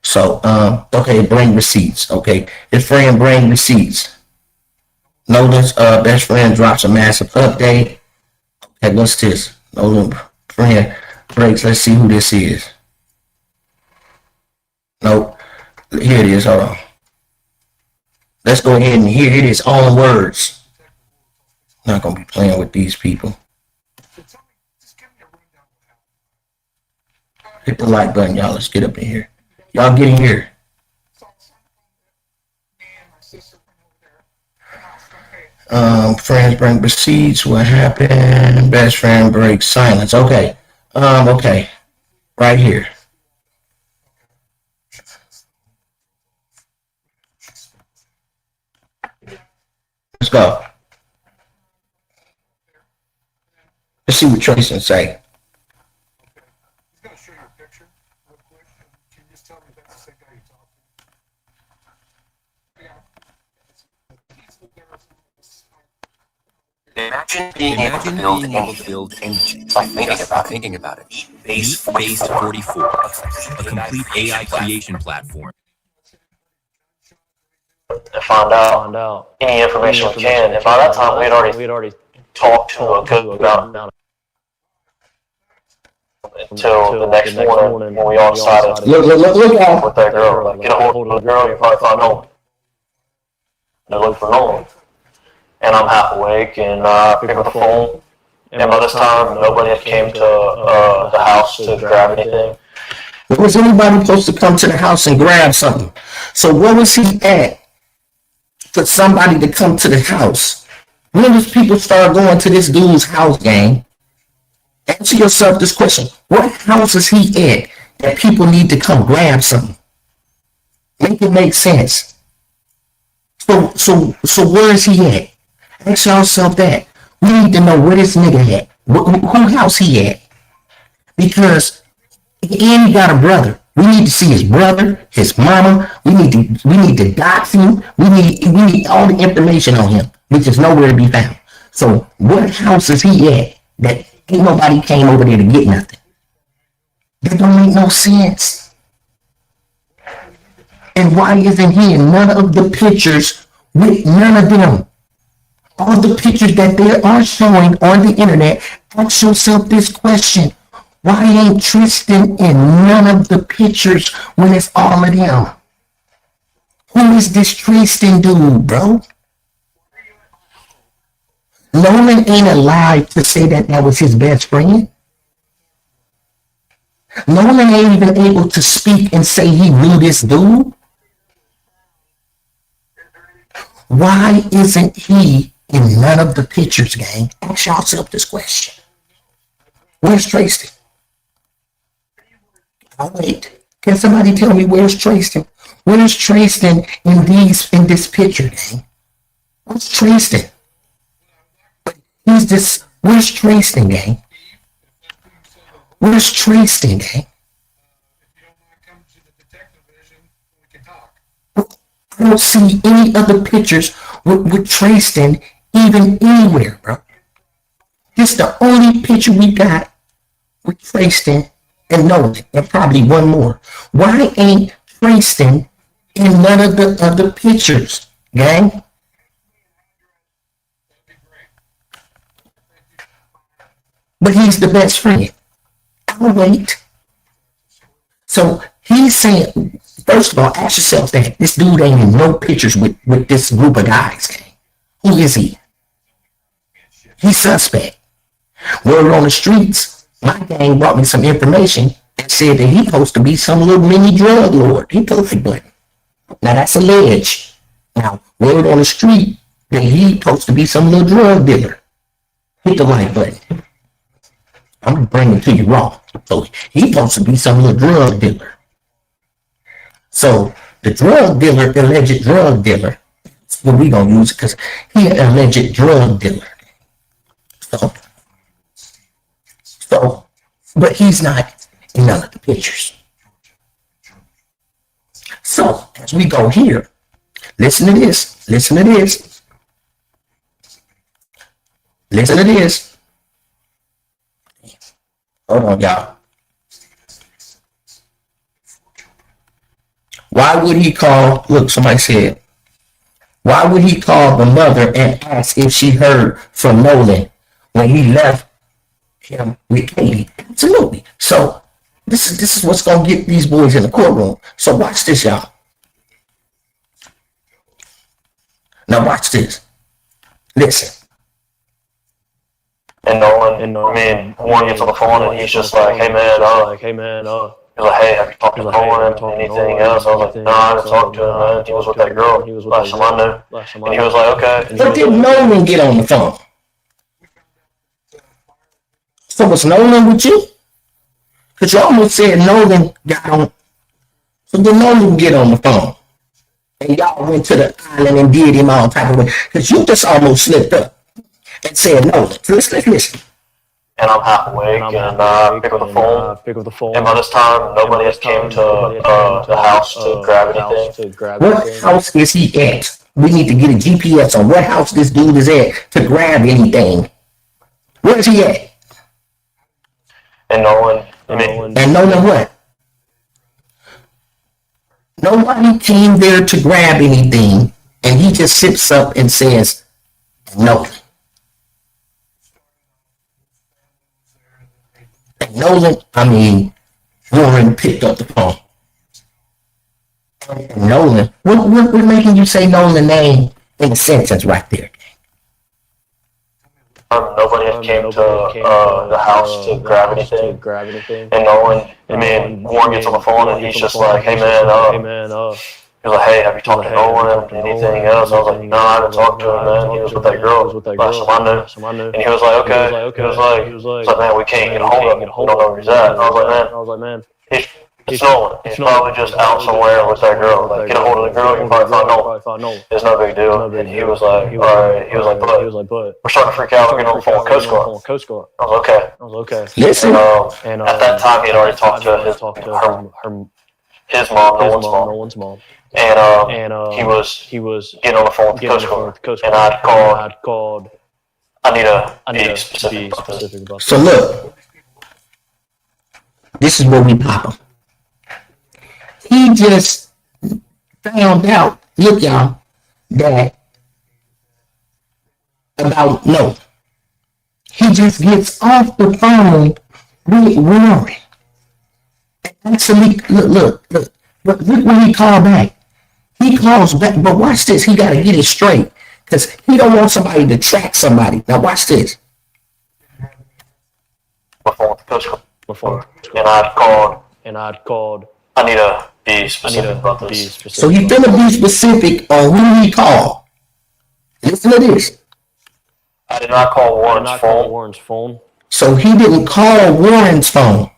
So, okay, bring receipts. Okay, his friend bring receipts. Nolan's best friend drops a massive update. Okay, what's this? Nolan friend breaks. Let's see who this is. Nope. Here it is. Hold on. Let's go ahead and hear his own words. Not gonna be playing with these people. Hit the like button, y'all. Let's get up in here. Y'all get in here. Friends bring receipts. What happened? Best friend breaks silence. Okay. Okay. Right here. Let's go. Let's see what Tristan say. Imagine being able to build engines by thinking about it. Base 44, a complete AI creation platform. To find out any information we can. And by that time, we'd already talked to a coach about it until the next morning when we all decided look out with that girl. Like, get a hold of the girl, you probably find Nolan. They look for Nolan. And I'm half awake, and I pick up the phone. And by this time, nobody had came to the house to grab anything. Was anybody supposed to come to the house and grab something? So where was he at for somebody to come to the house? When does people start going to this dude's house, gang? Answer yourself this question. What house is he at that people need to come grab something? Make it make sense. So where is he at? Ask yourself that. We need to know where this nigga at. Who house he at? Because and he got a brother. We need to see his brother, his mama. We need to dox him. We need all the information on him, which is nowhere to be found. So what house is he at that ain't nobody came over there to get nothing? That don't make no sense. And why isn't he in none of the pictures with none of them? All the pictures that they are showing on the internet, ask yourself this question. Why ain't Tristan in none of the pictures when it's all of them? Who is this Tristan dude, bro? Nolan ain't alive to say that was his best friend. Nolan ain't even able to speak and say he knew this dude. Why isn't he in none of the pictures, gang? Ask yourself this question. Where's Tristan? I'll wait. Can somebody tell me where's Tristan? Where's Tristan in this picture, gang? Where's Tristan? Where's Tristan, gang? Where's Tristan, gang? I don't see any other pictures with Tristan even anywhere, bro. This is the only picture we got with Tristan and Nolan, and probably one more. Why ain't Tristan in none of the other pictures, gang? but he's the best friend. I'll wait. So he's saying, first of all, ask yourself that this dude ain't in no pictures with this group of guys. Who is he? He's suspect. Word on the streets, my gang brought me some information that said that he's supposed to be some little mini drug lord. He put the button. Now that's alleged. Now, word on the street that he's supposed to be some little drug dealer. Hit the like button. I'm gonna bring it to you raw. So he's supposed to be some little drug dealer. So the drug dealer, alleged drug dealer, that's what we gonna use because he an alleged drug dealer. So, but he's not in none of the pictures. So as we go here, listen to this. Listen to this. Listen to this. Hold on, y'all. Why would he call? Look, somebody said, why would he call the mother and ask if she heard from Nolan when he left him with Katie? Absolutely. So this is what's gonna get these boys in the courtroom. So watch this, y'all. Now watch this. Listen. And Warren gets on the phone and he's just like, hey man, he's like, hey, have you talked to Nolan? Anything else? I was like, no, I haven't talked to him, man. He was with that girl last time I knew. And he was like, okay. But did Nolan get on the phone? So was Nolan with you? Because you almost said Nolan got on. So did Nolan get on the phone? And y'all went to the island and did him all type of way. Because you just almost slipped up and said Nolan. So let's listen. And I'm half awake and I pick up the phone. And by this time, nobody has came to the house to grab anything. What house is he at? We need to get a GPS on what house this dude is at to grab anything. Where is he at? And Nolan what? Nobody came there to grab anything, and he just sits up and says, no. And Warren picked up the phone. And Nolan, what making you say Nolan's name in the sentence right there? Nobody had came to the house to grab anything. And Warren gets on the phone and he's just like, hey man, he was like, hey, have you talked to Nolan? Anything else? I was like, no, I haven't talked to him, man. He was with that girl last time I knew. And he was like, okay. He was like, man, we can't get a hold of him. We don't know where he's at. And I was like, man, it's Nolan. He's probably just out somewhere with that girl. Like, get a hold of the girl, you probably find Nolan. It's no big deal. And he was like, all right. He was like, but we're starting to freak out. We're getting on the phone with Coast Guard. I was okay. Listen. And at that time, he had already talked to his mom, Nolan's mom. And he was getting on the phone with the Coast Guard. And I called. I need to be specific about So look, this is where we pop him. He just found out, look y'all, that about no. He just gets off the phone with Warren. Actually, look when he called back. He calls back, but watch this. He got to get it straight because he don't want somebody to track somebody. Now watch this. And I'd called. I need to be specific about this. So he finna be specific on who he called. Listen to this. I did not call Warren's phone. So he didn't call Warren's phone.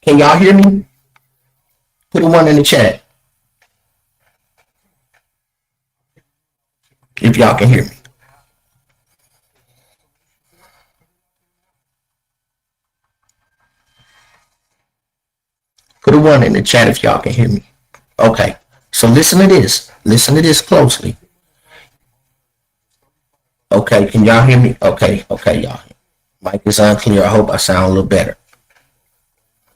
Can y'all hear me? Put a 1 in the chat. If y'all can hear me. Put a 1 in the chat if y'all can hear me. Okay. So listen to this. Listen to this closely. Okay, can y'all hear me? Okay, y'all. Mic is unclear. I hope I sound a little better.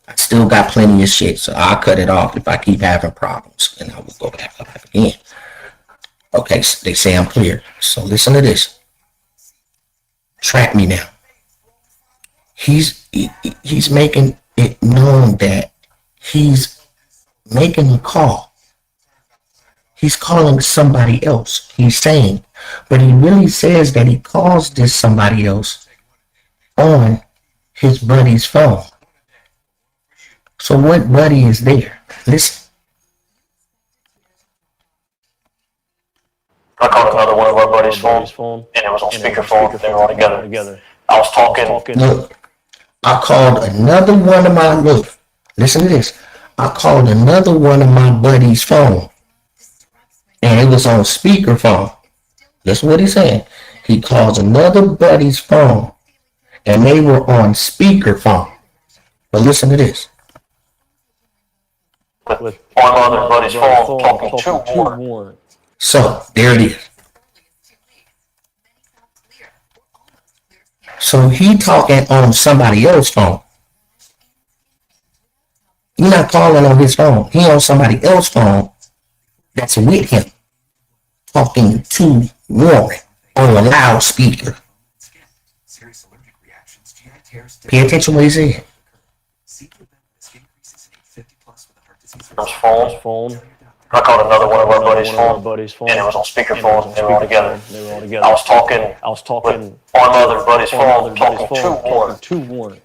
I still got plenty of shit, so I'll cut it off if I keep having problems, and I will go back live again. Okay, so they say I'm clear. So listen to this. Track me now. He's making it known that he's making a call. He's calling somebody else. He's saying, but he really says that he calls this somebody else on his buddy's phone. So what buddy is there? Listen. I called another one of our buddies' phone, and it was on speakerphone. They were all together. I was talking. Look, I called another one of my, look, listen to this. I called another one of my buddy's phone, and it was on speakerphone. Listen what he's saying. He calls another buddy's phone, and they were on speakerphone. But listen to this. With on my other buddy's phone, talking to Warren. So, there it is. So he talking on somebody else's phone. You're not calling on his phone. He on somebody else's phone that's with him, talking to Warren on a loudspeaker. Pay attention to what he said. Phone. I called another one of our buddies' phone, and it was on speakerphone. They were all together. I was talking with on my other buddy's phone, talking to Warren.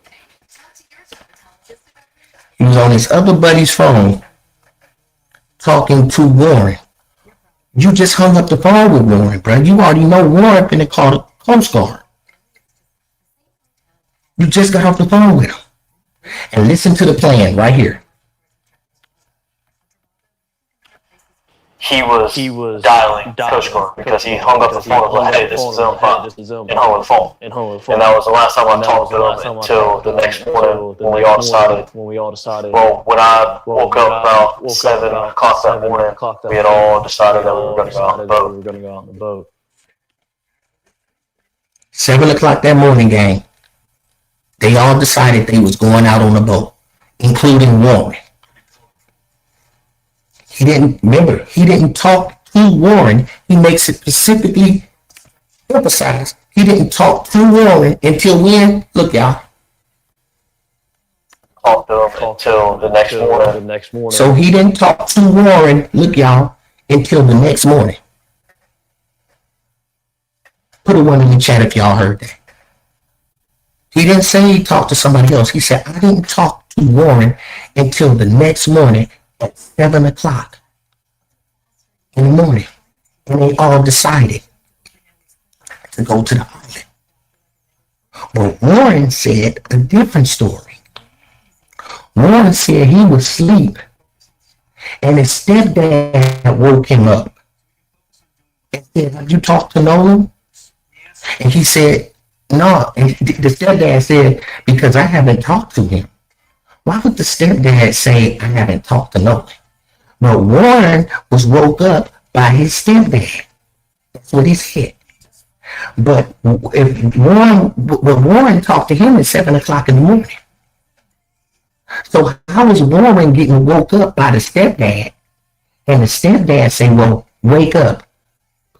He was on his other buddy's phone talking to Warren. You just hung up the phone with Warren, bro. You already know Warren finna call the Coast Guard. You just got off the phone with him. And listen to the plan right here. He was dialing Coast Guard because he hung up the phone and was like, hey, this is Zone 5, and hung up the phone. And that was the last time I talked to him until the next morning when we all decided. Well, when I woke up about 7 o'clock that morning, we had all decided that we were going to go out on the boat. 7 o'clock that morning, gang. They all decided they was going out on the boat, including Warren. He didn't talk to Warren. He makes it specifically emphasized. He didn't talk to Warren until when? Look, y'all. Talked to him until the next morning. So he didn't talk to Warren, look, y'all, until the next morning. Put a one in the chat if y'all heard that. He didn't say he talked to somebody else. He said, I didn't talk to Warren until the next morning at 7 o'clock in the morning. And they all decided to go to the island. But Warren said a different story. Warren said he was asleep and his stepdad woke him up and said, have you talked to Nolan? And he said, no. And the stepdad said, because I haven't talked to him. Why would the stepdad say, I haven't talked to Nolan? But Warren was woke up by his stepdad. That's what he said. But if Warren talked to him at 7 o'clock in the morning. So how is Warren getting woke up by the stepdad? And the stepdad say, well, wake up,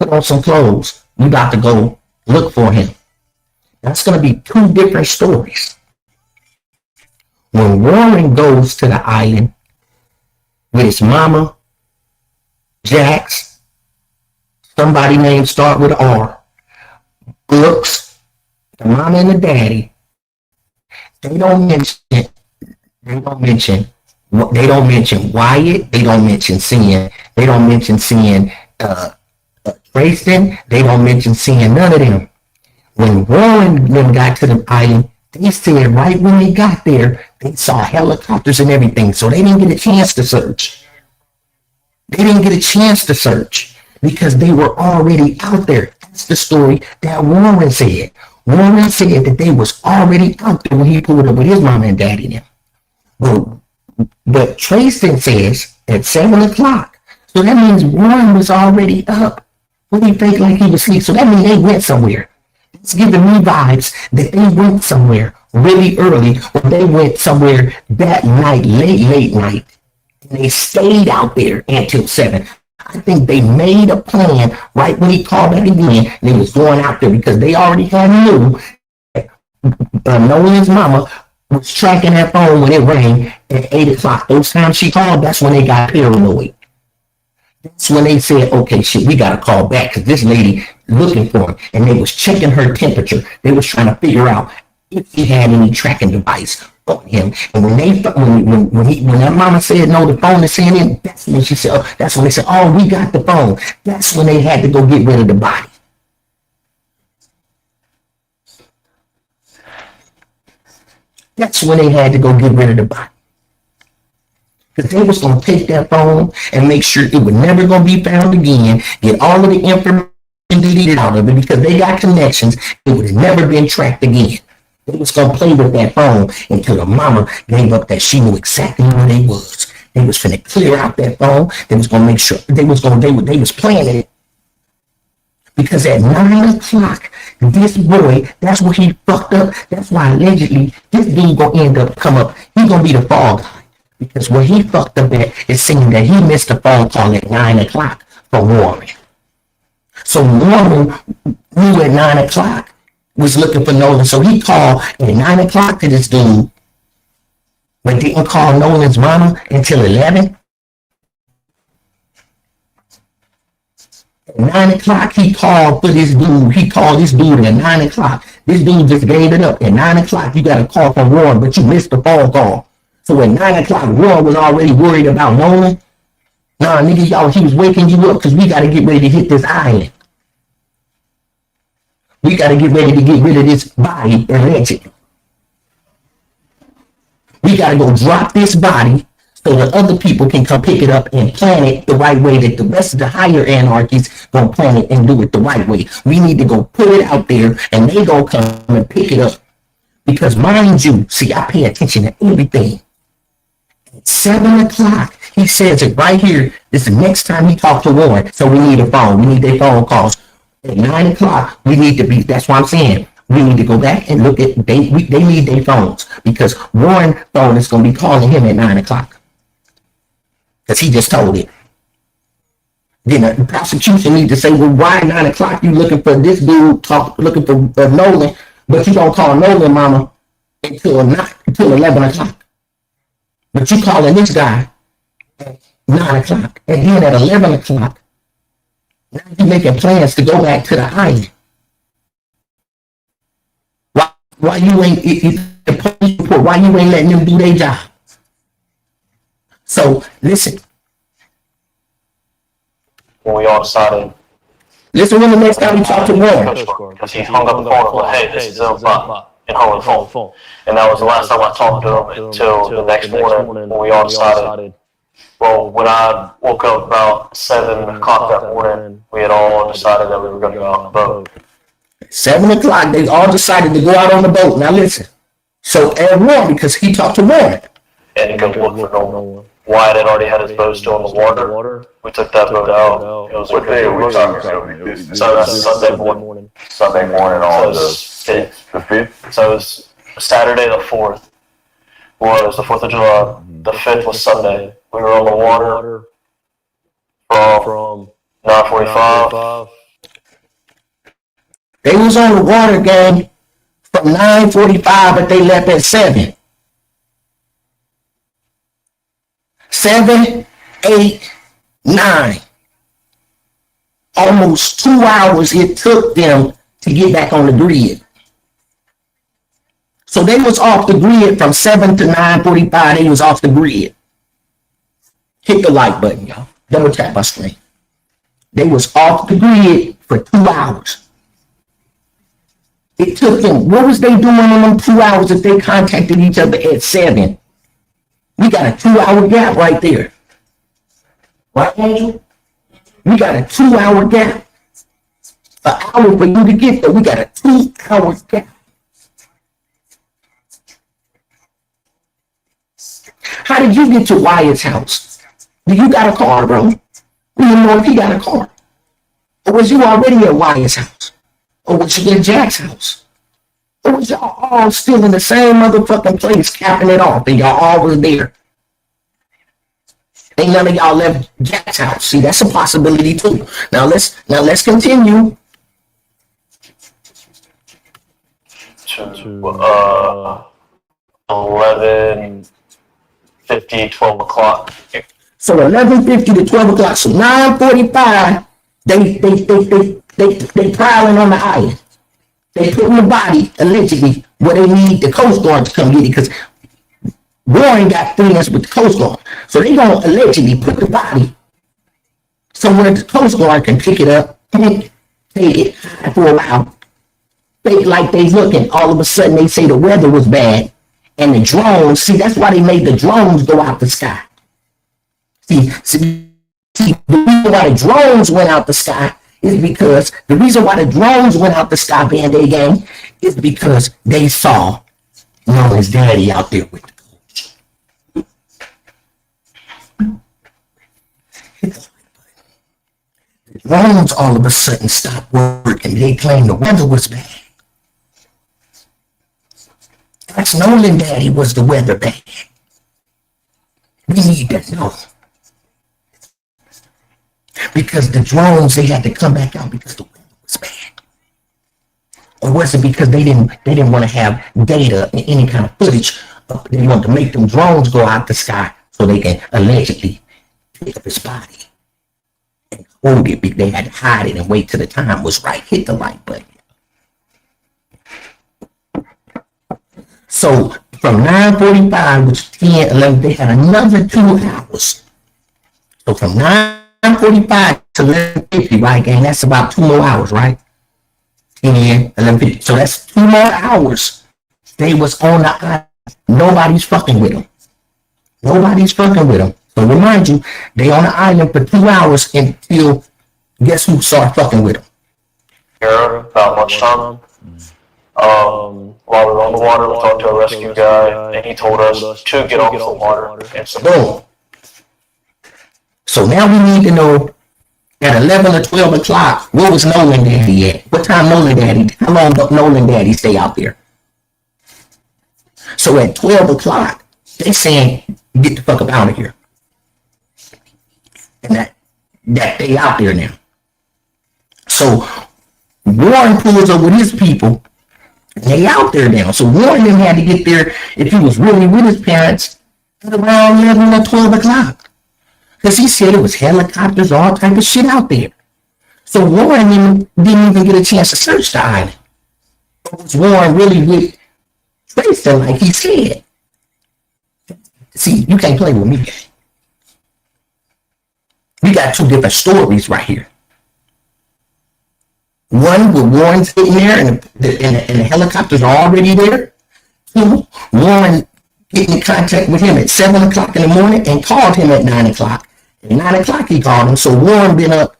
put on some clothes. We about to go look for him. That's going to be two different stories. When Warren goes to the island with his mama, Jax, somebody named start with R, Brooks, the mama and the daddy, they don't mention Wyatt, they don't mention seeing Trayston, they don't mention seeing none of them. When Warren got to the island, they said right when they got there, they saw helicopters and everything, so they didn't get a chance to search. Because they were already out there. That's the story that Warren said. Warren said that they was already out there when he pulled up with his mama and daddy now. But Trayston says at 7 o'clock. So that means Warren was already up. What do you think like he was asleep? So that means they went somewhere. It's giving me vibes that they went somewhere really early, or they went somewhere that night, late night, and they stayed out there until 7. I think they made a plan right when he called back again. And they was going out there because they already had knew Nolan's mama was tracking that phone when it rang at 8 o'clock. Those times she called, that's when they got paranoid. That's when they said, okay, shit, we got to call back because this lady looking for him. And they was checking her temperature. They was trying to figure out if he had any tracking device on him. And when that mama said, no, the phone is saying it, that's when she said, that's when they said, oh, we got the phone. That's when they had to go get rid of the body. That's when they had to go get rid of the body. Because they was going to take that phone and make sure it would never going to be found again, get all of the information deleted out of it because they got connections. It would have never been tracked again. They was going to play with that phone until the mama gave up that she knew exactly where they was. They was finna clear out that phone. They was going to make sure they was planning it. Because at 9 o'clock, this boy, that's what he fucked up. That's why allegedly this dude gonna end up come up. He gonna be the fall guy. Because what he fucked up at is saying that he missed a phone call at 9 o'clock for Warren. So Warren knew at 9 o'clock was looking for Nolan. So he called at 9 o'clock to this dude, but didn't call Nolan's mama until 11. At 9 o'clock, he called for this dude. He called this dude at 9 o'clock. This dude just gave it up. At 9 o'clock, you got a call from Warren, but you missed the phone call. So at 9 o'clock, Warren was already worried about Nolan. Nah, nigga, y'all, he was waking you up because we got to get ready to hit this island. We got to get ready to get rid of this body and legend. We got to go drop this body so that other people can come pick it up and plan it the right way that the rest of the higher anarchies gonna plan it and do it the right way. We need to go put it out there and they gonna come and pick it up. Because mind you, see, I pay attention to everything. At 7 o'clock, he says it right here. This is the next time he talked to Warren. So we need a phone. We need their phone calls. At 9 o'clock, we need to be, that's what I'm saying. We need to go back and look at, they need their phones. Because Warren's phone is gonna be calling him at 9 o'clock. Because he just told it. Then the prosecution need to say, well, why at 9 o'clock you looking for this dude, looking for Nolan, but you don't call Nolan mama until 11 o'clock. But you calling this guy at 9 o'clock. And then at 11 o'clock, now you making plans to go back to the island. Why you ain't, the police report, why you ain't letting them do their job? So, listen. When we all decided. Listen when the next time we talk to Warren. Because he hung up the phone and went, hey, this is Zilpa, and hung the phone. And that was the last time I talked to him until the next morning when we all decided. Well, when I woke up about 7 o'clock that morning, we had all decided that we were going to go out on the boat. 7 o'clock, they all decided to go out on the boat. Now listen. So Ed Warren, because he talked to Warren. And he goes look for Nolan. Wyatt had already had his boat still in the water. We took that boat out. It was What day are we talking about? So that's Sunday morning. Sunday morning on the 5th. The 5th? So it was Saturday the 4th. Well, it was the 4th of July. The 5th was Sunday. We were on the water from 9:45. They was on the water, gang, from 9:45, but they left at 7. 7, 8, 9. Almost 2 hours it took them to get back on the grid. So they was off the grid from 7 to 9:45. They was off the grid. Hit the like button, y'all. Double tap my screen. They was off the grid for 2 hours. It took them, what was they doing in them 2 hours if they contacted each other at 7? We got a 2-hour gap right there. Right, Angel? We got a 2-hour gap. An hour for you to get there. We got a 2-hour gap. How did you get to Wyatt's house? Do you got a car, bro? We didn't know if he got a car. Or was you already at Wyatt's house? Or was you at Jack's house? Or was y'all all still in the same motherfucking place capping it off and y'all all was there? Ain't none of y'all left Jack's house. See, that's a possibility too. Now let's continue. To 11:50, 12 o'clock. So 11:50 to 12 o'clock. So 9:45, they prowling on the island. They putting the body allegedly where they need the Coast Guard to come get it because Warren got friends with the Coast Guard. So they gonna allegedly put the body somewhere the Coast Guard can pick it up, take it, hide for a while. Fake like they looking. All of a sudden they say the weather was bad and the drones. See, that's why they made the drones go out the sky. See, the reason why the drones went out the sky is because the reason why the drones went out the sky, Band-Aid Gang, is because they saw Nolan's daddy out there with the coach. The drones all of a sudden stopped working. They claimed the weather was bad. That's Nolan daddy was the weather bad. We need to know. Because the drones, they had to come back out because the weather was bad. Or was it because they didn't want to have data and any kind of footage? They wanted to make them drones go out the sky so they can allegedly pick up his body and hold it. They had to hide it and wait till the time was right. Hit the like button. So from 9:45, which is 10, 11, they had another 2 hours. So from 9:45 to 11:50, right, gang? That's about 2 more hours, right? 10, 11:50. So that's 2 more hours. They was on the island. Nobody's fucking with them. Nobody's fucking with them. So remind you, they on the island for 2 hours until guess who started fucking with them? Here, about lunchtime. While we were on the water, we talked to a rescue guy, and he told us to get off the water and some boom. So now we need to know at 11 or 12 o'clock, where was Nolan Daddy at? What time Nolan Daddy, how long did Nolan Daddy stay out there? So at 12 o'clock, they saying, get the fuck up out of here. And that they out there now. So Warren pulls up with his people. They out there now. So Warren didn't have to get there if he was really with his parents at around 11 or 12 o'clock. Because he said it was helicopters, all type of shit out there. So Warren didn't even get a chance to search the island. But was Warren really with Tracer like he said? See, you can't play with me, gang. We got 2 different stories right here. One with Warren sitting there and the helicopters are already there. 2, Warren getting in contact with him at 7 o'clock in the morning and called him at 9 o'clock. At 9 o'clock he called him. So Warren been up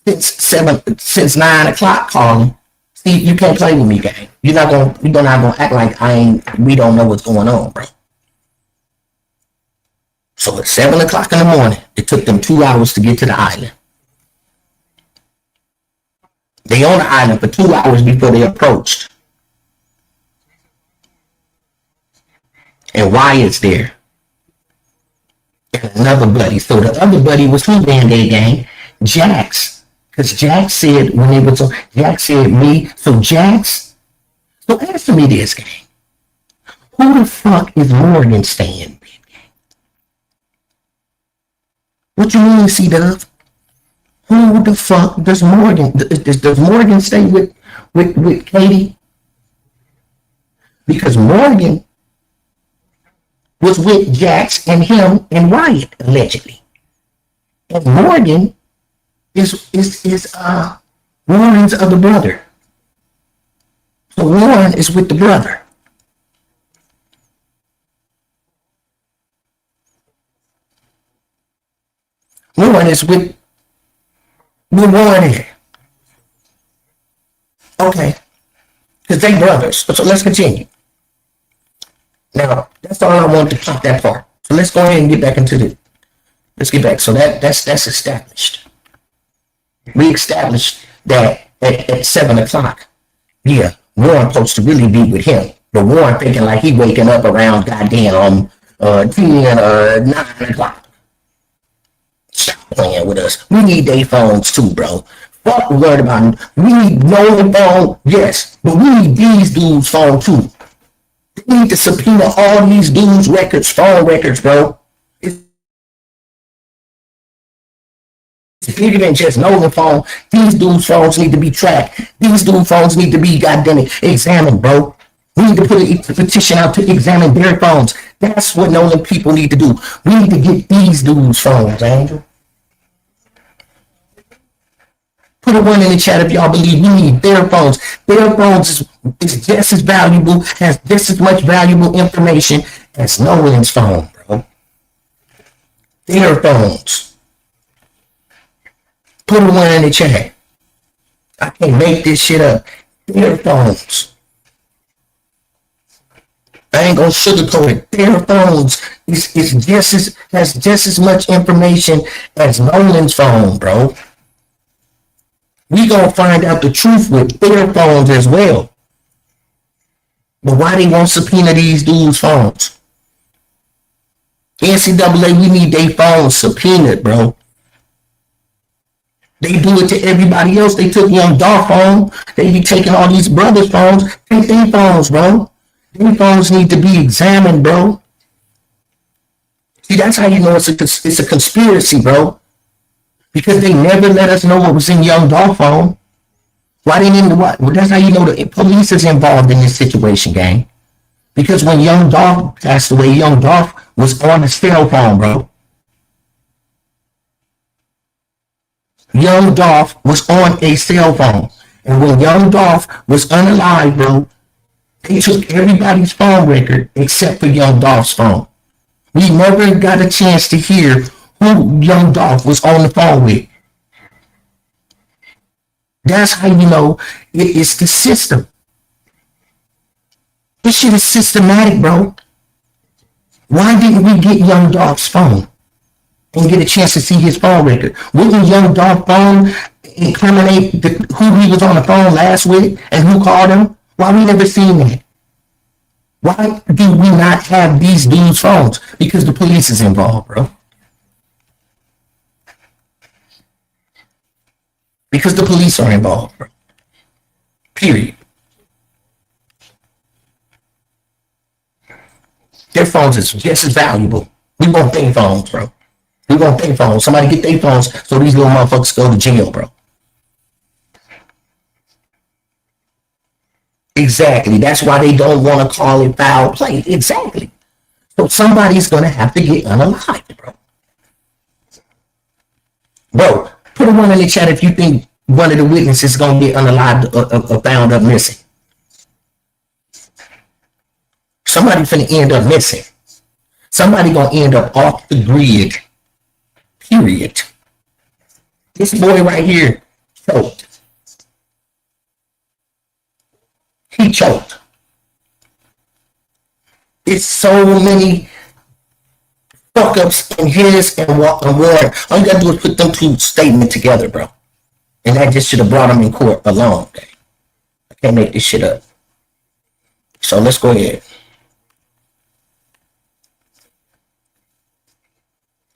since 9 o'clock calling. See, you can't play with me, gang. You're not gonna act like we don't know what's going on, bro. So at 7 o'clock in the morning, it took them 2 hours to get to the island. They on the island for 2 hours before they approached. And Wyatt's there. And another buddy. So the other buddy was who, Band-Aid Gang? Jax. Because Jax said when they were so Jax said me. So Jax. So answer me this, gang. Who the fuck is Morgan staying? What you mean, C-Dub? Who the fuck does Morgan? Does Morgan stay with Katie? Because Morgan was with Jax and him and Wyatt allegedly, and Morgan is Warren's other brother. So Warren is with the brother. Warren is with Warren is. Okay. Because they brothers. So let's continue. Now, that's all I wanted to talk that part. So let's go ahead and get back into let's get back. So that's established. We established that at 7 o'clock. Yeah, Warren supposed to really be with him. But Warren thinking like he waking up around goddamn 10 or 9 o'clock. playing with us. We need their phones too, bro. Fuck the word about it. We need Nolan phone, yes, but we need these dudes' phone too. We need to subpoena all these dudes' records, phone records, bro. It's bigger than just Nolan phone. These dudes' phones need to be tracked. These dudes' phones need to be goddamn examined, bro. We need to put a petition out to examine their phones. That's what Nolan people need to do. We need to get these dudes' phones, Angel. Put a one in the chat if y'all believe we need their phones. Their phones is just as valuable, has just as much valuable information as Nolan's phone, bro. Their phones. Put a one in the chat. I can't make this shit up. Their phones. I ain't gonna sugarcoat it. Their phones has just as much information as Nolan's phone, bro. We gonna find out the truth with their phones as well. But why they won't subpoena these dudes' phones? NCAA, we need their phones subpoenaed, bro. They do it to everybody else. They took Young Dolph phone. They be taking all these brothers' phones. Take their phones, bro. Their phones need to be examined, bro. See, that's how you know it's a conspiracy, bro. Because they never let us know what was in Young Dolph phone. Why they didn't what? Well, that's how you know the police is involved in this situation, gang. Because when Young Dolph passed away, Young Dolph was on his cell phone, bro. Young Dolph was on a cell phone. And when Young Dolph was unalive, bro, they took everybody's phone record except for Young Dolph's phone. We never got a chance to hear who Young Dolph was on the phone with. That's how you know it's the system. This shit is systematic, bro. Why didn't we get Young Dolph's phone and get a chance to see his phone record? Wouldn't Young Dolph's phone incriminate who he was on the phone last with and who called him? Why we never seen that? Why do we not have these dudes' phones? Because the police is involved, bro. Because the police are involved, bro. Period. Their phones is just as valuable. We want their phones, bro. We want their phones. Somebody get their phones so these little motherfuckers go to jail, bro. Exactly. That's why they don't want to call it foul play. Exactly. So somebody's going to have to get unalived, bro. Bro, put a one in the chat if you think one of the witnesses is going to get unalived or found up missing. Somebody finna end up missing. Somebody going to end up off the grid. Period. This boy right here choked. He choked. It's so many fuck ups in his and Warren. All you gotta do is put them two statements together, bro. And that just should have brought him in court alone. I can't make this shit up. So let's go ahead.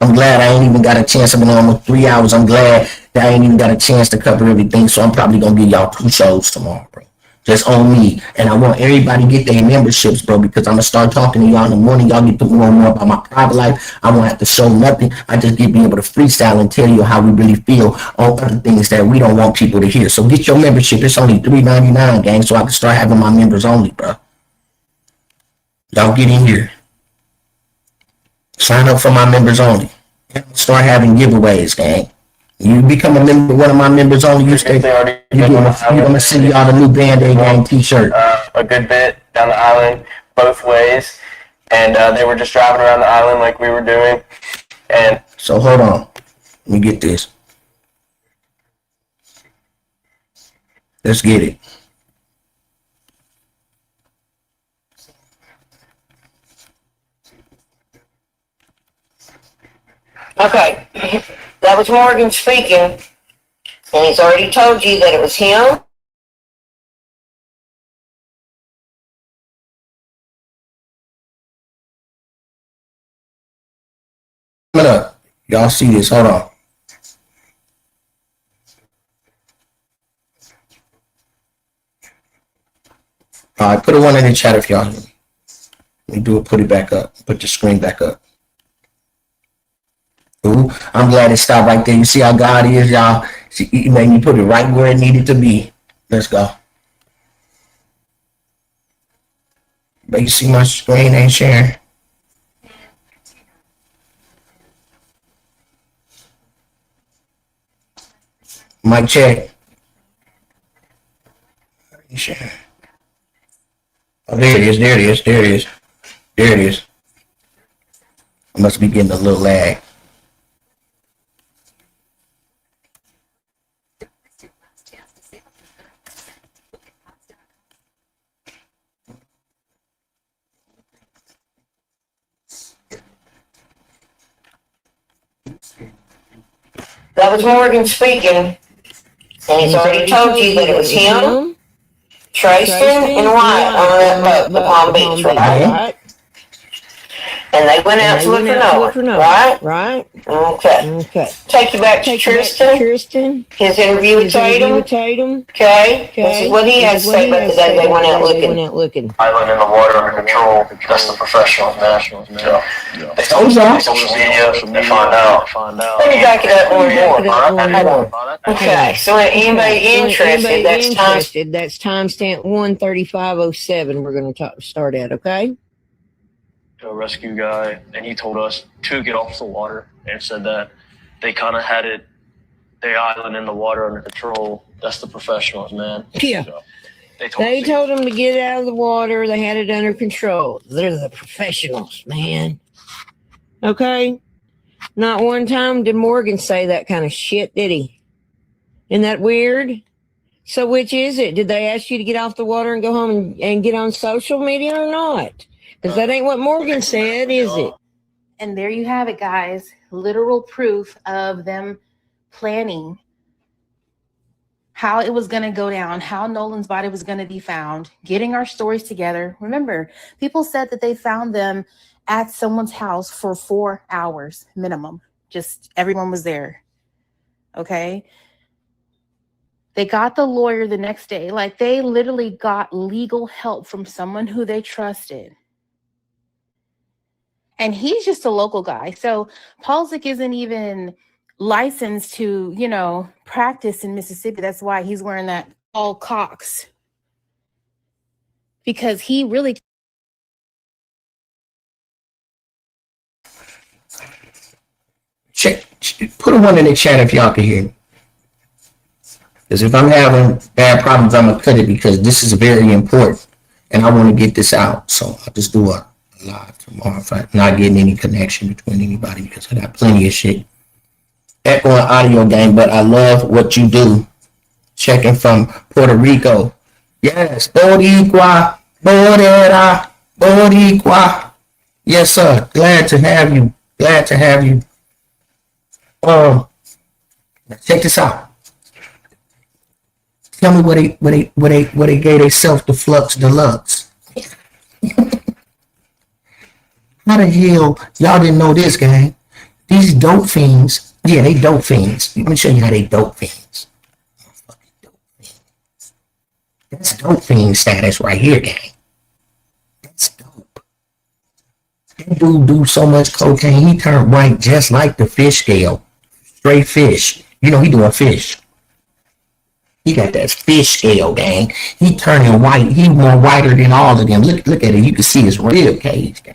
I'm glad I ain't even got a chance. I've been on almost 3 hours. I'm glad that I ain't even got a chance to cover everything. So I'm probably gonna give y'all 2 shows tomorrow, bro. Just on me. And I want everybody to get their memberships, bro, because I'm going to start talking to y'all in the morning. Y'all get to know more about my private life. I won't have to show nothing. I just get be able to freestyle and tell you how we really feel on other things that we don't want people to hear. So get your membership. It's only $3.99, gang, so I can start having my members only, bro. Y'all get in here. Sign up for my members only. Start having giveaways, gang. You become a member, one of my members only. You stay. You're gonna send y'all the new Band-Aid Gang T-shirt. A good bit down the island, both ways, and they were just driving around the island like we were doing. And so hold on, let me get this. Let's get it. Okay, that was Morgan speaking, and he's already told you that it was him. Coming up, y'all see this? Hold on. All right, put a 1 in the chat if y'all hear me. Let me do it, put it back up. Put the screen back up. Ooh, I'm glad it stopped right there. You see how God is, y'all? He made me put it right where it needed to be. Let's go. But you see my screen ain't sharing. Mic check. Ain't sharing. Oh, there it is, there it is, there it is. There it is. I must be getting a little lag. That was Morgan speaking. And he's already told you that it was him, Tristan, and Wyatt on that boat, the Palm Beach, right? And they went out to look for Noah, right? Right. Okay. Take you back to Tristan. His interview with Tatum. Okay. This is what he has to say about the day they went out looking. Island in the water under control. That's the professionals, man. Yeah. They told us on social media. They find out. Let me back it up one more. Okay. So anybody interested, that's timestamp 1:35:07. We're going to start at, okay? A rescue guy, and he told us to get off the water and said that they kind of had it, the island in the water under control. That's the professionals, man. Yeah. So they told them to get out of the water. They had it under control. They're the professionals, man. Okay? Not one time did Morgan say that kind of shit, did he? Isn't that weird? So which is it? Did they ask you to get off the water and go home and get on social media or not? Because that ain't what Morgan said, is it? And there you have it, guys. Literal proof of them planning how it was going to go down, how Nolan's body was going to be found, getting our stories together. Remember, people said that they found them at someone's house for 4 hours minimum. Just everyone was there. Okay. They got the lawyer the next day. Like, they literally got legal help from someone who they trusted. And he's just a local guy. So Paulzik isn't even licensed to, practice in Mississippi. That's why he's wearing that Paul Cox. Because he really... Put a 1 in the chat if y'all can hear me. Because if I'm having bad problems, I'm going to cut it because this is very important. And I want to get this out. So I'll just do a live tomorrow if I'm not getting any connection between anybody because I got plenty of shit. Echoing audio game, but I love what you do. Checking from Puerto Rico. Yes, Boricua, Borera, Boricua. Yes, sir. Glad to have you. Glad to have you. Check this out. Tell me where they gave themselves the Flux Deluxe. How the hell y'all didn't know this, gang? These dope fiends, yeah, they dope fiends. Let me show you how they dope fiends. That's dope fiend status right here, gang. That's dope. That dude do so much cocaine, he turned white just like the fish scale. Straight fish. He doing fish. He got that fish scale, gang. He turning white. He more whiter than all of them. Look at it. You can see his rib cage, gang.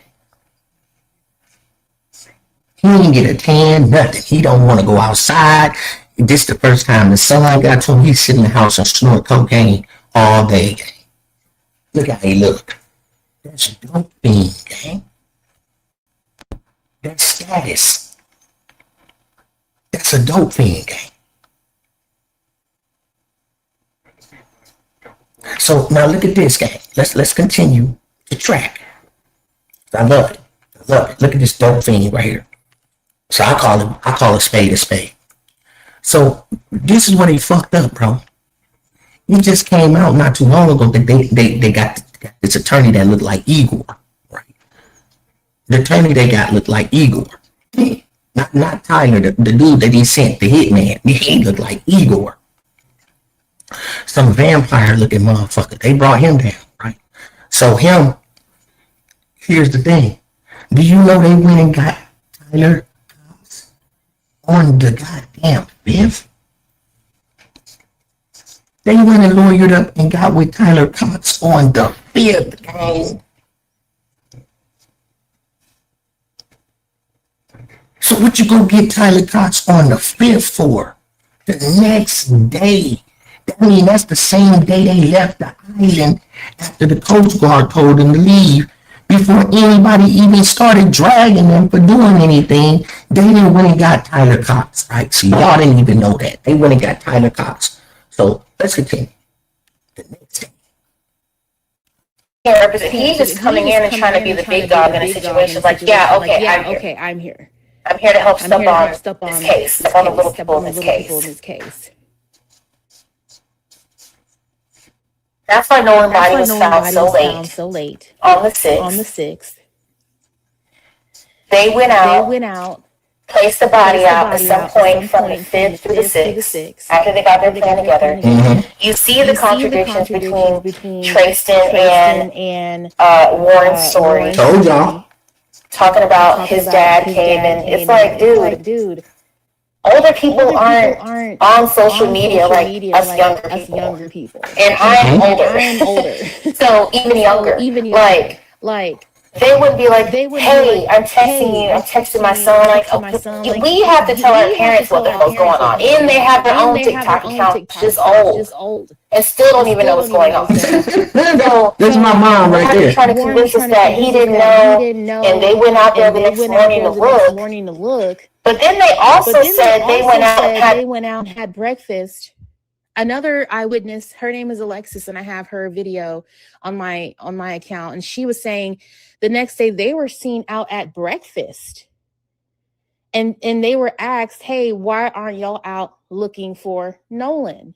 He didn't get a tan, nothing. He don't want to go outside. This the first time the sun got to him. He's sitting in the house and snort cocaine all day, gang. Look how he look. That's dope fiend, gang. That's status. That's a dope fiend, gang. So now look at this, gang. Let's continue to track. I love it. Look at this dope fiend right here. So I call a spade a spade. So this is what he fucked up, bro. He just came out not too long ago that they got this attorney that looked like Igor, right? The attorney they got looked like Igor. Not Tyler, the dude that he sent, the hitman. He looked like Igor. Some vampire looking motherfucker. They brought him down, right? So him, here's the thing. Do you know they went and got Tyler Cox on the goddamn 5th? They went and lawyered up and got with Tyler Cox on the 5th, guys. So what you gonna get Tyler Cox on the 5th for? The next day. I mean, that's the same day they left the island after the Coast Guard told them to leave. Before anybody even started dragging them for doing anything, they didn't went and got Tyler Cox, right? So y'all didn't even know that. They went and got Tyler Cox. So let's continue. The next day. Yeah, because he's just coming in and trying to be the big dog in a situation. Like, yeah, okay, I'm here. I'm here to help step on this case, step on the little people in this case. That's why Nolan body was found so late on the 6th. They went out, placed the body out at some point from the 5th through the 6th, after they got their plan together. Mm-hmm. You see the contradictions between Trayston and Warren's story. Told y'all. Talking about his dad came and it's like, dude, older people aren't on social media like us younger people. And I'm older. So even younger. Like they wouldn't be like, hey, I'm texting my son. Like, we have to tell our parents what the hell's going on. And they have their own TikTok account, which is old. And still don't even know what's going on. So That's my mom right there. Trying to convince us that he didn't know. And they went out there the next morning to look. But then they also said they went out and had breakfast. Another eyewitness, her name is Alexis, and I have her video on my account, and she was saying the next day they were seen out at breakfast. And they were asked, hey, why aren't y'all out looking for Nolan?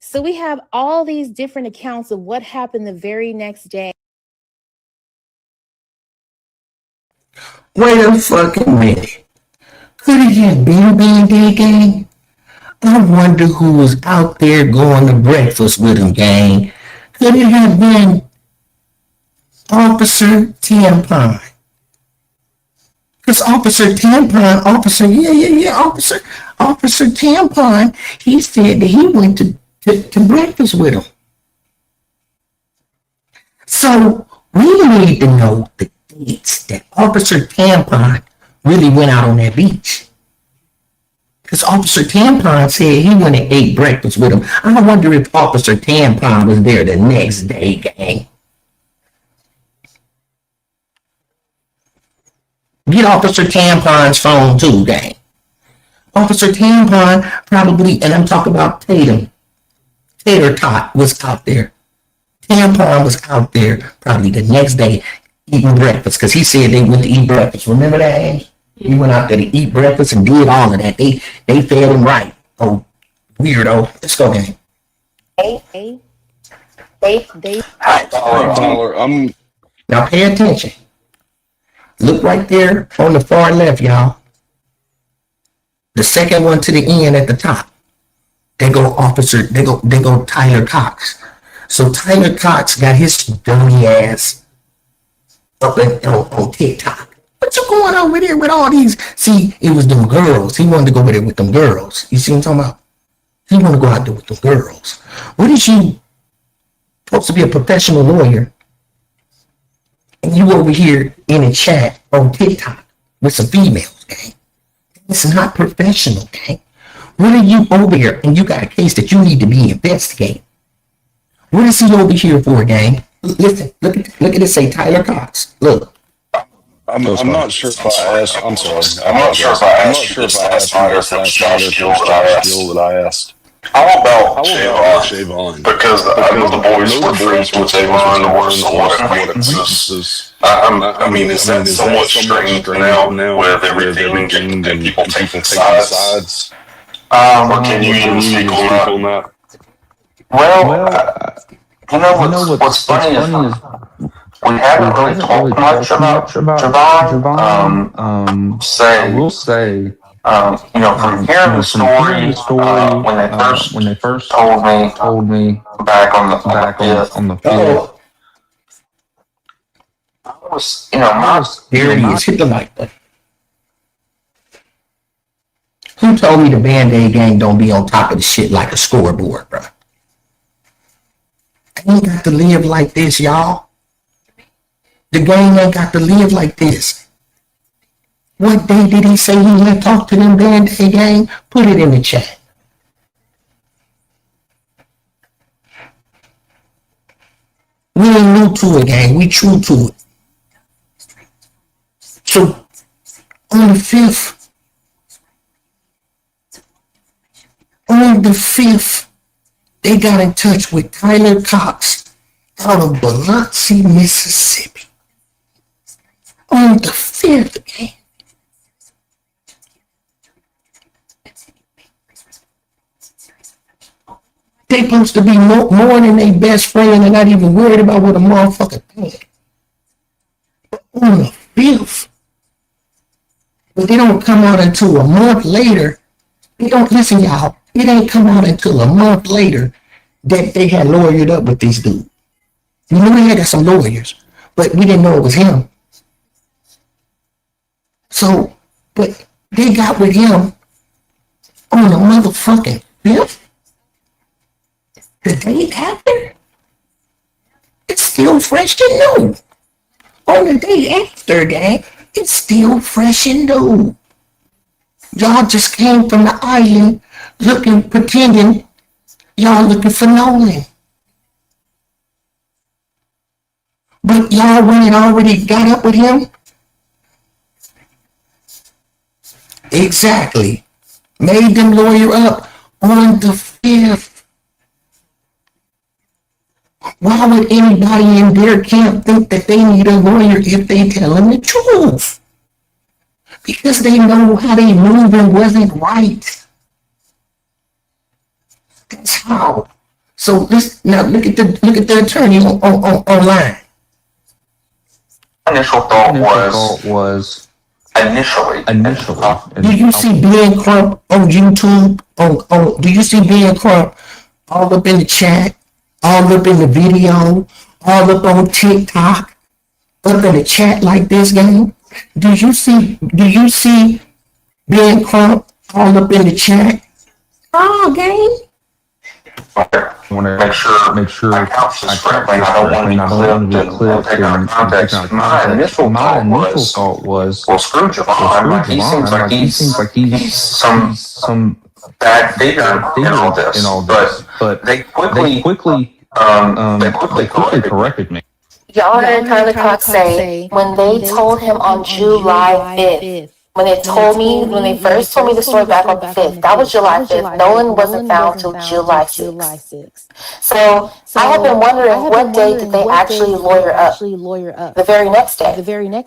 So we have all these different accounts of what happened the very next day. Wait a fucking minute. Could it have been BND gang? I wonder who was out there going to breakfast with him, gang. Could it have been Officer Tampon? Because Officer Tampon, Officer Tampon, he said that he went to breakfast with him. So we need to know the dates that Officer Tampon really went out on that beach. Because Officer Tampon said he went and ate breakfast with him. I wonder if Officer Tampon was there the next day, gang. Get Officer Tampon's phone too, gang. Officer Tampon probably, and I'm talking about Tatum. Tater Tot was out there. Tampon was out there probably the next day eating breakfast because he said they went to eat breakfast. Remember that, Ange? He went out there to eat breakfast and did all of that. They fed him right. Oh, weirdo. Let's go, gang. Now pay attention. Look right there on the far left, y'all. The second one to the end at the top. They go Tyler Cox. So Tyler Cox got his dummy ass up on TikTok. What you going over there with all these? See, it was them girls. He wanted to go over there with them girls. You see what I'm talking about? He wanted to go out there with them girls. What is you supposed to be a professional lawyer? And you over here in a chat on TikTok with some females, gang. It's not professional, gang. What are you over here? And you got a case that you need to be investigating. What is he over here for, gang? Listen, look at it say Tyler Cox. Look. I'm not sure if I asked. I'm sorry. I'm not sure if I asked last night or Josh Gill that I asked. I won't about Shavon because I know the boys were friends with Shavon and were somewhat acquaintances. I mean, is that somewhat strained now with everything and people taking sides? Or can you even speak on that? Well, you know what's funny is we haven't really talked much about Javon. I will say, you know, from hearing the story, when they first told me back on the 5th, Here it is. Hit the like button. Who told me the Band-Aid gang don't be on top of the shit like a scoreboard, bro? They ain't got to live like this, y'all. The gang ain't got to live like this. What day did he say he had talked to them Band-Aid gang? Put it in the chat. We ain't new to it, gang. We true to it. So, on the 5th, they got in touch with Tyler Cox out of Biloxi, Mississippi. On the 5th, gang. They supposed to be more than their best friend and not even worried about what a motherfucker think. On the 5th. But they don't come out until a month later. They don't, listen, y'all, it ain't come out until a month later that they had lawyered up with this dude. You know, he had some lawyers, but we didn't know it was him. So, but they got with him on the motherfucking 5th. The day after, it's still fresh and new. On the day after, gang, it's still fresh and new. Y'all just came from the island pretending y'all looking for Nolan. But y'all went and already got up with him? Exactly. Made them lawyer up on the 5th. Why would anybody in their camp think that they need a lawyer if they tell them the truth? Because they know how they moving wasn't right. That's how. So this now look at the attorney online. Initial thought was initially. Do you see Ben Crump on YouTube? Do you see Ben Crump all up in the chat, all up in the video, all up on TikTok, up in the chat like this, gang? Do you see Ben Crump all up in the chat? Oh, gang. I want to make sure I count this correctly. I don't want to be clipped and take out of context. My initial thought was, well, screw Javon. He seems like he's some bad figure in all this. But they quickly corrected me. Y'all heard Tyler Cox say when they told him on July 5th, when they first told me the story back on the 5th, that was July 5th. Nolan wasn't found till July 6th. So I have been wondering what day did they actually lawyer up? The very next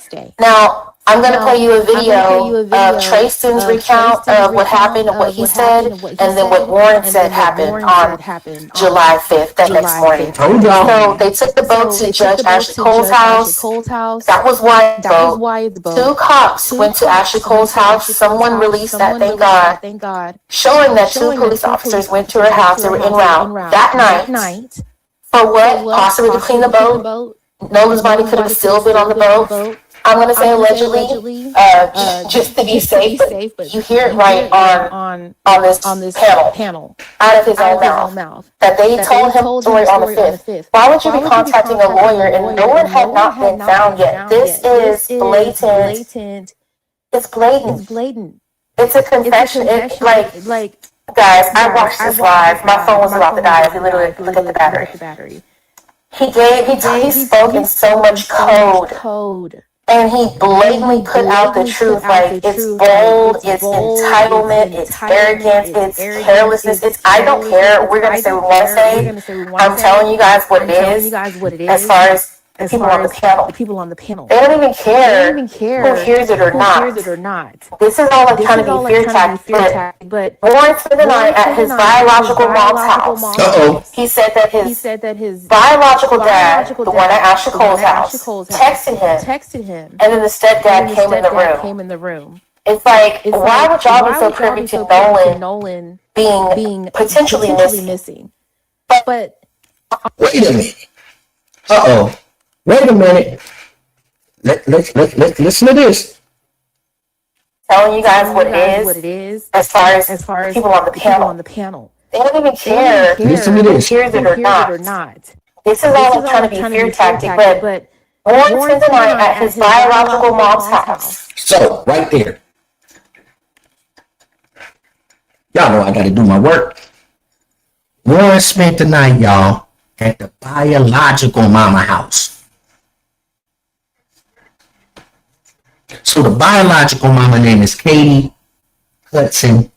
day. Now, I'm going to play you a video of Trayston's recount of what happened and what he said, and then what Warren said happened on July 5th, that next morning. So they took the boat to Judge Ashley Cole's house. That was why the boat. 2 cops went to Ashley Cole's house. Someone released that, thank God, showing that 2 police officers went to her house. They were en route that night. For what? Possibly to clean the boat. Nolan's body could have still been on the boat. I'm going to say allegedly, just to be safe, but you hear it right on this panel, out of his own mouth, that they told him the story on the 5th. Why would you be contacting a lawyer and Nolan had not been found yet? This is blatant. It's blatant. It's a confession. Like, guys, I watched this live. My phone was about to die. If you literally look at the battery. He spoke in so much code. And he blatantly put out the truth, like, it's bold, it's entitlement, it's arrogance, it's carelessness, I don't care, we're going to say what we want to say, I'm telling you guys what it is, as far as the people on the panel. They don't even care who hears it or not. This is all like kind of a fear tactic, but Warren spent the night at his biological mom's house. He said that his biological dad, the one at Ashley Cole's house, texted him, and then the stepdad came in the room. It's like, why would y'all be so privy to Nolan being potentially missing? But wait a minute. Wait a minute. listen to this. Telling you guys what it is as far as people on the panel. They don't even care Listen to this. who hears it or not. This is all trying to be a fear tactic, but Warren spent the night at his biological mom's house. So, right there. Y'all know I gotta do my work. Warren spent the night, y'all, at the biological mama house. So the biological mama name is Katie Hudson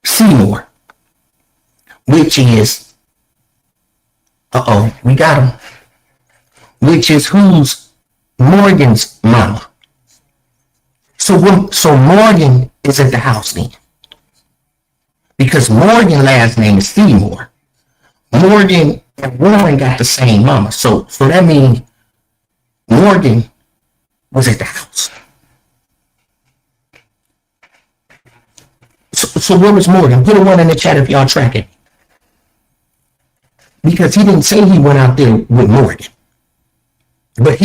Seymour, which is, we got him, which is who's Morgan's mama. So Morgan is at the house then. Because Morgan last name is Seymour. Morgan and Warren got the same mama. So that means Morgan was at the house. So where was Morgan? Put a one in the chat if y'all track it. Because he didn't say he went out there with Morgan. But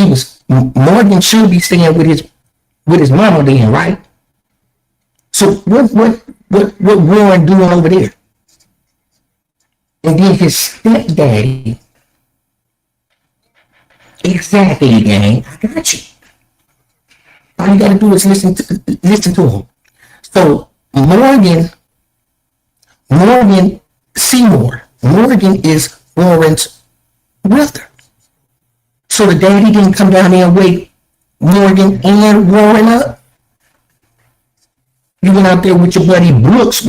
Morgan should be staying with his mama then, right? So what Warren doing over there? And then his stepdaddy. Exactly, gang. I got you. All you gotta do is listen to him. So Morgan Seymour. Morgan is Warren's brother. So the daddy didn't come down there and wake Morgan and Warren up. You went out there with your buddy Brooks,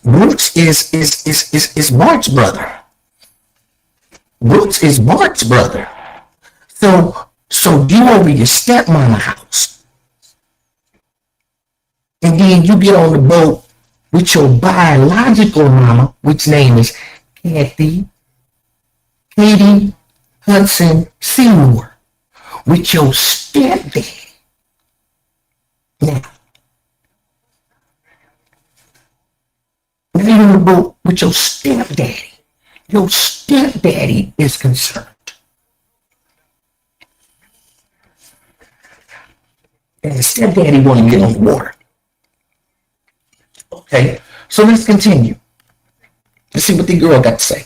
Brooks is Mark's brother. Brooks is Mark's brother. So you over your stepmama house. And then you get on the boat with your biological mama, which name is Katie Hudson Seymour, with your stepdad. Now you're on the boat with your stepdaddy. Your stepdaddy is concerned. And the stepdaddy want to get on the water. Okay, so let's continue. Let's see what the girl got to say.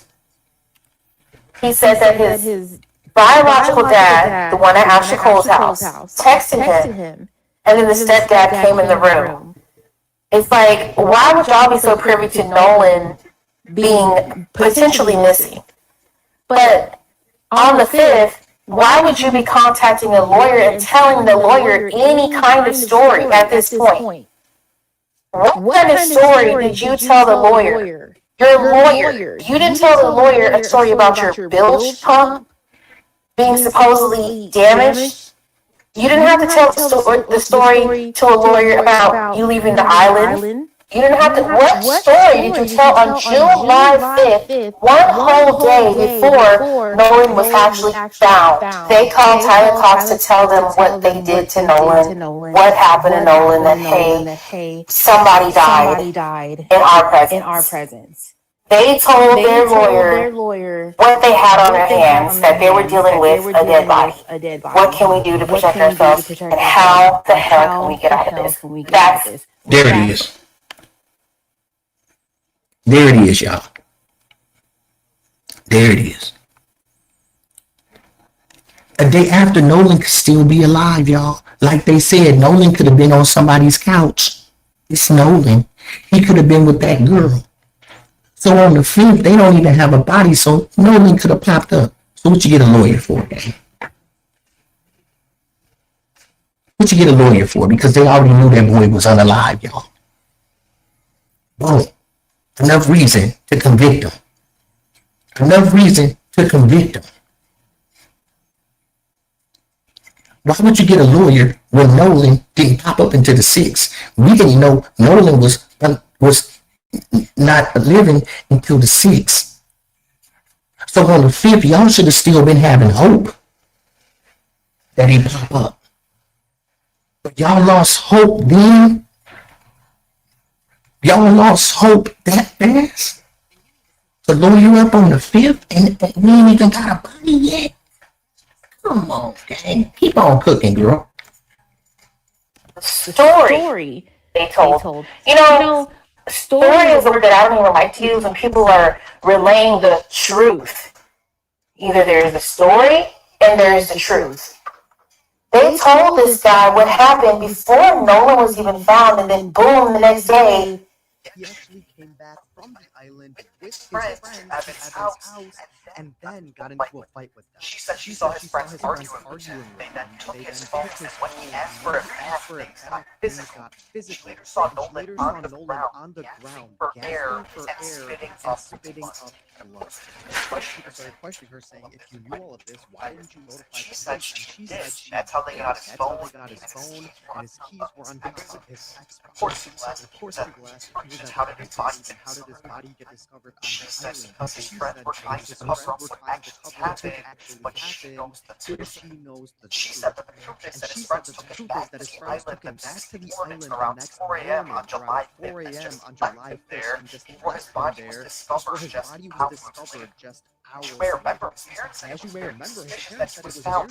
He said that his biological dad, the one at Ashley Cole's house, texted him, and then the stepdad came in the room. It's like, why would y'all be so privy to Nolan being potentially missing? But on the 5th, why would you be contacting a lawyer and telling the lawyer any kind of story at this point? What kind of story did you tell the lawyer? Your lawyer. You didn't tell the lawyer a story about your bilge pump being supposedly damaged. You didn't have to tell the story to a lawyer about you leaving the island. You didn't have to. What story did you tell on July 5th, one whole day before Nolan was actually found? They called Tyler Cox to tell them what they did to Nolan, what happened to Nolan, that hey, somebody died in our presence. They told their lawyer what they had on their hands, that they were dealing with a dead body. What can we do to protect ourselves, and how the hell can we get out of this? There it is. There it is, y'all. There it is. A day after, Nolan could still be alive, y'all. Like they said, Nolan could have been on somebody's couch. It's Nolan. He could have been with that girl. So on the 5th, they don't even have a body, so Nolan could have popped up. So what you get a lawyer for, gang? What you get a lawyer for? Because they already knew that boy was unalive, y'all. Boom. Enough reason to convict him. Enough reason to convict him. Why would you get a lawyer when Nolan didn't pop up into the 6th? We didn't know Nolan was not living until the 6th. So on the 5th, y'all should have still been having hope that he pop up. But y'all lost hope then. Y'all lost hope that fast? To lure you up on the 5th and we ain't even got a body yet? Come on, gang. Keep on cooking, girl. Story they told. You know, story is a word that I don't even like to use when people are relaying the truth. Either there's the story and there's the truth. They told this guy what happened before Nolan was even found, and then boom, the next day. He actually came back from the island with his friends at his house and then got into a fight with them. She said she saw his friends arguing with him. They then took his phone, and when he asked for it back, things got physical. She later saw Nolan on the ground, gasping for air and spitting up blood. People started questioning her, saying, if you knew all of this, why didn't you notify police? And she said that's how they got his phone, and his keys were on his ex. Of course, people asked how did his body get discovered on the island? She said his friends were trying to cover what actually happened, but she knows the truth. She said that the truth is that his friends took him back to the island around 4 a.m. on July 5th, and before his body was discovered just hours later. As you may remember, his parents said it was very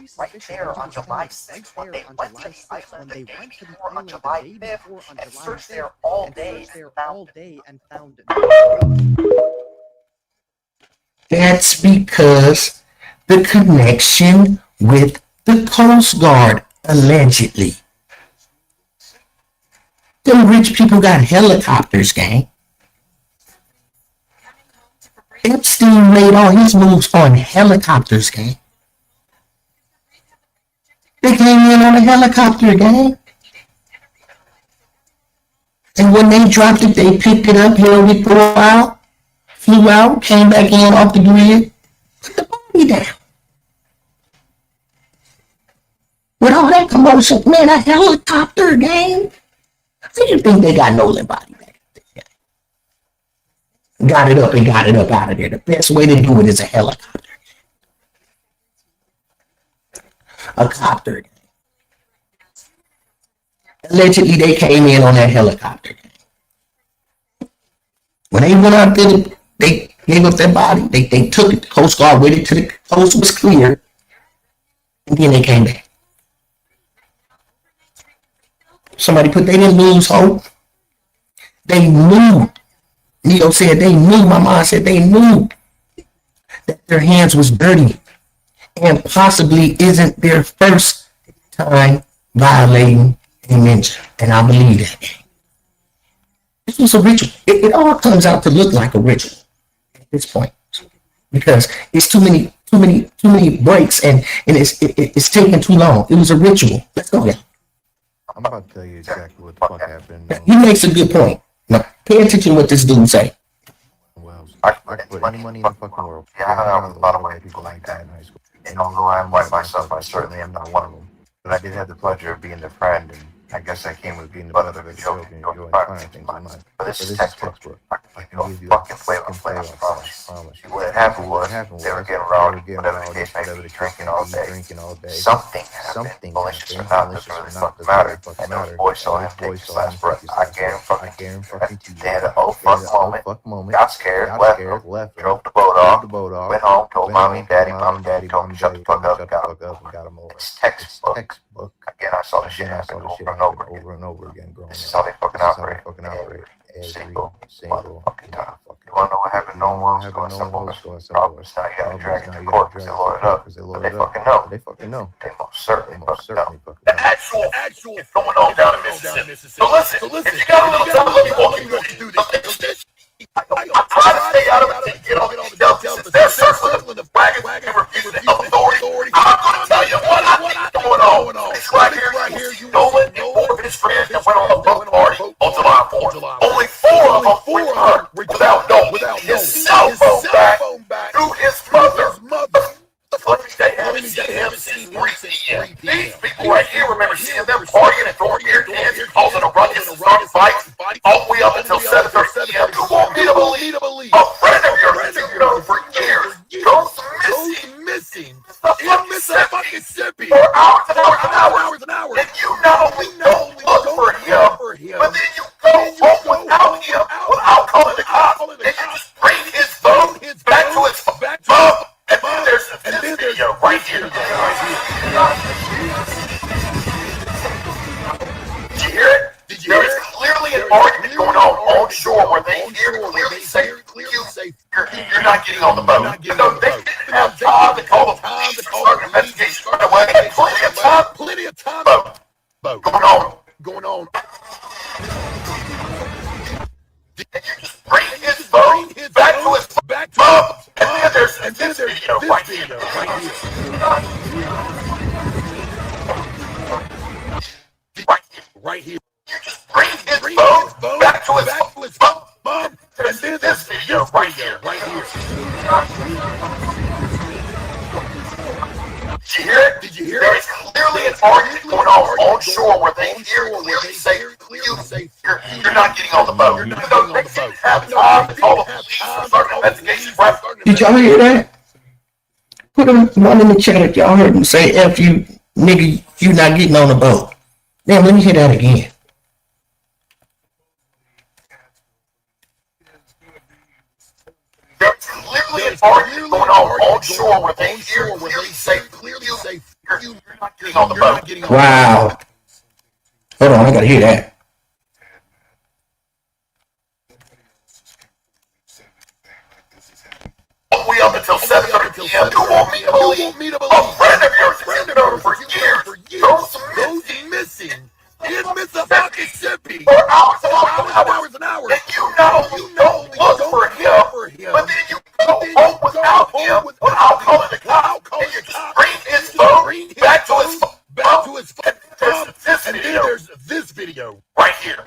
suspicious on July 6th when they went to the island the day before on July 5th and searched there all day and found it. That's because the connection with the Coast Guard, allegedly. Them rich people got helicopters, gang. Epstein made all his moves on helicopters, gang. They came in on a helicopter, gang. And when they dropped it, they picked it up, held it for a while, flew out, came back in off the grid, put the body down. With all that commotion, man, a helicopter, gang. How do you think they got Nolan body back there? Got it up and got it up out of there. The best way to do it is a helicopter. A copter. Allegedly, they came in on that helicopter. When they went out there, they gave up their body. They took it. The Coast Guard waited till the coast was clear. And then they came back. Somebody put, they didn't lose hope. They knew. Neo said they knew. My mom said they knew that their hands was dirty and possibly isn't their first time violating a ninja. And I believe that. This was a ritual. It all comes out to look like a ritual at this point because it's too many breaks and it's taking too long. It was a ritual. Let's go ahead. I'm about to tell you exactly what the fuck happened. He makes a good point. Now, pay attention to what this dude say. Well, I could put any money in the fucking world. Yeah, I hung out with a lot of white people like that in high school. And although I am white myself, I certainly am not one of them. But I did have the pleasure of being their friend, and I guess I came with being the butt of a joke and enjoying trying things in life. But this is textbook. I can give you a fucking flavor, I promise. What happened was, they were getting rowdy, whatever the case may be, drinking all day. Something happened. Malicious or not, doesn't really fucking matter. And those boys saw him take his last breath. I guarantee fucking to you. They had an oh fuck moment, got scared, left, drove the boat off, went home, told mommy, daddy, told me shut the fuck up, and got him over. It's textbook. Again, I saw this shit happen over and over again. This is how they fucking operate. Every single fucking time. You wanna know what happened? No one was going simple. Problems now. You gotta drag it to court because they load it up. But they fucking know. They most certainly fucking know. The actual is going on down in Mississippi. So listen, if you got a little time, let me walk you through this. I try to stay out of it and get all the details. They're circling the wagon and refusing authority. I'm gonna tell you what's going on. It's right here. Nolan and 4 of his friends that went on a boat party on July 4th. Only 4 of them returned without Nolan. His cell phone back through his mother. They haven't seen 3 p.m. These people right here remember seeing them partying and throwing beer cans, causing a ruckus and starting fights all the way up until 7:30 p.m. You want me to believe a friend of yours that you've known for years goes missing in Mississippi for hours and hours. And you not only don't look for him, but then you go home without him, without calling the cops, and you just bring his phone back to his mom. And then there's a video right here. here clearly say you're not getting on the boat. No, they didn't have time to call the police and start an investigation right away. Plenty of time. Boat going on. Bring his boat back to his boat. And then there's this video right here. Right here. Bring his boat back to his boat. And then this video right here. Did you hear it? There is clearly an argument going on shore where they clearly say you're not getting on the boat. No, they didn't have time to call the police and start an investigation. Did y'all hear that? Put one in the chat if y'all heard him say, F you, nigga, you not getting on the boat. Damn, let me hear that again. There's clearly an argument going on shore where they clearly say you're not getting on the boat. Wow. Hold on, I gotta hear that. All the way up until 7:30 p.m. You want me to believe a friend of yours has been known for years goes missing in Mississippi for hours and hours. And you know, look for him, but then you go home without him, without calling the cops, and you just bring his phone back to his phone. And then there's this video right here.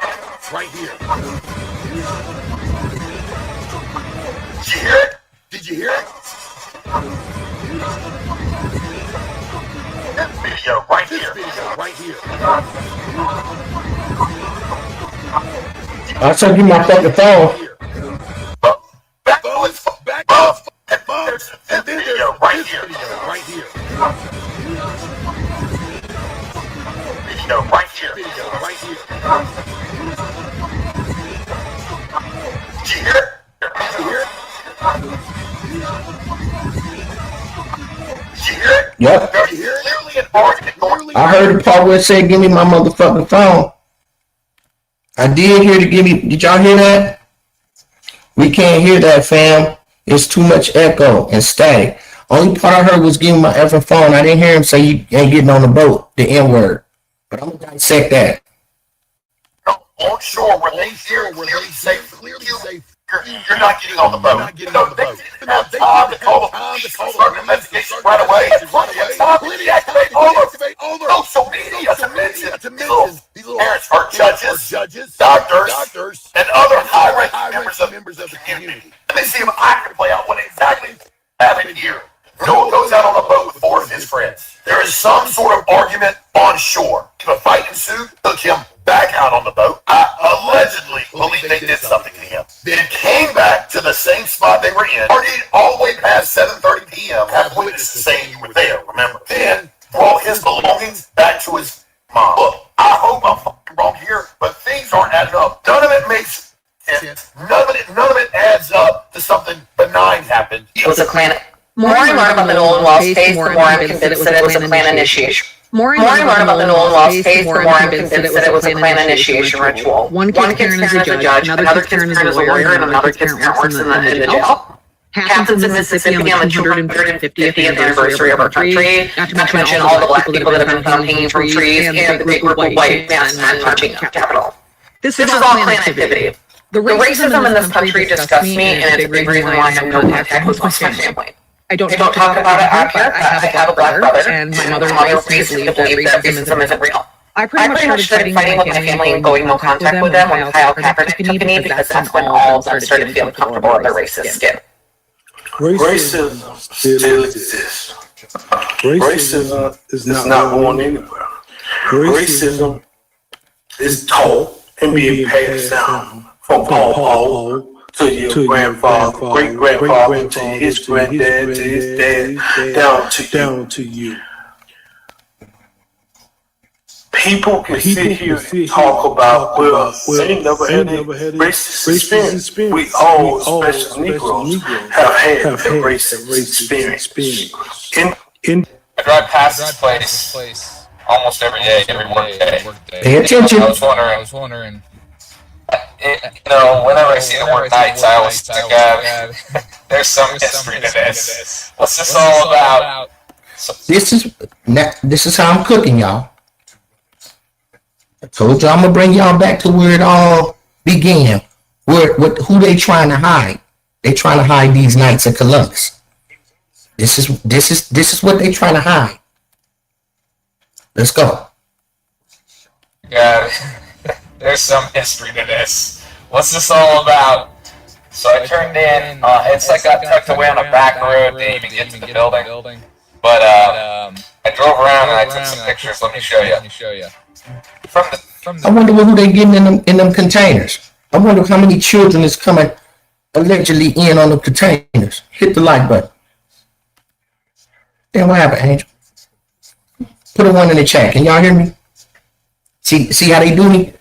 Did you hear it? This video right here. I'll send you my fucking phone. Back to his phone. And then there's right here. Video right here. Did you hear it? Yep. There's clearly an argument going on. I heard the part where it said, give me my motherfucking phone. I did hear did y'all hear that? We can't hear that, fam. It's too much echo and static. Only part I heard was give me my effing phone. I didn't hear him say you ain't getting on the boat, the N-word. But I'm gonna dissect that. On shore where they clearly say you're not getting on the boat. No, they didn't have time to call the police and start an investigation right away. Plenty of time to deactivate all the social media to mention these little parents are judges, doctors, and other high-ranking members of the community. Let me see if I can play out what exactly happened here. Noah goes out on a boat with 4 of his friends. There is some sort of argument on shore. If a fight ensued, took him back out on the boat. I allegedly believe they did something to him. Then came back to the same spot they were in, partied all the way past 7:30 p.m. Have witnesses saying you were there, remember? Then brought his belongings back to his mom. Look, I hope I'm fucking wrong here, but things aren't adding up. None of it makes sense. None of it adds up to something benign happened. It was a Klan. The more I learn about the Nolan Wells case, the more I'm convinced that it was a Klan initiation. The more I learn about the Nolan Wells case, the more I'm convinced that it was a Klan initiation ritual. One kid's parent is a judge, another kid's parent is a lawyer, and another kid's parent works in the jail. Happens in Mississippi on the 250th anniversary of our country, not to mention all the black people that have been found hanging from trees, and the big group of white masked men marching the Capitol. This is all Klan activity. The racism in this country disgusts me, and it's a big reason why I have no contact with my family. I don't talk about it out here, but I have a black brother, and my mother raised me to believe that racism isn't real. I pretty much started fighting with my family and going no contact with them when Kyle Kaepernick took me, because that's when all of them started feeling comfortable in their racist skin. Racism still exists. Racism is not going anywhere. Racism is taught and being passed down from Paul to your grandfather, great-grandfather, to his granddad, to his dad, down to you. People can sit here and talk about, well, they never had a racist experience. We all, especially Negroes, have had a racist experience. I drive past this place almost every day, every work day. Pay attention. I was wondering, whenever I see the word knights, I always think of there's some history to this. What's this all about? This is how I'm cooking, y'all. I told you I'm gonna bring y'all back to where it all began. Who they trying to hide? They trying to hide these Knights of Columbus. This is what they trying to hide. Let's go. God, there's some history to this. What's this all about? So I turned in. It's like got tucked away on a back road to even get to the building. But I drove around and I took some pictures. Let me show you. I wonder who they getting in them containers. I wonder how many children is coming allegedly in on the containers. Hit the like button. Then what happened, Angel? Put a 1 in the chat. Can y'all hear me? See how they do me?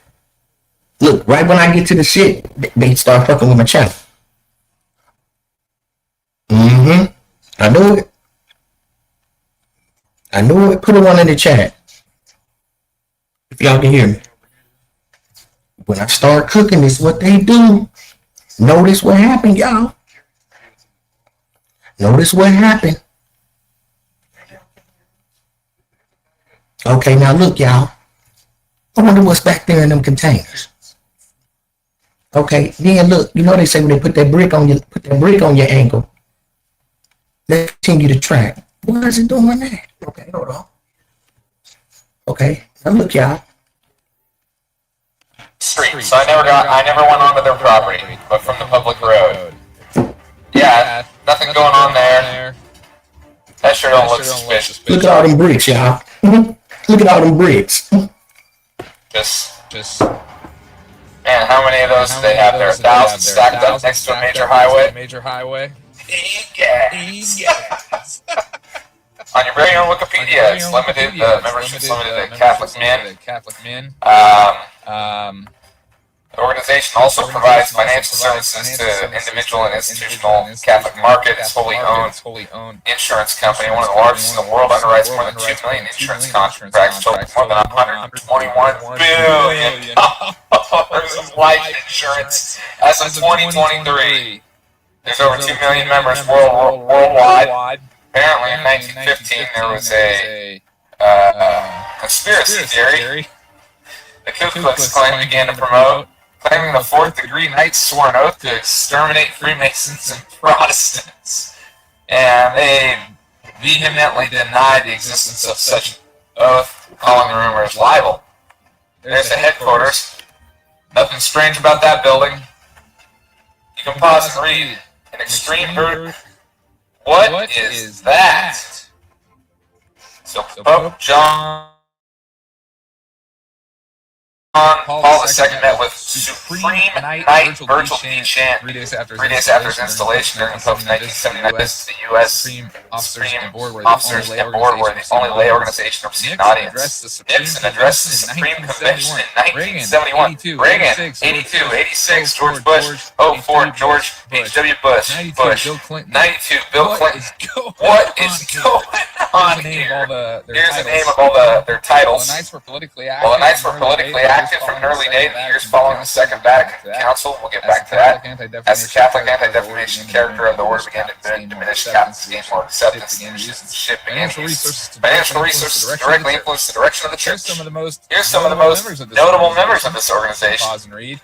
Look, right when I get to the shit, they start fucking with my channel. I know it. I know it. Put a 1 in the chat. If y'all can hear me. When I start cooking, this is what they do. Notice what happened, y'all. Notice what happened. Okay, now look, y'all. I wonder what's back there in them containers. Okay, then look, you know they say when they put that brick on your ankle. Let's continue to track. Why is it doing that? Okay, hold on. Okay, now look, y'all. Street. So I never went onto their property, but from the public road. Yeah, nothing going on there. That sure don't look suspicious. Look at all them bricks, y'all. Look at all them bricks. Just. Man, how many of those do they have there? 1,000 stacked up next to a major highway? Yes. On your very own Wikipedia, it's limited. The membership's limited to Catholic men. The organization also provides financial services to individual and institutional Catholic market. It's wholly owned insurance company, one of the largest in the world, underwrites more than 2 million insurance contracts, totaling more than $121 billion of life insurance as of 2023. There's over 2 million members worldwide. Apparently, in 1915, there was a conspiracy theory the Ku Klux Klan began to promote, claiming the fourth-degree Knights swore an oath to exterminate Freemasons and Protestants. And they vehemently denied the existence of such oath, calling the rumors libel. There's the headquarters. Nothing strange about that building. You can pause and read an extreme group. What is that? So Pope John Paul II met with Supreme Knight Virgil P. Chan 3 days after his installation during the Pope's 1979 visit to the U.S. Supreme Officers and Board were the only lay organization to receive an audience. Nixon addressed the Supreme Convention in 1971. Reagan, 82, 86, George Bush, 04, George H.W. Bush, 92, Bill Clinton. What is going on here? Here's the name of all their titles. While the Knights were politically active from an early day in the years following the Second Vatican Council, we'll get back to that. As the Catholic anti-defamation character of the order began to diminish, Catholics gained more acceptance, the ship began to use financial resources to directly influence the direction of the church. Here's some of the most notable members of this organization. Pause and read.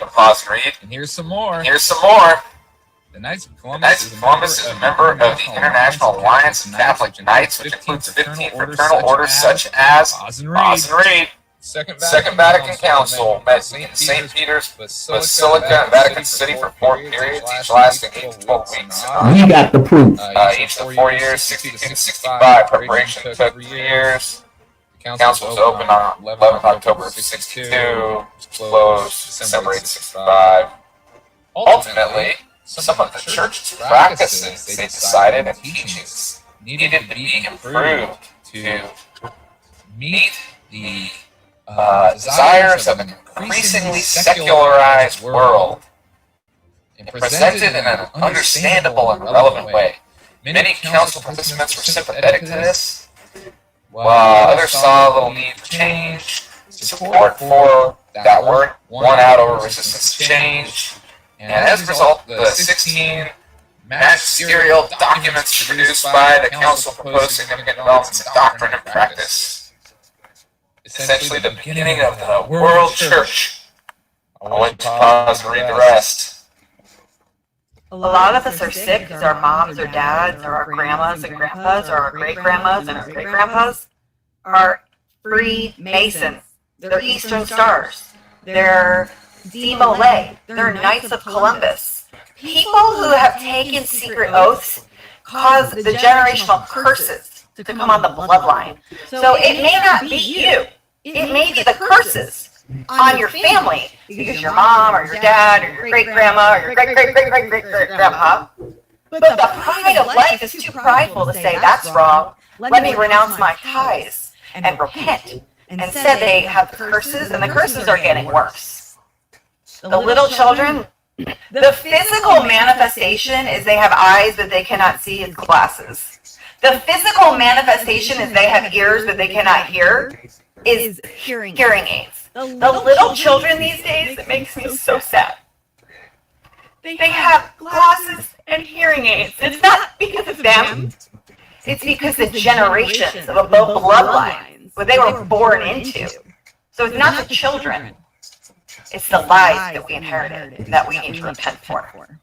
And here's some more. The Knights of Columbus is a member of the International Alliance of Catholic Knights, which includes 15 fraternal orders such as Pause and Read. Second Vatican Council met in St. Peter's Basilica in Vatican City for 4 periods, each lasting 8 to 12 weeks. We got the proof. Each of the 4 years, 62 to 65. Preparation took 3 years. The council was opened on 11th October of 62, closed December 8th, 65. Ultimately, some of the church's practices, they decided, and teachings needed to be improved to meet the desires of an increasingly secularized world and presented in an understandable and relevant way. Many council participants were sympathetic to this, while others saw a little need for change. Support for that weren't won out over resistance to change. And as a result, the 16 magisterial documents produced by the Council proposed significant developments in doctrine and practice. Essentially the beginning of the world church. I want to pause and read the rest. A lot of us are sick because our moms or dads or our grandmas and grandpas or our great-grandmas and our great-grandpas are Freemasons. They're Eastern Stars. They're Demolay. They're Knights of Columbus. People who have taken secret oaths cause the generational curses to come on the bloodline. So it may not be you. It may be the curses on your family because your mom or your dad or your great-grandma or your great-great-great-great-great-grandpa. But the pride of life is too prideful to say, that's wrong. Let me renounce my ties and repent. Instead, they have curses, and the curses are getting worse. The little children, the physical manifestation is they have eyes but they cannot see is glasses. The physical manifestation is they have ears but they cannot hear is hearing aids. The little children these days, it makes me so sad. They have glasses and hearing aids. It's not because of them. It's because the generations of the bloodlines, what they were born into. So it's not the children. It's the lies that we inherited that we need to repent for.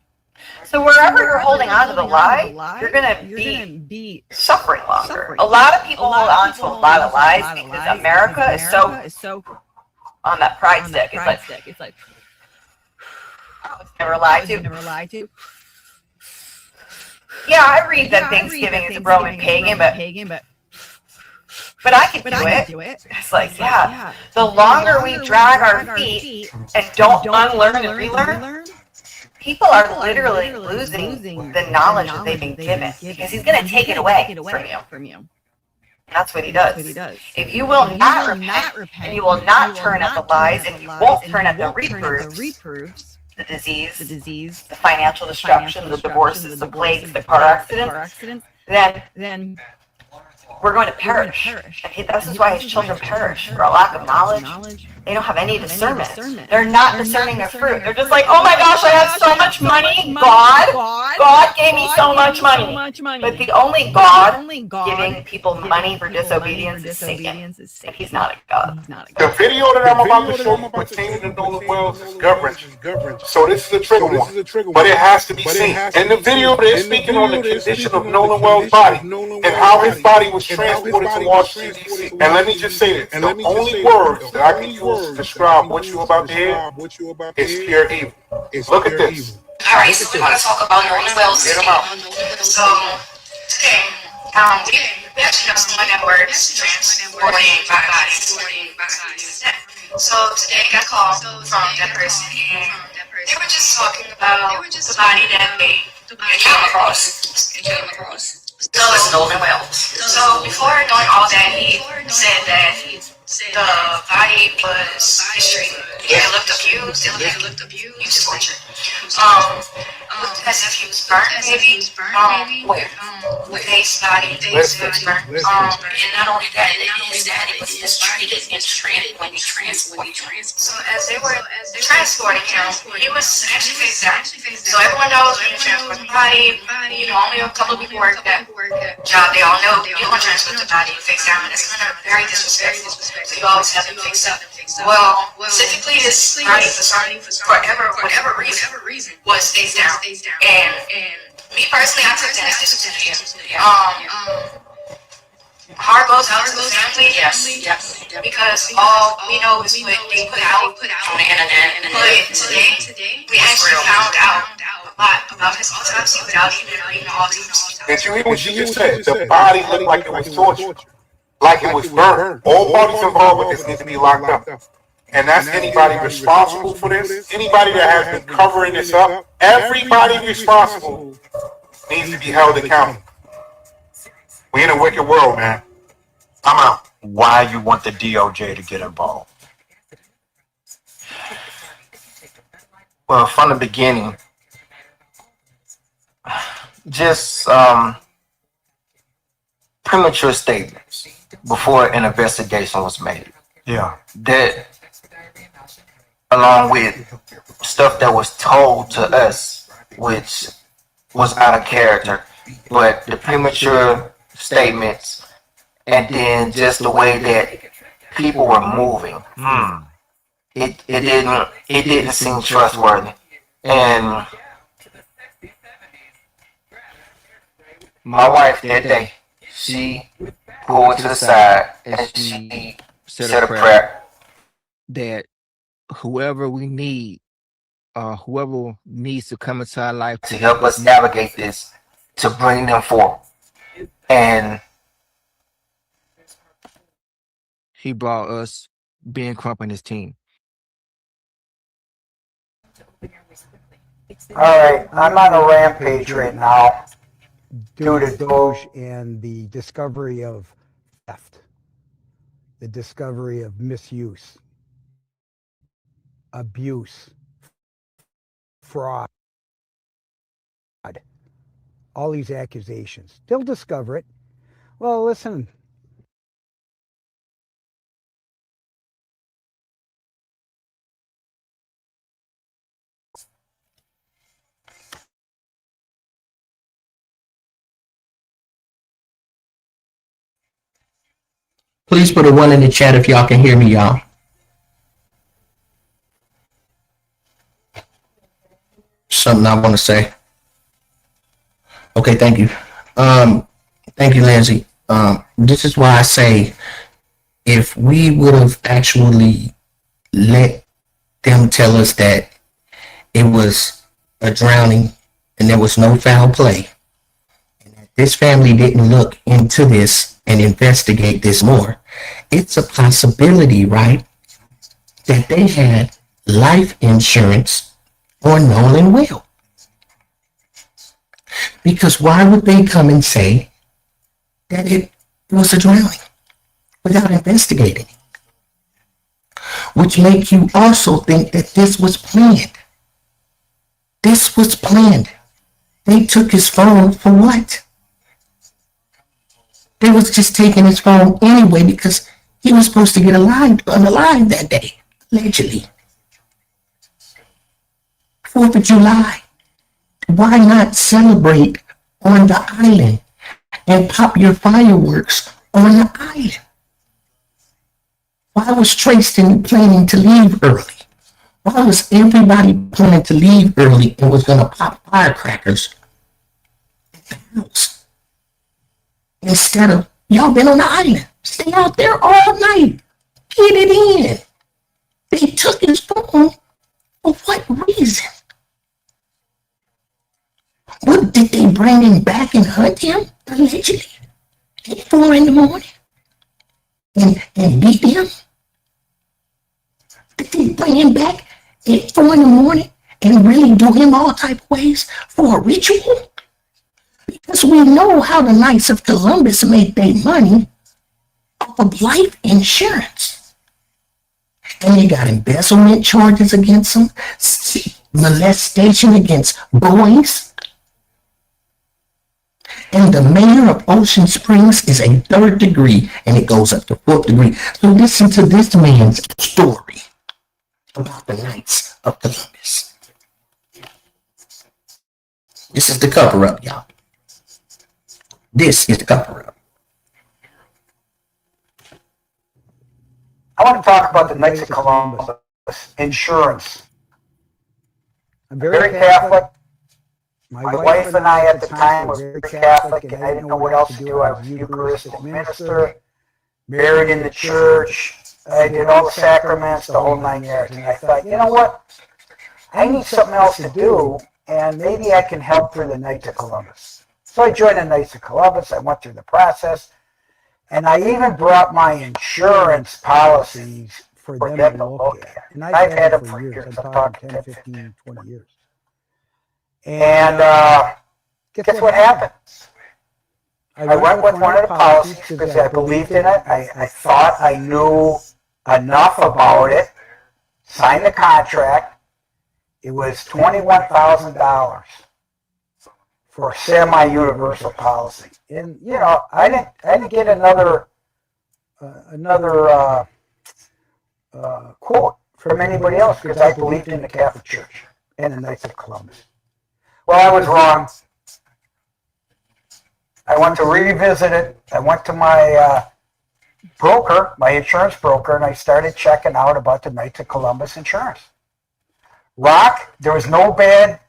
So wherever you're holding on to the lie, you're going to be suffering longer. A lot of people hold on to a lot of lies because America is so on that pride stick. It's like I was never lied to. Yeah, I read that Thanksgiving is Roman pagan, but I can do it. It's like, yeah, the longer we drag our feet and don't unlearn and relearn, people are literally losing the knowledge that they've been given because he's going to take it away from you. That's what he does. If you will not repent and you will not turn at the lies and you won't turn at the reproofs, the disease, the financial destruction, the divorces, the plagues, the car accidents, then we're going to perish. And this is why his children perish for a lack of knowledge. They don't have any discernment. They're not discerning their fruit. They're just like, oh my gosh, I have so much money. God gave me so much money. But the only God giving people money for disobedience is Satan. And he's not a God. The video that I'm about to show you pertaining to Nolan Wells is government. So this is a trigger one. But it has to be seen. In the video, they're speaking on the condition of Nolan Wells' body and how his body was transported to Washington, D.C. And let me just say this. The only words that I can use to describe what you're about to hear is pure evil. Look at this. Alright, so we want to talk about Nolan Wells today. So, today, we actually have someone that works transporting bodies. So, today I got a call from that person, and they were just talking about the body that they came across. So it's Nolan Wells. So before doing all that, he said that the body was mistreated. They looked abused. They looked abused, tortured. As if he was burnt, maybe. With his body, was burnt. And not only that, his daddy was mistreated and stranded when he transported. So as they were transporting him, he was actually face down. So everyone knows when you transport the body, only a couple of people work that job. They all know you don't transport the body face down, and it's kind of very disrespectful. So you always have it fixed up. Well, specifically this body for whatever reason was face down. And me personally, I took that as disrespectful. Heart goes out to the family, yes, because all we know is what they put out on the internet. But today, we actually found out a lot about his autopsy without even reading the autopsy. Did you hear what she just said? The body looked like it was tortured, like it was burned. All parties involved with this need to be locked up. And that's anybody responsible for this, anybody that has been covering this up, everybody responsible needs to be held accountable. We in a wicked world, man. I'm out. Why you want the DOJ to get involved? Well, from the beginning, just premature statements before an investigation was made. Yeah. That along with stuff that was told to us, which was out of character. But the premature statements and then just the way that people were moving, it didn't seem trustworthy. And my wife that day, she pulled to the side and she said a prayer that whoever we need, whoever needs to come into our life to help us navigate this, to bring them forth. And he brought us Ben Crump and his team. All right, I'm on a rampage right now due to Doge and the discovery of theft, the discovery of misuse, abuse, fraud, all these accusations. They'll discover it. Well, listen. Please put a 1 in the chat if y'all can hear me, y'all. Something I want to say. Okay, thank you. Thank you, Lindsay. This is why I say if we would have actually let them tell us that it was a drowning and there was no foul play, and that this family didn't look into this and investigate this more, it's a possibility, right, that they had life insurance on Nolan Will. Because why would they come and say that it was a drowning without investigating? Which makes you also think that this was planned. This was planned. They took his phone for what? They was just taking his phone anyway because he was supposed to get unalive that day, allegedly. 4th of July. Why not celebrate on the island and pop your fireworks on the island? Why was Trayston planning to leave early? Why was everybody planning to leave early and was going to pop firecrackers at the house? Instead of, y'all been on the island. Stay out there all night. Get it in. They took his phone. For what reason? What, did they bring him back and hunt him? Allegedly. At 4 in the morning? And beat him? Did they bring him back at 4 in the morning and really do him all type of ways for a ritual? Because we know how the Knights of Columbus make their money off of life insurance. And they got embezzlement charges against them, molestation against boys. And the mayor of Ocean Springs is a 3rd degree, and it goes up to 4th degree. So listen to this man's story about the Knights of Columbus. This is the cover-up, y'all. This is the cover-up. I want to talk about the Knights of Columbus insurance. I'm very Catholic. My wife and I at the time were very Catholic, and I didn't know what else to do. I was a Eucharistic minister, buried in the church. I did all the sacraments, the whole 9 yards. And I thought, you know what? I need something else to do, and maybe I can help through the Knights of Columbus. So I joined the Knights of Columbus. I went through the process, and I even brought my insurance policies for them to look at. And I've had them for years. I'm talking 10, 15, 20 years. And guess what happened? I went with one of the policies because I believed in it. I thought I knew enough about it. Signed the contract. It was $21,000 for a semi-universal policy. And you know, I didn't get another quote from anybody else because I believed in the Catholic Church and the Knights of Columbus. Well, I was wrong. I went to revisit it. I went to my broker, my insurance broker, and I started checking out about the Knights of Columbus insurance. Rock, there was no bad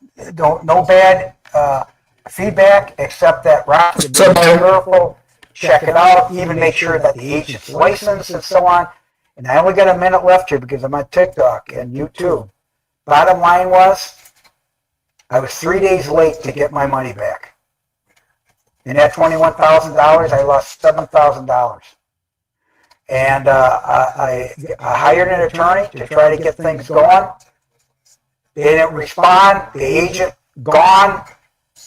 feedback except that Rock is very careful. Check it out, even make sure that the agent's licensed and so on. And I only got a minute left here because I'm on TikTok and YouTube. Bottom line was, I was 3 days late to get my money back. And that $21,000, I lost $7,000. And I hired an attorney to try to get things going. They didn't respond. The agent gone.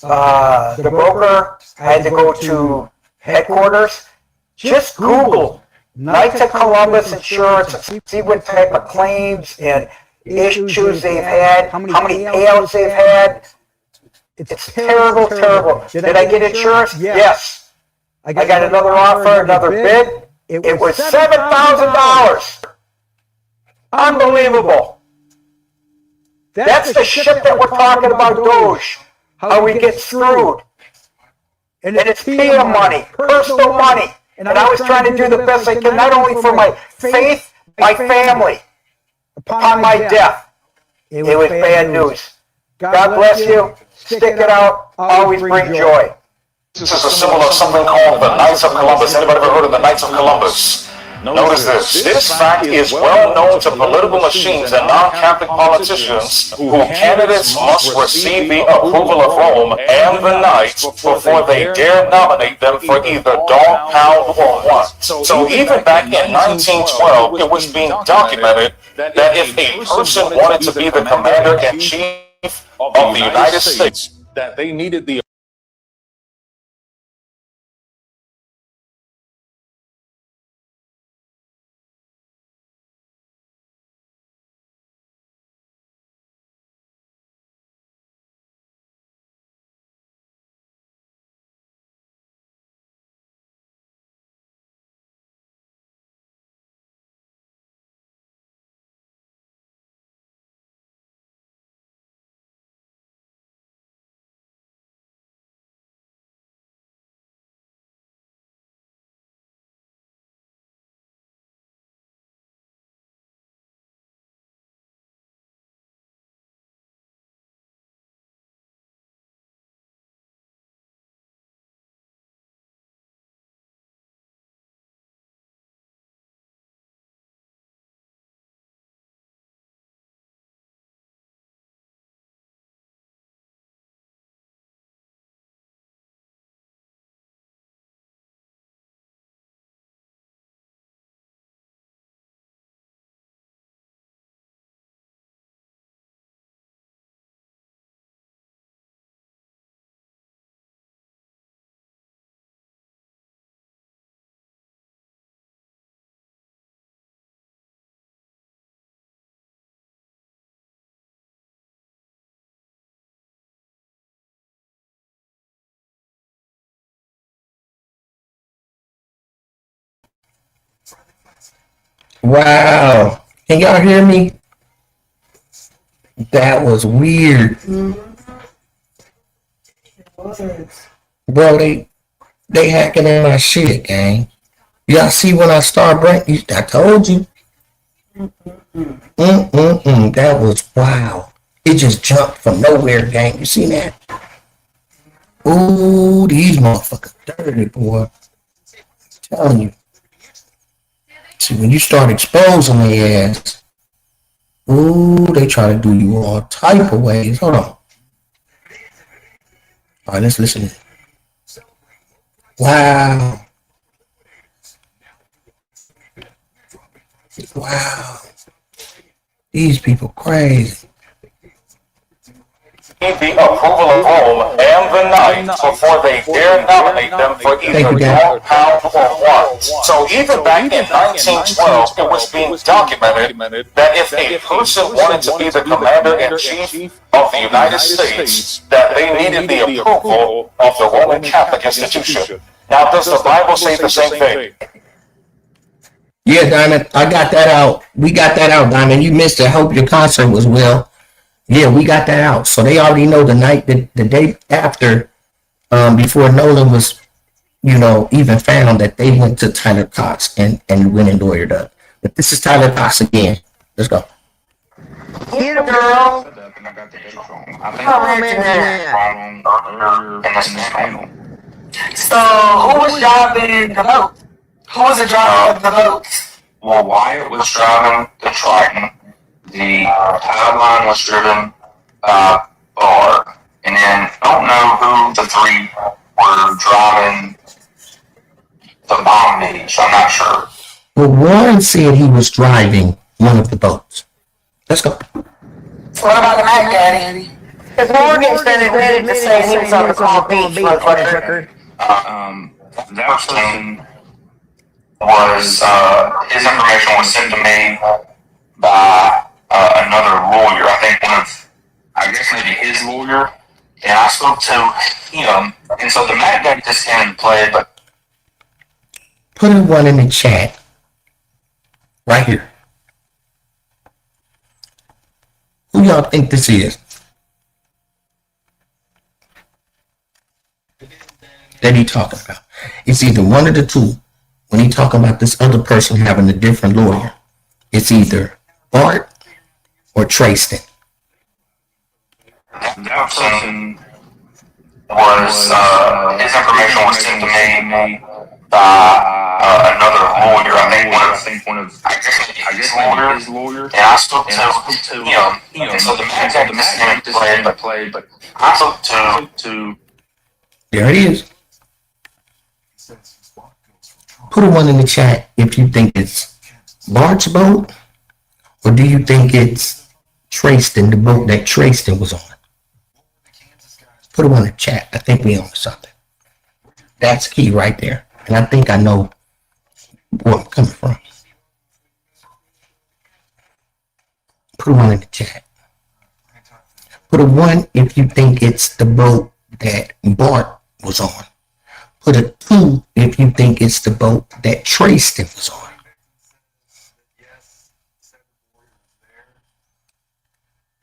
The broker had to go to headquarters. Just Google Knights of Columbus Insurance and see what type of claims and issues they've had, how many payouts they've had. It's terrible, terrible. Did I get insurance? Yes. I got another offer, another bid. It was $7,000. Unbelievable. That's the shit that we're talking about, Doge. How we get screwed. And it's PIA money, personal money. And I was trying to do the best I can, not only for my faith, my family, upon my death. It was bad news. God bless you. Stick it out. Always bring joy. This is a symbol of something called the Knights of Columbus. Anybody ever heard of the Knights of Columbus? Notice this. This fact is well known to political machines and non-Catholic politicians who candidates must receive the approval of Rome and the Knights before they dare nominate them for either dog, pound, or what. So even back in 1912, it was being documented that if a person wanted to be the commander-in-chief of the United States, that they needed the Wow. Can y'all hear me? That was weird. Bro, they hacking in my shit, gang. Y'all see when I start breaking? I told you. That was wow. It just jumped from nowhere, gang. You see that? Ooh, these motherfuckers dirty, boy. I'm telling you. See, when you start exposing their ass, ooh, they try to do you all type of ways. Hold on. All right, let's listen. Wow. Wow. These people crazy. Need the approval of Rome and the Knights before they dare nominate them for either dog, pound, or what. So even back in 1912, it was being documented that if a person wanted to be the commander-in-chief of the United States, that they needed the approval of the Roman Catholic institution. Now, does the Bible say the same thing? Yeah, Diamond, I got that out. We got that out, Diamond. You missed it. I hope your concert was well. Yeah, we got that out. So they already know the day after, before Nolan was, even found, that they went to Tyler Cox and went and lawyered up. But this is Tyler Cox again. Let's go. Get him, girl. Come in there. So, who was driving the boat? Who was the driver of the boat? Well, Wyatt was driving the Triton. The Tideline was driven by Bart. And then I don't know who the three were driving the Bomb Beach. I'm not sure. Well, Warren said he was driving one of the boats. Let's go. So what about the Mac Daddy? Because Morgan said it ready to say he was on the Palm Beach, motherfucker. That person was, his information was sent to me by another lawyer. I guess maybe his lawyer. And I spoke to him. And so the Mac Daddy just came and played, but. Put a one in the chat. Right here. Who y'all think this is? That he talking about? It's either one of the two. When he talking about this other person having a different lawyer, it's either Bart or Trayston. That person was, his information was sent to me by another lawyer. I guess maybe his lawyer. And I spoke to him. And so the Mac Daddy just came and played, but I spoke to. There it is. Put a one in the chat if you think it's Bart's boat, or do you think it's Trayston, the boat that Trayston was on? Put a one in the chat. I think we own something. That's key right there. And I think I know where I'm coming from. Put a one in the chat. Put a one if you think it's the boat that Bart was on. Put a 2 if you think it's the boat that Trayston was on.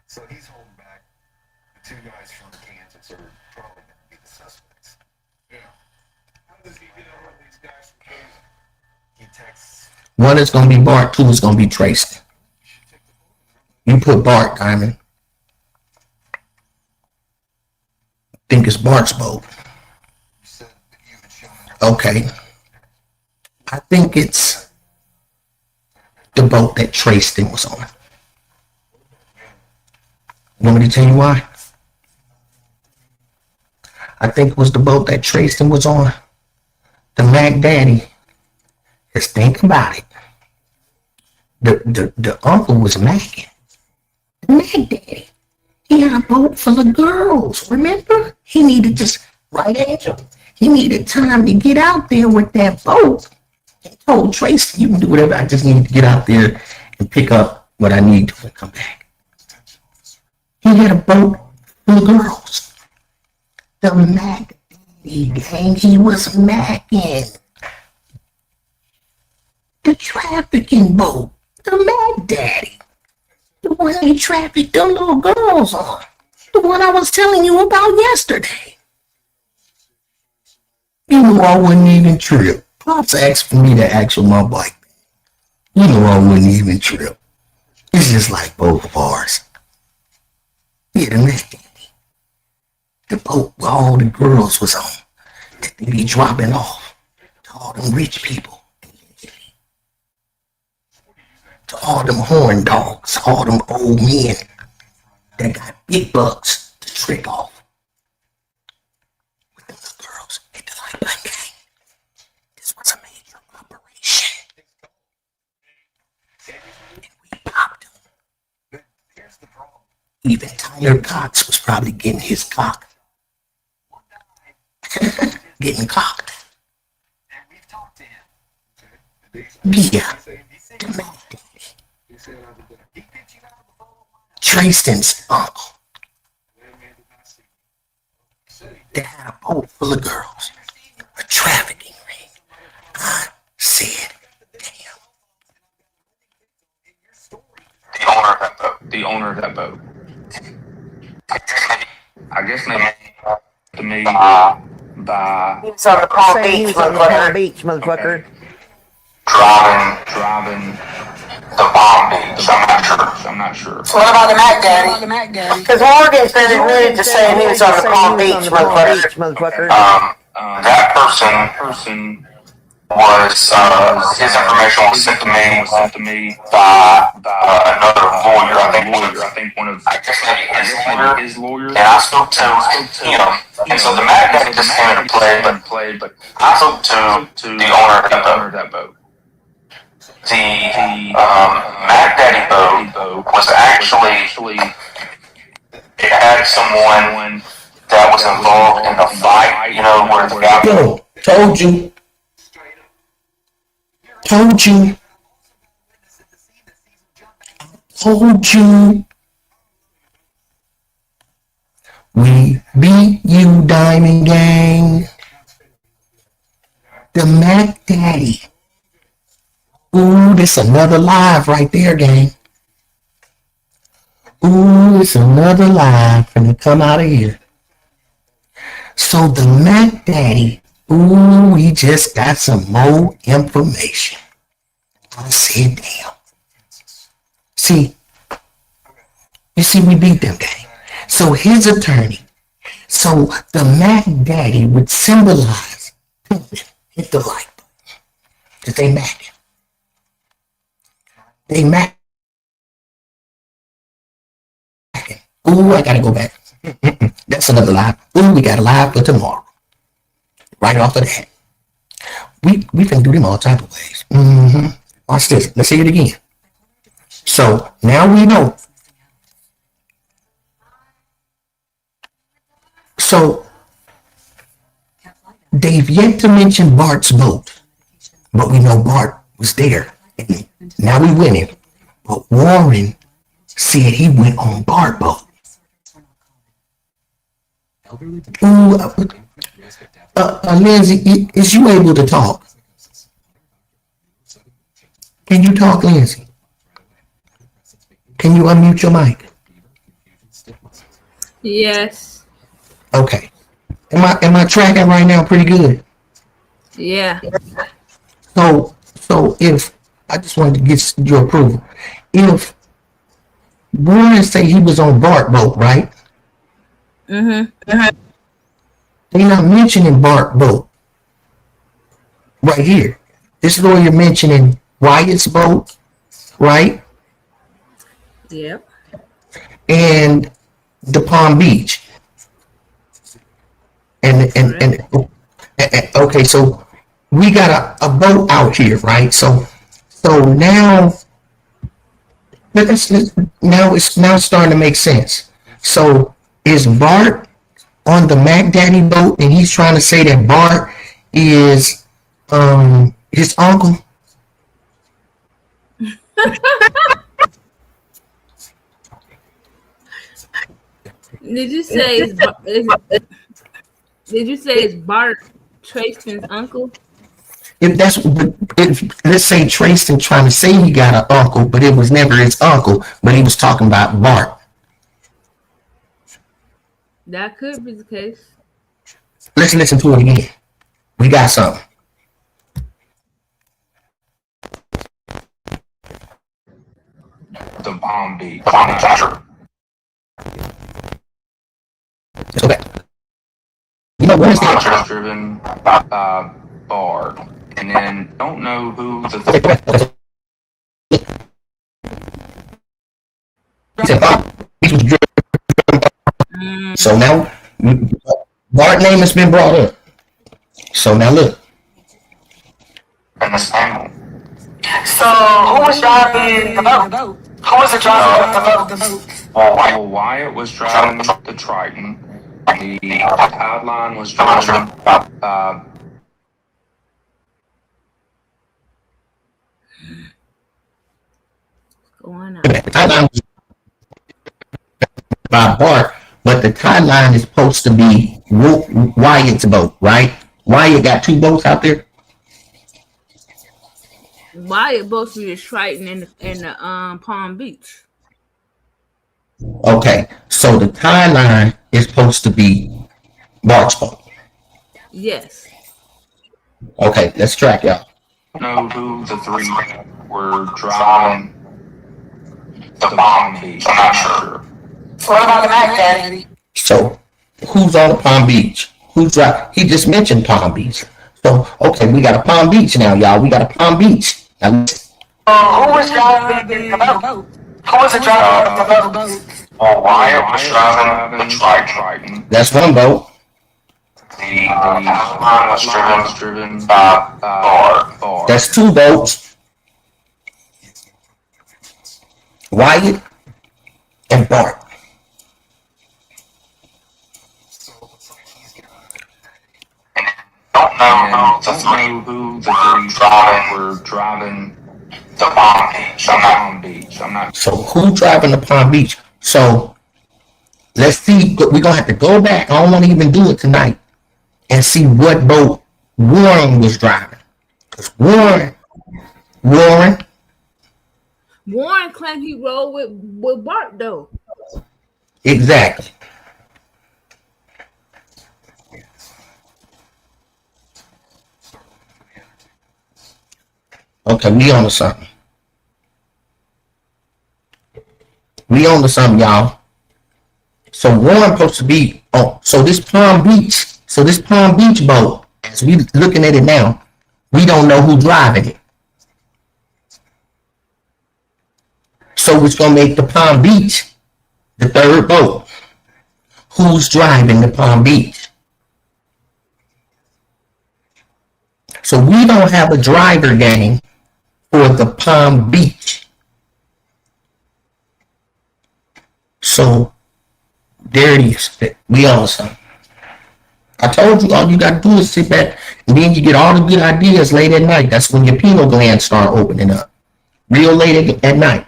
So he's holding back. The two guys from Kansas are probably going to be the suspects. Yeah. How does he get over these guys from Kansas? He texts. 1 is going to be Bart, 2 is going to be Trayston. You put Bart, Diamond. Think it's Bart's boat. Okay. I think it's the boat that Trayston was on. You want me to tell you why? I think it was the boat that Trayston was on. The Mac Daddy. Just think about it. The uncle was macking. The Mac Daddy. He had a boat full of girls, remember? He needed just right angel. He needed time to get out there with that boat. He told Tracy, you can do whatever. I just need to get out there and pick up what I need to and come back. He had a boat full of girls. The Mac Daddy gang, he was macking. The trafficking boat. The Mac Daddy. The one he trafficked them little girls on. The one I was telling you about yesterday. You know I wouldn't even trip. Pops asked for me to ask for my bike. You know I wouldn't even trip. It's just like both of ours. Yeah, the Mac Daddy. The boat where all the girls was on. That they be dropping off to all them rich people. To all them horn dogs, all them old men that got big bucks to trick off. With them little girls at the Light Blind gang. This was a major operation. And we popped them. Even Tyler Cox was probably getting his cock. Getting cocked. Yeah. Trayston's uncle. They had a boat full of girls. A trafficking ring. I said, damn, owner of that boat? I guess maybe to me by He was on the Palm Saying he Beach, was on the Palm motherfucker. Beach, motherfucker. driving The Palm Beach. I'm not sure. So what about the Mac Daddy? Because Morgan's been admitted to saying he was on the Palm Beach, motherfucker. That person was his information was sent to me by another lawyer. I think one of his lawyer. And I spoke to him. And so the Mac Daddy just came into play, but I spoke to the owner of that boat. The Mac Daddy boat was actually, it had someone that was involved in the fight, you know, where the guy... Yo, told you. Told you. Told you. We beat you, Diamond Gang. The Mac Daddy. Ooh, this another live right there, gang. Ooh, it's another live finna come out of here. So the Mac Daddy, ooh, we just got some more information. I said, damn. See, you see, we beat them, gang. So his attorney, so the Mac Daddy would symbolize, hit the like button, because they Mac. They Mac. Ooh, I gotta go back. That's another live. Ooh, we got a live for tomorrow. Right off of that. We can do them all type of ways. Watch this. Let's see it again. So now we know. So they've yet to mention Bart's boat, but we know Bart was there. And now we winning. But Warren said he went on Bart boat. Ooh, Lindsay, is you able to talk? Can you talk, Lindsay? Can you unmute your mic? Yes. Okay. Am I tracking right now pretty good? Yeah. So if I just wanted to get your approval. If Warren say he was on Bart boat, right? They're not mentioning Bart boat right here. This lawyer mentioning Wyatt's boat, right? Yep. And the Palm Beach. And okay, so we got a boat out here, right? So now it's now starting to make sense. So is Bart on the Mac Daddy boat, and he's trying to say that Bart is his uncle? Did you say it's Bart Trayston's uncle? If let's say Trayston trying to say he got an uncle, but it was never his uncle, but he was talking about Bart. That could be the case. Let's listen to it again. We got something. The Palm Beach. Okay. You know what is that? Driven by Bart, and then don't know who the. He said Bart was driven. So now Bart name has been brought up. So now look. So who was driving the boat? Who was the driver of the boat? Well, Wyatt was driving the Triton. The tide line was driven by The tide line was by Bart, but the tide line is supposed to be Wyatt's boat, right? Wyatt got two boats out there. Wyatt both be the Triton and the Palm Beach. Okay, so the tie line is supposed to be Bart's boat. Yes. Okay, let's track y'all. Know who the three were driving to Palm Beach. I'm not sure. What about the Mac, Daddy? So, who's on the Palm Beach? Who's driving? He just mentioned Palm Beach. So, okay, we got a Palm Beach now, y'all. We got a Palm Beach. Now, Who was driving the boat? Who was the driver of the boat? Wyatt was driving the Triton. that's one boat. The line was driven by Bart. That's two boats. Wyatt and Bart. Don't know who the three were driving to Palm Beach. I'm not. So, who driving the Palm Beach? So, let's see. We're going to have to go back. I don't want to even do it tonight. And see what boat Warren was driving. Because Warren claimed he rode with Bart though. exactly. Okay, we on to something. We on to something, y'all. So Warren supposed to be so this Palm Beach boat, as we looking at it now, we don't know who driving it. So it's gonna make the Palm Beach the third boat. Who's driving the Palm Beach? So we don't have a driver gang for the Palm Beach. So there it is. We on something. I told you all you got to do is sit back and then you get all the good ideas late at night. That's when your pineal glands start opening up. Real late at night.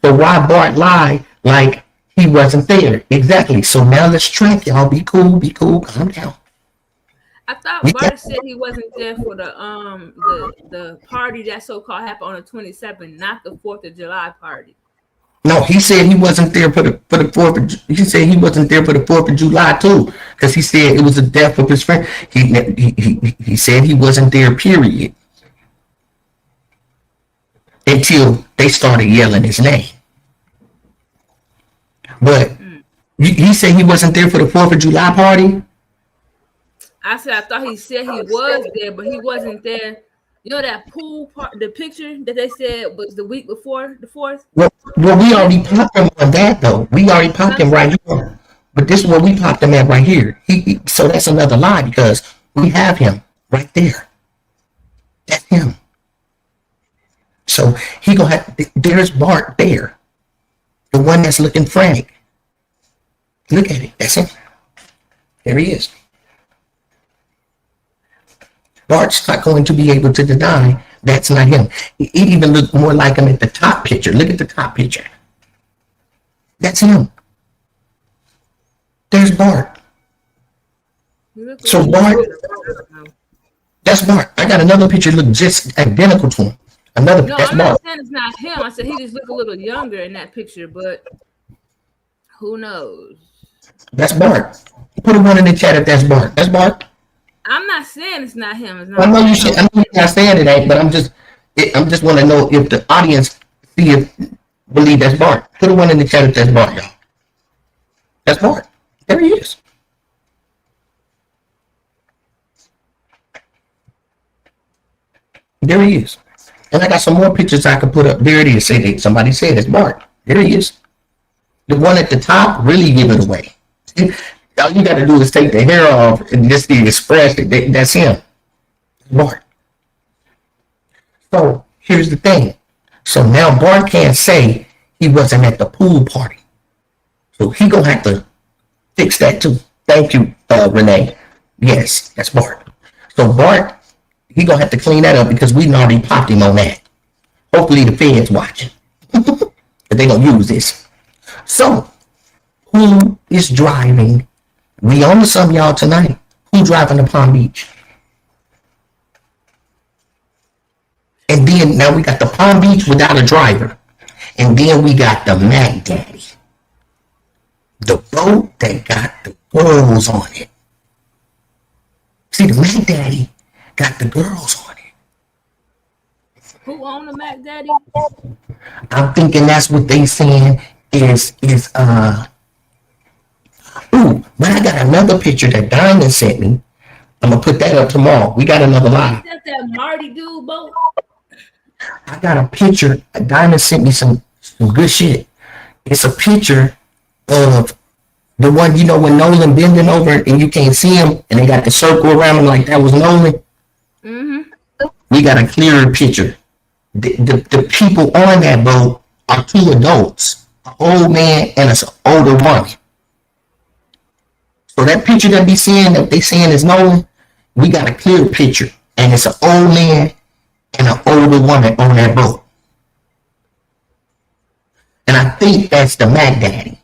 So why Bart lied like he wasn't there? Exactly. So now let's track y'all. Be cool, calm down. I thought Bart said he wasn't there for the party that so-called happened on the 27th, not the 4th of July party. No, he said he wasn't there for the 4th. He said he wasn't there for the 4th of July too, because he said it was the death of his friend. He said he wasn't there. Period. Until they started yelling his name. But he said he wasn't there for the 4th of July party. I said I thought he said he was there, but he wasn't there. You know that pool part, the picture that they said was the week before the 4th? Well, we already popped him on that though. We already popped him right here. But this is what we popped him at right here. So that's another lie because we have him right there. That's him. So he gonna have. There's Bart there, the one that's looking frantic. Look at it. That's him. There he is. Bart's not going to be able to deny that's not him. It even looked more like him at the top picture. Look at the top picture. That's him. There's Bart. So Bart, that's Bart. I got another picture look just identical to him. No, That's I'm Bart. not saying it's not him. I said he just looked a little younger in that picture, but who knows? That's Bart. Put a one in the chat if that's Bart. That's Bart. I'm not saying it's not him. It's not I know him. you should. I know you're not saying it ain't, but I'm just want to know if the audience believe that's Bart. Put a one in the chat if that's Bart, y'all. That's Bart. There he is. There he is. And I got some more pictures I could put up. There it is. Somebody said it's Bart. There he is. The one at the top really give it away. All you got to do is take the hair off and just the expression. That's him. Bart. So here's the thing. So now Bart can't say he wasn't at the pool party. So he gonna have to fix that too. Thank you, Renee. Yes, that's Bart. So Bart, he gonna have to clean that up because we already popped him on that. Hopefully the feds watching. But they gonna use this. So who is driving? We on to some y'all tonight. Who driving to Palm Beach? And then now we got the Palm Beach without a driver. And then we got the Mac Daddy. The boat that got the girls on it. See, the Mac Daddy got the girls on it. Who owned the Mac Daddy? I'm thinking that's what they saying is ooh, but I got another picture that Diamond sent me. I'm gonna put that up tomorrow. We got another live. Is that Marty dude boat? I got a picture. Diamond sent me some good shit. It's a picture of the one, you know, when Nolan bending over and you can't see him and they got the circle around him like that was Nolan. Mm-hmm. We got a clearer picture. The people on that boat are two adults, an old man and an older woman. So that picture that be seeing, that they saying is Nolan, we got a clear picture, and it's an old man and an older woman on that boat. And I think that's the Mac Daddy.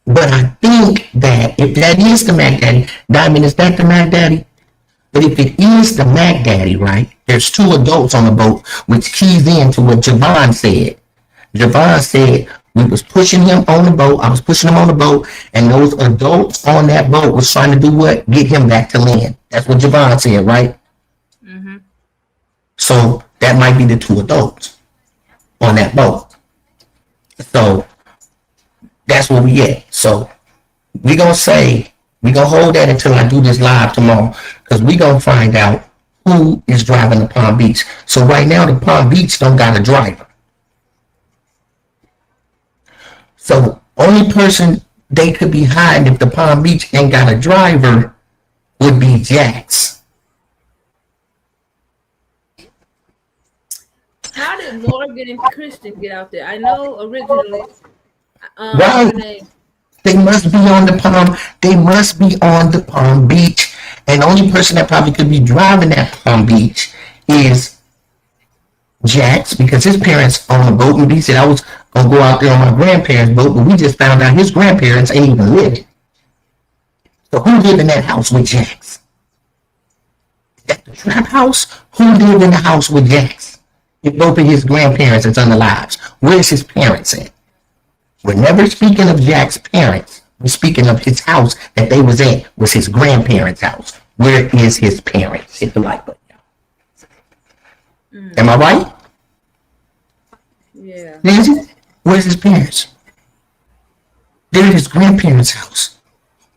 But I think that if that is the Mac Daddy, Diamond, is that the Mac Daddy? But if it is the Mac Daddy, right, there's two adults on the boat, which keys into what Javon said. Javon said, we was pushing him on the boat, I was pushing him on the boat, and those adults on that boat was trying to do what? Get him back to land. That's what Javon said, right? Mm-hmm. So that might be the two adults on that boat. So that's where we at. So we gonna hold that until I do this live tomorrow, because we gonna find out who is driving the Palm Beach. So right now the Palm Beach don't got a driver. So only person they could be hiding if the Palm Beach ain't got a driver would be Jax. How did Morgan and Christian get out there? I know originally. Right. They must be on the Palm. They must be on the Palm Beach, and the only person that probably could be driving that Palm Beach is Jax, because his parents own a boat, and he said I was gonna go out there on my grandparents' boat, but we just found out his grandparents ain't even living. So who lived in that house with Jax? At the trap house? Who lived in the house with Jax? If both of his grandparents is unalive, where's his parents at? We're never speaking of Jack's parents. We're speaking of his house that they was at, was his grandparents' house. Where is his parents? Hit the like button. Am I right? Yeah. Nancy, where's his parents? They're at his grandparents' house.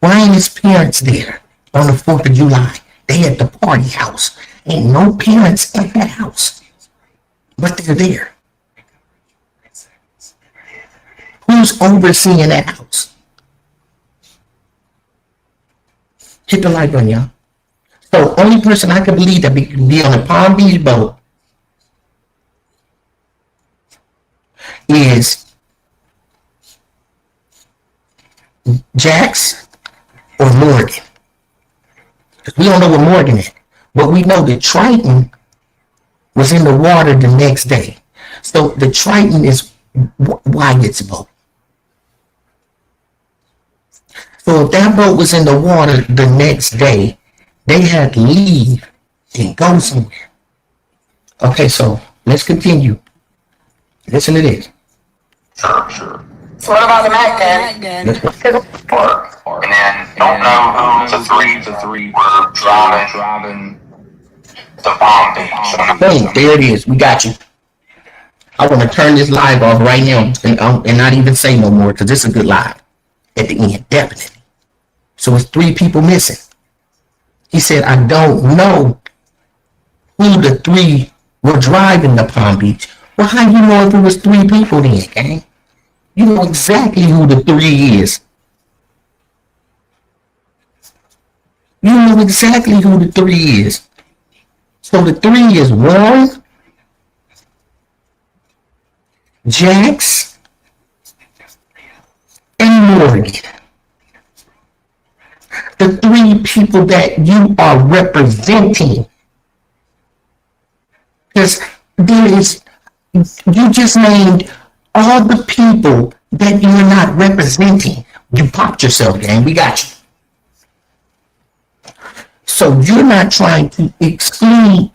Why ain't his parents there on the 4th of July? They at the party house. Ain't no parents at that house. But they're there. Who's overseeing that house? Hit the like button, y'all. So only person I can believe that be on the Palm Beach boat is Jax or Morgan. Because we don't know where Morgan is. But we know that Triton was in the water the next day. So the Triton is Wyatt's boat. So if that boat was in the water the next day, they had to leave and go somewhere. Okay, so let's continue. Listen to this. Sure. So what about the Mac then? Let's go. And then don't know who the three were driving the Palm Beach. Boom, there it is. We got you. I want to turn this live off right now and not even say no more, because this is a good live at the end, definitely. So it's 3 people missing. He said, I don't know who the 3 were driving the Palm Beach. Well, how you know if it was 3 people then, gang? You know exactly who the 3 is. You know exactly who the 3 is. So the 3 is Warren, Jax, and Morgan. The 3 people that you are representing. Because there is, you just named all the people that you're not representing. You popped yourself, gang. We got you. So you're not trying to exclude,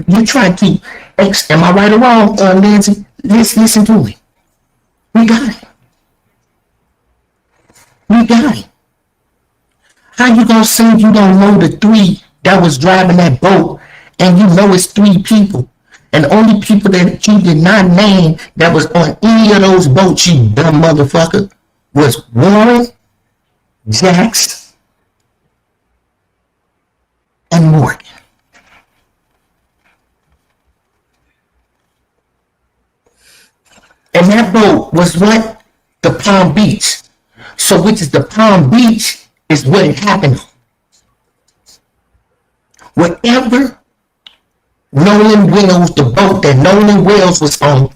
you're trying to, am I right or wrong, Nancy? Let's listen to it. We got it. We got him. How you gonna say you don't know the three that was driving that boat and you know it's three people? And the only people that you did not name that was on any of those boats, you dumb motherfucker, was Warren, Jax, and Morgan. And that boat was what? The Palm Beach. So which is the Palm Beach is what it happened on. Whatever Nolan Wells, the boat that Nolan Wells was on,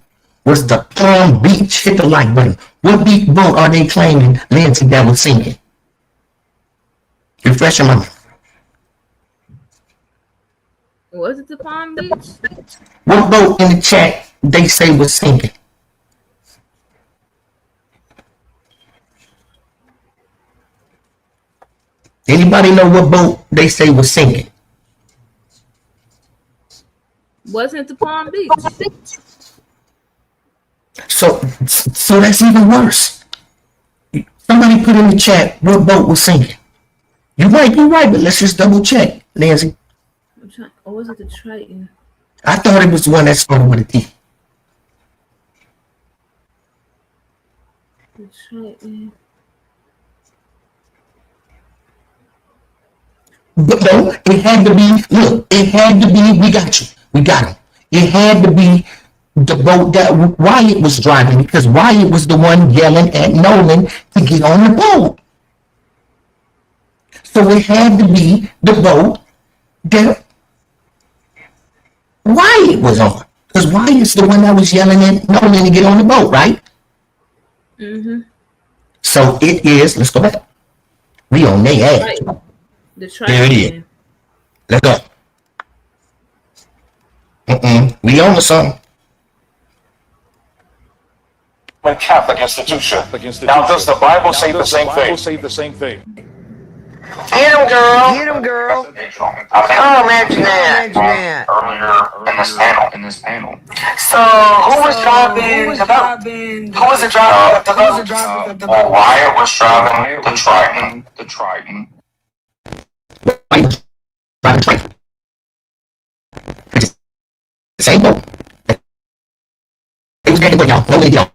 was the Palm Beach. Hit the like button. What big boat are they claiming Lindsay that was sinking? Refresh your mind. Was it the Palm Beach? What boat in the chat they say was sinking? Anybody know what boat they say was sinking? Wasn't it the Palm Beach? So that's even worse. Somebody put in the chat what boat was sinking. You might be right, but let's just double check, Nancy. Or was it the Triton? I thought it was the one that started with a T. The Triton. But no, it had to be, look, it had to be, we got you. We got him. It had to be the boat that Wyatt was driving because Wyatt was the one yelling at Nolan to get on the boat. So it had to be the boat that Wyatt was on. Because Wyatt's the one that was yelling at Nolan to get on the boat, right? Mm-hmm. So it is, let's go back. We on their ass. Right. The Triton. There it is. Let's go. We on the song. Catholic institution. Now, does the Bible say the same thing? Get him, girl. Get him, girl. Oh, imagine that. Earlier in this panel. So, who was driving the boat? Who was the driver of the boat? Well, Wyatt was driving the Triton. The same boat. It was getting away, y'all. No way, y'all.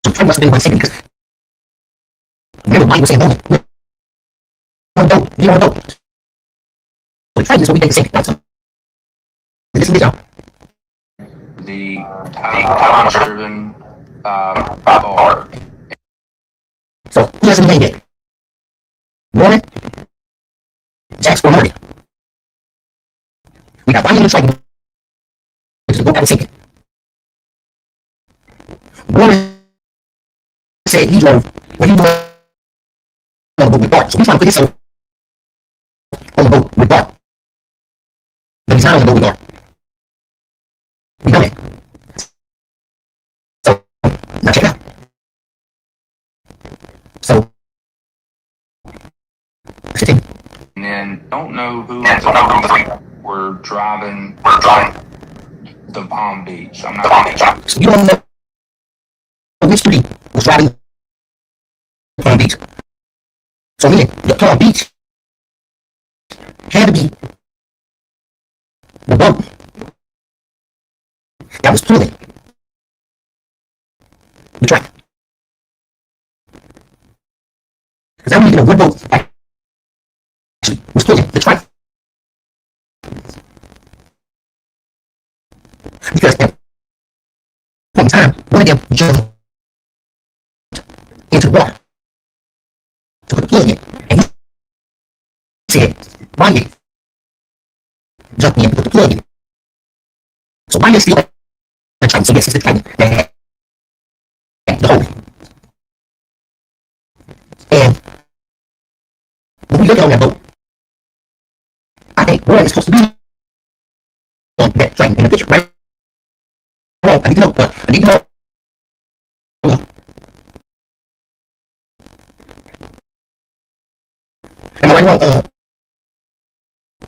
So Trey must have been one second because remember Mike was saying, no, don't. So Trey is what we take a second. So listen to this, y'all. The time-driven part. So who hasn't made it? Warren, Jax, or Morgan? We got Ryan in the Triton, which is the boat that was sinking. Warren said he drove when he was on the boat with Bart. So we're trying to put this on the boat with Bart. But he's not on the boat with Bart. We know that. So, now check it out. So, let's continue. And then don't know who were driving the Palm Beach. I'm not. So you don't know which three was driving the Palm Beach. So meaning the Palm Beach had to be the boat that was pulling the track. Because I don't even know what boat actually was pulling the track. Because at one time, one of them jumped into the water to put the plug in. And he said, why you jumped in to put the plug in? So why you still trying to say yes, it's the thing that had the hole. And when we look on that boat, I think Warren is supposed to be on that train in the picture, right? I need to know. I need to know. Am I right wrong?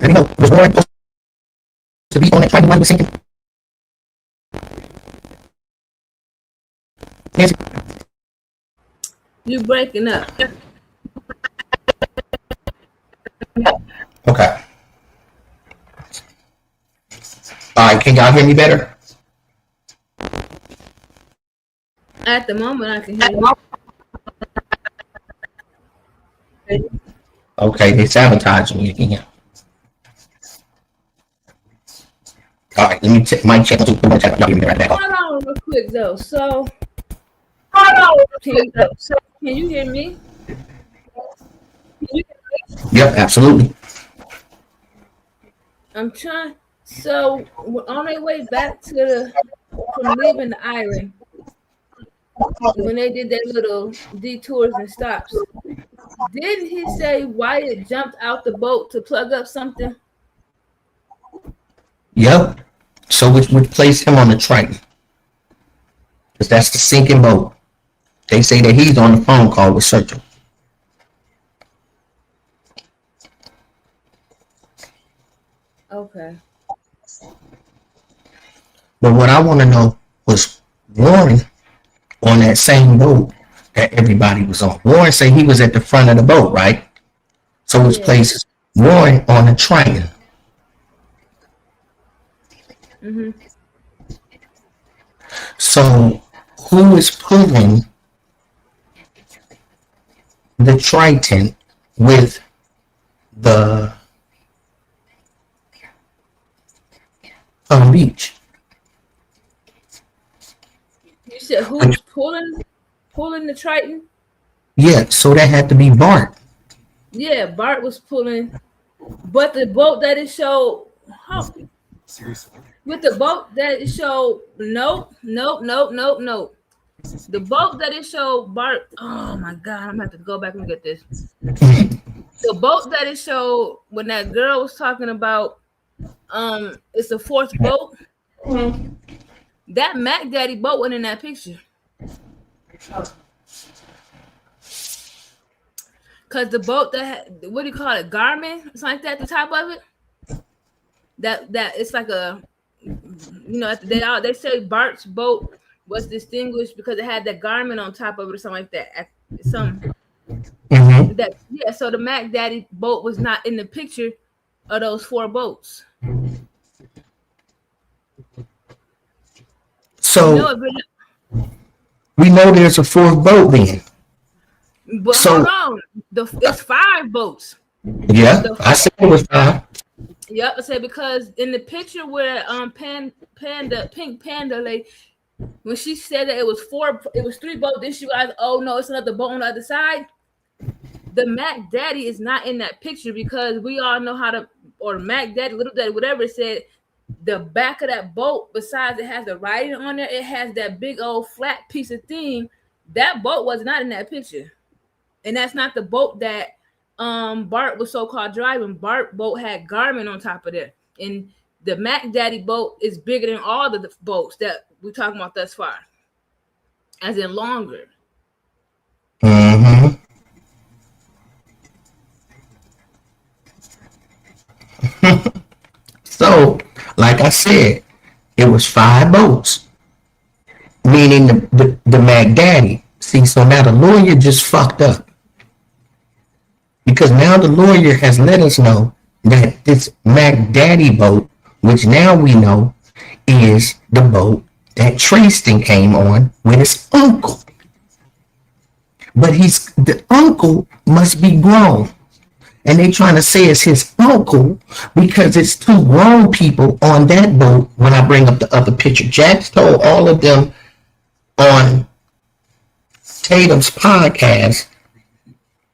Let me know. Was Warren supposed to be on that train while he was sinking? Nancy? You breaking up. Okay. All right, can y'all hear me better? At the moment, I can hear you. Okay, they sabotaged me again. All right, let me check my channel. Y'all hear me right now. Hold on real quick though. So, can you hear me? Yep, absolutely. I'm trying. So, on their way back to from leaving the island, when they did their little detours and stops, didn't he say Wyatt jumped out the boat to plug up something? Yep. So which would place him on the Triton. Because that's the sinking boat. They say that he's on the phone call with Sergio. Okay. But what I want to know was Warren on that same boat that everybody was on. Warren said he was at the front of the boat, right? So his place is Warren on the Triton. Mm-hmm. So who is pulling the Triton with the Palm Beach? You said who's pulling the Triton? Yeah, so that had to be Bart. Yeah, Bart was pulling, but the boat that it showed, with the boat that it showed, nope. The boat that it showed Bart, oh my God, I'm gonna have to go back and get this. The boat that it showed when that girl was talking about, it's the fourth boat. That Mac Daddy boat wasn't in that picture. Cause the boat that had, what do you call it, Garmin, something like that, at the top of it. That it's like a, you know, they say Bart's boat was distinguished because it had that Garmin on top of it or something like that. That yeah. So the Mac Daddy boat was not in the picture of those four boats. So we know there's a fourth boat then. But hold on, it's 5 boats. Yeah, I said it was 5. Yep, I said because in the picture where Pink Panda lady, when she said that it was 3 boats, then she realized, oh no, it's another boat on the other side. The Mac Daddy is not in that picture because we all know how to, or Mac Daddy, Little Daddy, whatever it said, the back of that boat, besides it has the writing on there, it has that big old flat piece of thing. That boat was not in that picture. And that's not the boat that Bart was so-called driving. Bart boat had Garmin on top of there. And the Mac Daddy boat is bigger than all the boats that we're talking about thus far. As in longer. Mm-hmm. So, like I said, it was 5 boats. Meaning the Mac Daddy. See, so now the lawyer just fucked up. Because now the lawyer has let us know that this Mac Daddy boat, which now we know is the boat that Tristan came on with his uncle. But the uncle must be grown. And they trying to say it's his uncle because it's 2 grown people on that boat when I bring up the other picture. Jax told all of them on Tatum's podcast,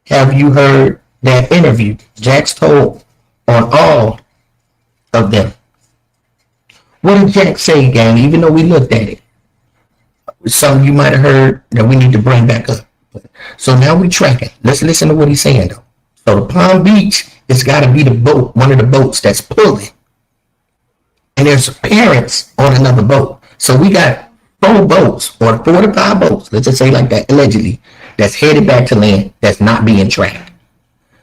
have you heard that interview? Jax told on all of them. What did Jax say, gang? Even though we looked at it, something you might have heard that we need to bring back up. So now we tracking. Let's listen to what he's saying though. So the Palm Beach has got to be the boat, one of the boats that's pulling, and there's parents on another boat. So we got 4 boats or 4 to 5 boats. Let's just say like that, allegedly, that's headed back to land. That's not being tracked.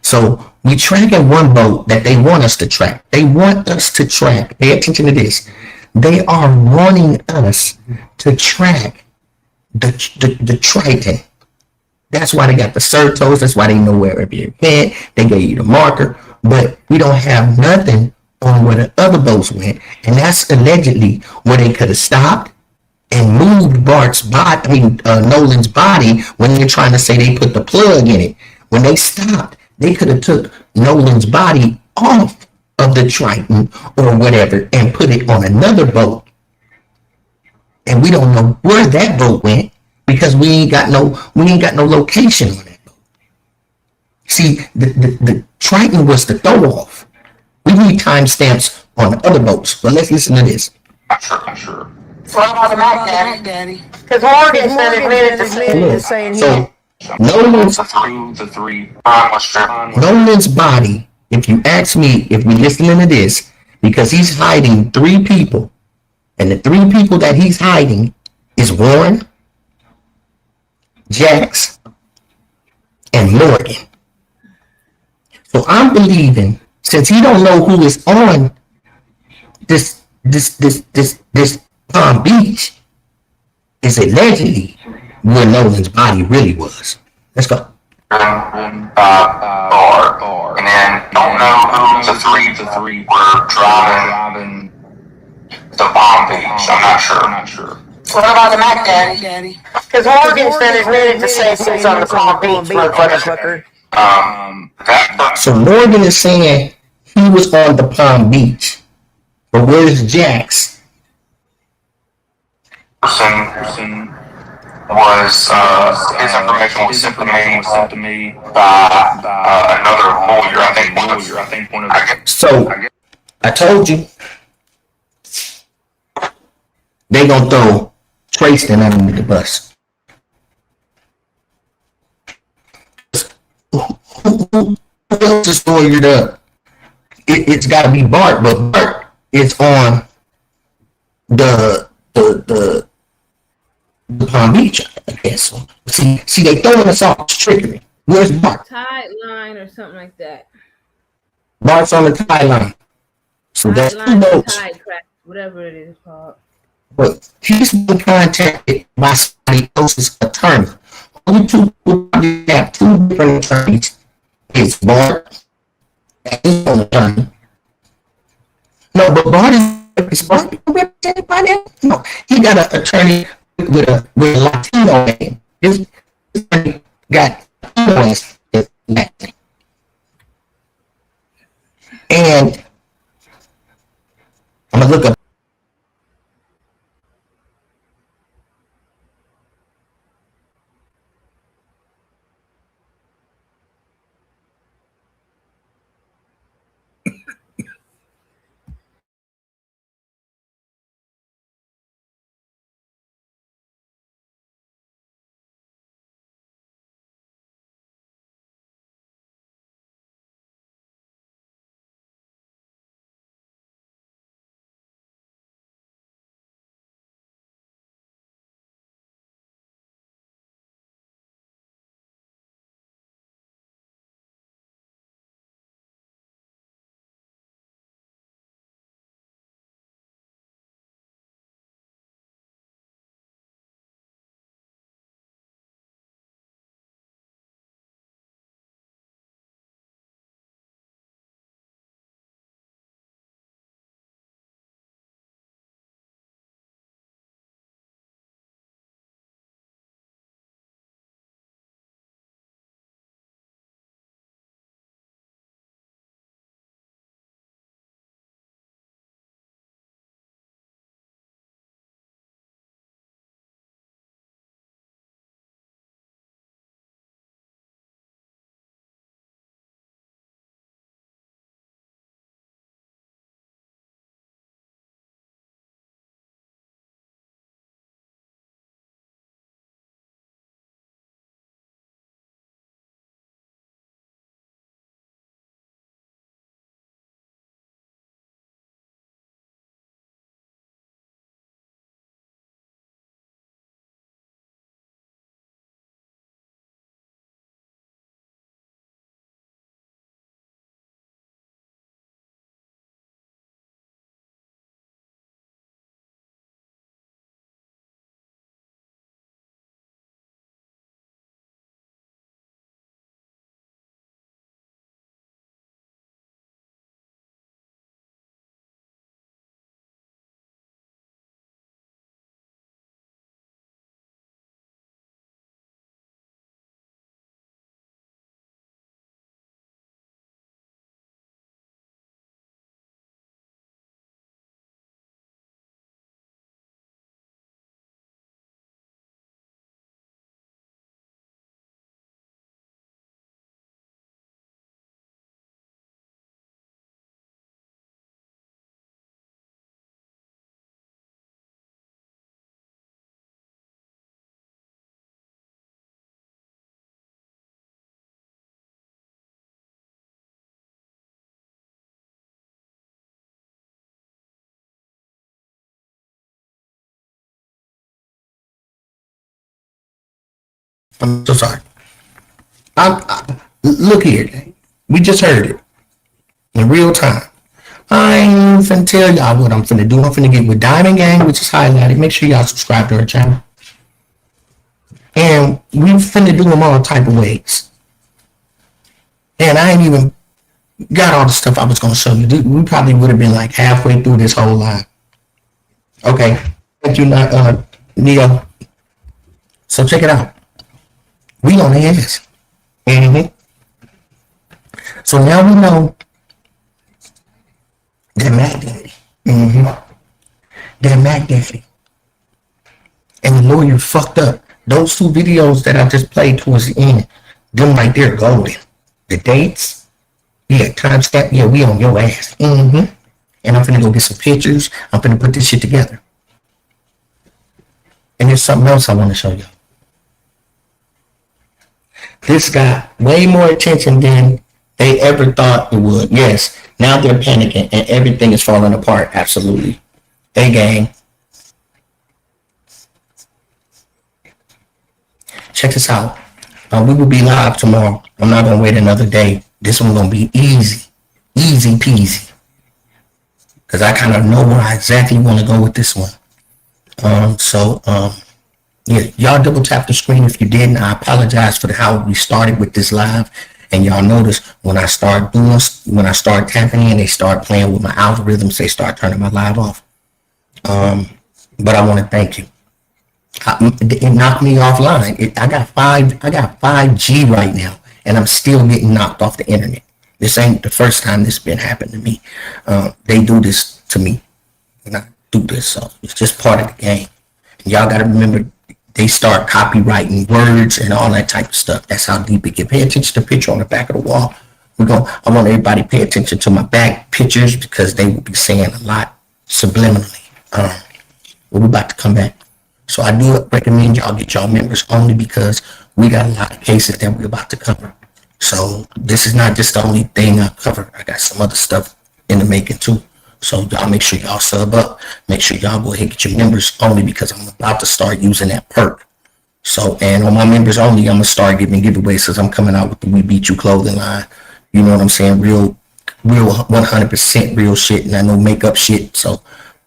So we tracking one boat that they want us to track. They want us to track. Pay attention to this. They are wanting us to track the Triton. That's why they got the Certos. That's why they know where every went. They gave you the marker, but we don't have nothing on where the other boats went, and that's allegedly where they could have stopped and moved Nolan's body when they're trying to say they put the plug in it. When they stopped, they could have took Nolan's body off of the Triton or whatever and put it on another boat. And we don't know where that boat went because we ain't got no location on that boat. See, the Triton was the throw off. We need timestamps on the other boats, but let's listen to this. Sure. So what about the Mac Daddy? Because Morgan said it saying So Nolan's body, if you ask me, if we listening to this, because he's hiding 3 people, and the 3 people that he's hiding is Warren, Jax, and Morgan. So I'm believing, since he don't know who is on this Palm Beach, is allegedly where Nolan's body really was. Let's go. Bar. And then don't know who the three were driving to Palm Beach. I'm not sure. So what about the Mac Daddy? Because Morgan said it needed to say it's on the Palm Beach, motherfucker. So Morgan is saying he was on the Palm Beach. But where's Jax? Person was his information was sent to me by another lawyer. I think one of So I told you they gonna throw Trayston under the bus. Who else is lawyered up? It's got to be Bart, but Bart is on the Palm Beach, I guess. See, they throwing us off trickery. Where's Bart? Tide line or something like that. Bart's on the tie line. So Tide that's line, 2 boats. tide crack, whatever it is called. But he's been contacted by somebody else's attorney. Only 2 people have 2 different attorneys. It's Bart and his own attorney. No, but Bart is supposed to be represented by them. No, he got an attorney with a Latino name. His attorney got Latino as Latin. And I'm gonna look up I'm so sorry. Look here. We just heard it in real time. I ain't finna tell y'all what I'm finna do. I'm finna get with Diamond Gang, which is highlighted. Make sure y'all subscribe to her channel. And we finna do them all type of ways. And I ain't even got all the stuff I was gonna show you. We probably would have been like halfway through this whole line. Okay. Thank you, Neo. So check it out. We on the ass. Mm-hmm. So now we know that Mac Daddy. Mm-hmm. That Mac Daddy. And the lawyer fucked up. Those 2 videos that I just played towards the end, them right there golden. The dates, yeah, timestamp, yeah, we on your ass. Mm-hmm. And I'm finna go get some pictures. I'm finna put this shit together. And there's something else I want to show you. This got way more attention than they ever thought it would. Yes, now they're panicking and everything is falling apart. Absolutely. Hey, gang. Check this out. We will be live tomorrow. I'm not going to wait another day. This one's going to be easy. Easy peasy. Because I kind of know where I exactly want to go with this one. Yeah, y'all double tap the screen if you didn't. I apologize for how we started with this live. And y'all notice when I start tapping in, they start playing with my algorithms. They start turning my live off. But I want to thank you. It knocked me offline. I got 5G right now, and I'm still getting knocked off the internet. This ain't the first time this been happening to me. They do this to me, and I do this, so it's just part of the game. And y'all got to remember, they start copywriting words and all that type of stuff. That's how deep it gets. Pay attention to the picture on the back of the wall. I want everybody to pay attention to my back pictures because they will be saying a lot subliminally. We're about to come back. So I do recommend y'all get y'all members only because we got a lot of cases that we're about to cover. So this is not just the only thing I cover. I got some other stuff in the making too. So y'all make sure y'all sub up. Make sure y'all go ahead and get your members only because I'm about to start using that perk. So, and on my members only, I'm going to start giving giveaways because I'm coming out with the We Beat You clothing line. You know what I'm saying? Real 100% real shit, and I know makeup shit. So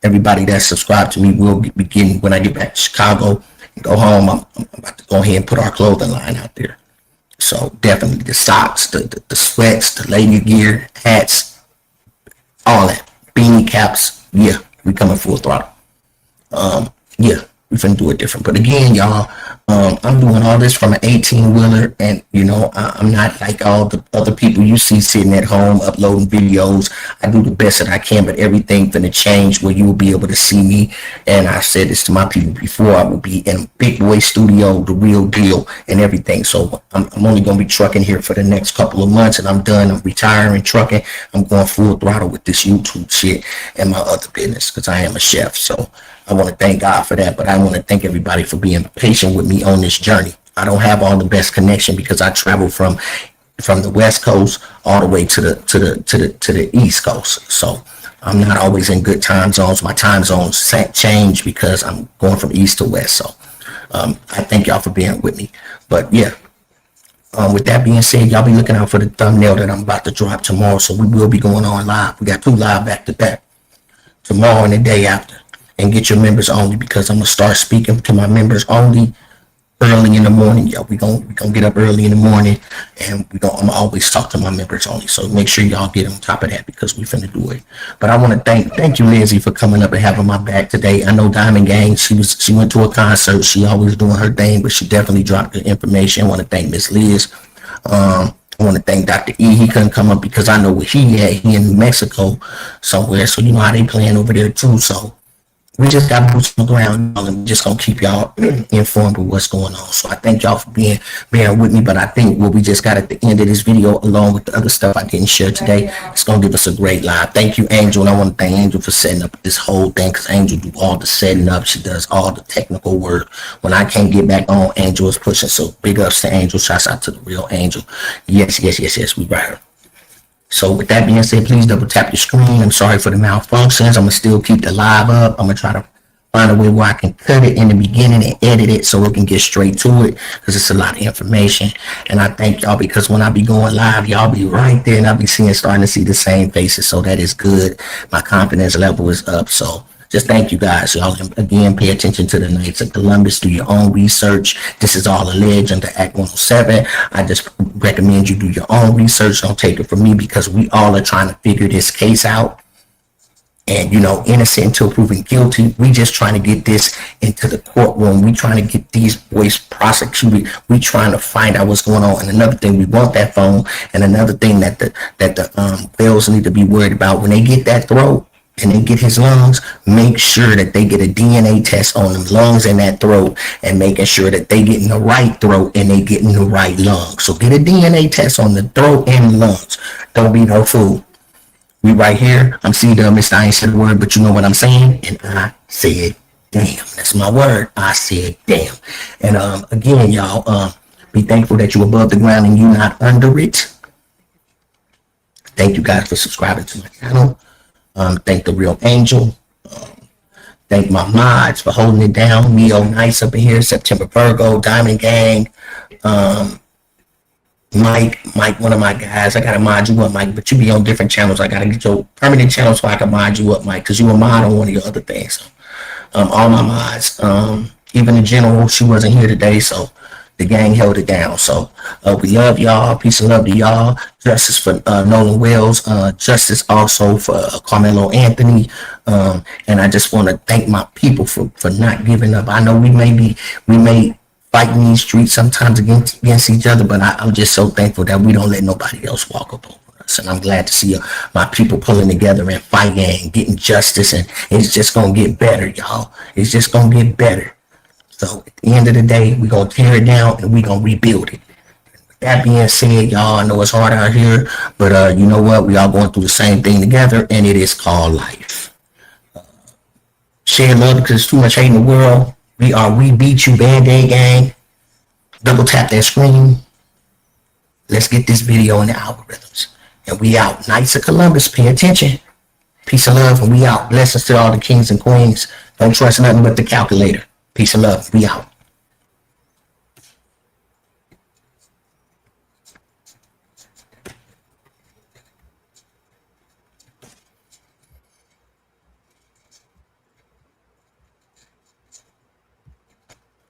everybody that's subscribed to me will begin when I get back to Chicago and go home. I'm about to go ahead and put our clothing line out there. So definitely the socks, the sweats, the lady gear, hats, all that. Beanie caps, yeah, we coming full throttle. Yeah, we finna do it different. But again, y'all, I'm doing all this from an 18-wheeler, and you know, I'm not like all the other people you see sitting at home uploading videos. I do the best that I can, but everything finna change where you will be able to see me. And I said this to my people before, I will be in Big Boy Studio, the real deal, and everything. So I'm only gonna be trucking here for the next couple of months, and I'm done. I'm retiring trucking. I'm going full throttle with this YouTube shit and my other business because I am a chef. So I want to thank God for that, but I want to thank everybody for being patient with me on this journey. I don't have all the best connection because I travel from the West Coast all the way to the East Coast. So I'm not always in good time zones. My time zones change because I'm going from East to West. So I thank y'all for being with me. But yeah, with that being said, y'all be looking out for the thumbnail that I'm about to drop tomorrow. So we will be going on live. We got 2 live back to back tomorrow and the day after. And get your members only because I'm gonna start speaking to my members only early in the morning. Yeah, we gonna get up early in the morning, and I'm gonna always talk to my members only. So make sure y'all get on top of that because we finna do it. But I want to thank you, Lindsay, for coming up and having my back today. I know Diamond Gang. She went to a concert. She always doing her thing, but she definitely dropped the information. I want to thank Miss Liz. I want to thank Dr. E. He couldn't come up because I know where he at. He in Mexico somewhere, so you know how they playing over there too. So we just got boots on the ground, and we're just gonna keep y'all informed of what's going on. So I thank y'all for bearing with me. But I think what we just got at the end of this video, along with the other stuff I didn't share today, it's gonna give us a great live. Thank you, Angel, and I want to thank Angel for setting up this whole thing because Angel do all the setting up. She does all the technical work. When I can't get back on, Angel is pushing. So big ups to Angel. Shouts out to the real Angel. Yes, we right here. So with that being said, please double tap your screen. I'm sorry for the malfunctions. I'm gonna still keep the live up. I'm gonna try to find a way where I can cut it in the beginning and edit it so it can get straight to it, because it's a lot of information. And I thank y'all, because when I be going live, y'all be right there and I'll be starting to see the same faces. So that is good. My confidence level is up. So just thank you guys. Y'all, again, pay attention to the Knights of Columbus. Do your own research. This is all alleged under Act 107. I just recommend you do your own research. Don't take it from me, because we all are trying to figure this case out. And, you know, innocent until proven guilty. We just trying to get this into the courtroom. We trying to get these boys prosecuted. We trying to find out what's going on. And another thing, we want that phone. And another thing that the Wells need to be worried about, when they get that throat and they get his lungs, make sure that they get a DNA test on them lungs and that throat, and making sure that they get in the right throat and they get in the right lungs. So get a DNA test on the throat and lungs. Don't be no fool. We right here. I'm C-Dub, I ain't said a word, but you know what I'm saying. And I said, damn. That's my word. I said, damn. And again, y'all, be thankful that you're above the ground and you're not under it. Thank you guys for subscribing to my channel. Thank the Real Angel. Thank my mods for holding it down. Neo Nice up in here. September Virgo, Diamond Gang. Mike, one of my guys. I gotta mod you up, Mike, but you be on different channels. I gotta get your permanent channel so I can mod you up, Mike, because you a mod on one of your other things. So, all my mods, even the general, she wasn't here today, so the gang held it down. So we love y'all. Peace and love to y'all. Justice for Nolan Wells. Justice also for Carmelo Anthony. And I just want to thank my people for not giving up. I know we may fight in these streets sometimes against each other, but I'm just so thankful that we don't let nobody else walk up over us. And I'm glad to see my people pulling together and fighting and getting justice. And it's just going to get better, y'all. It's just going to get better. So at the end of the day, we're going to tear it down and we're going to rebuild it. With that being said, y'all, I know it's hard out here, but you know what? We all going through the same thing together, and it is called life. Share love, because there's too much hate in the world. We beat you, Band-Aid Gang. Double tap that screen. Let's get this video in the algorithms. And we out. Knights of Columbus, pay attention. Peace and love, and we out. Blessings to all the kings and queens. Don't trust nothing but the calculator. Peace and love. We out.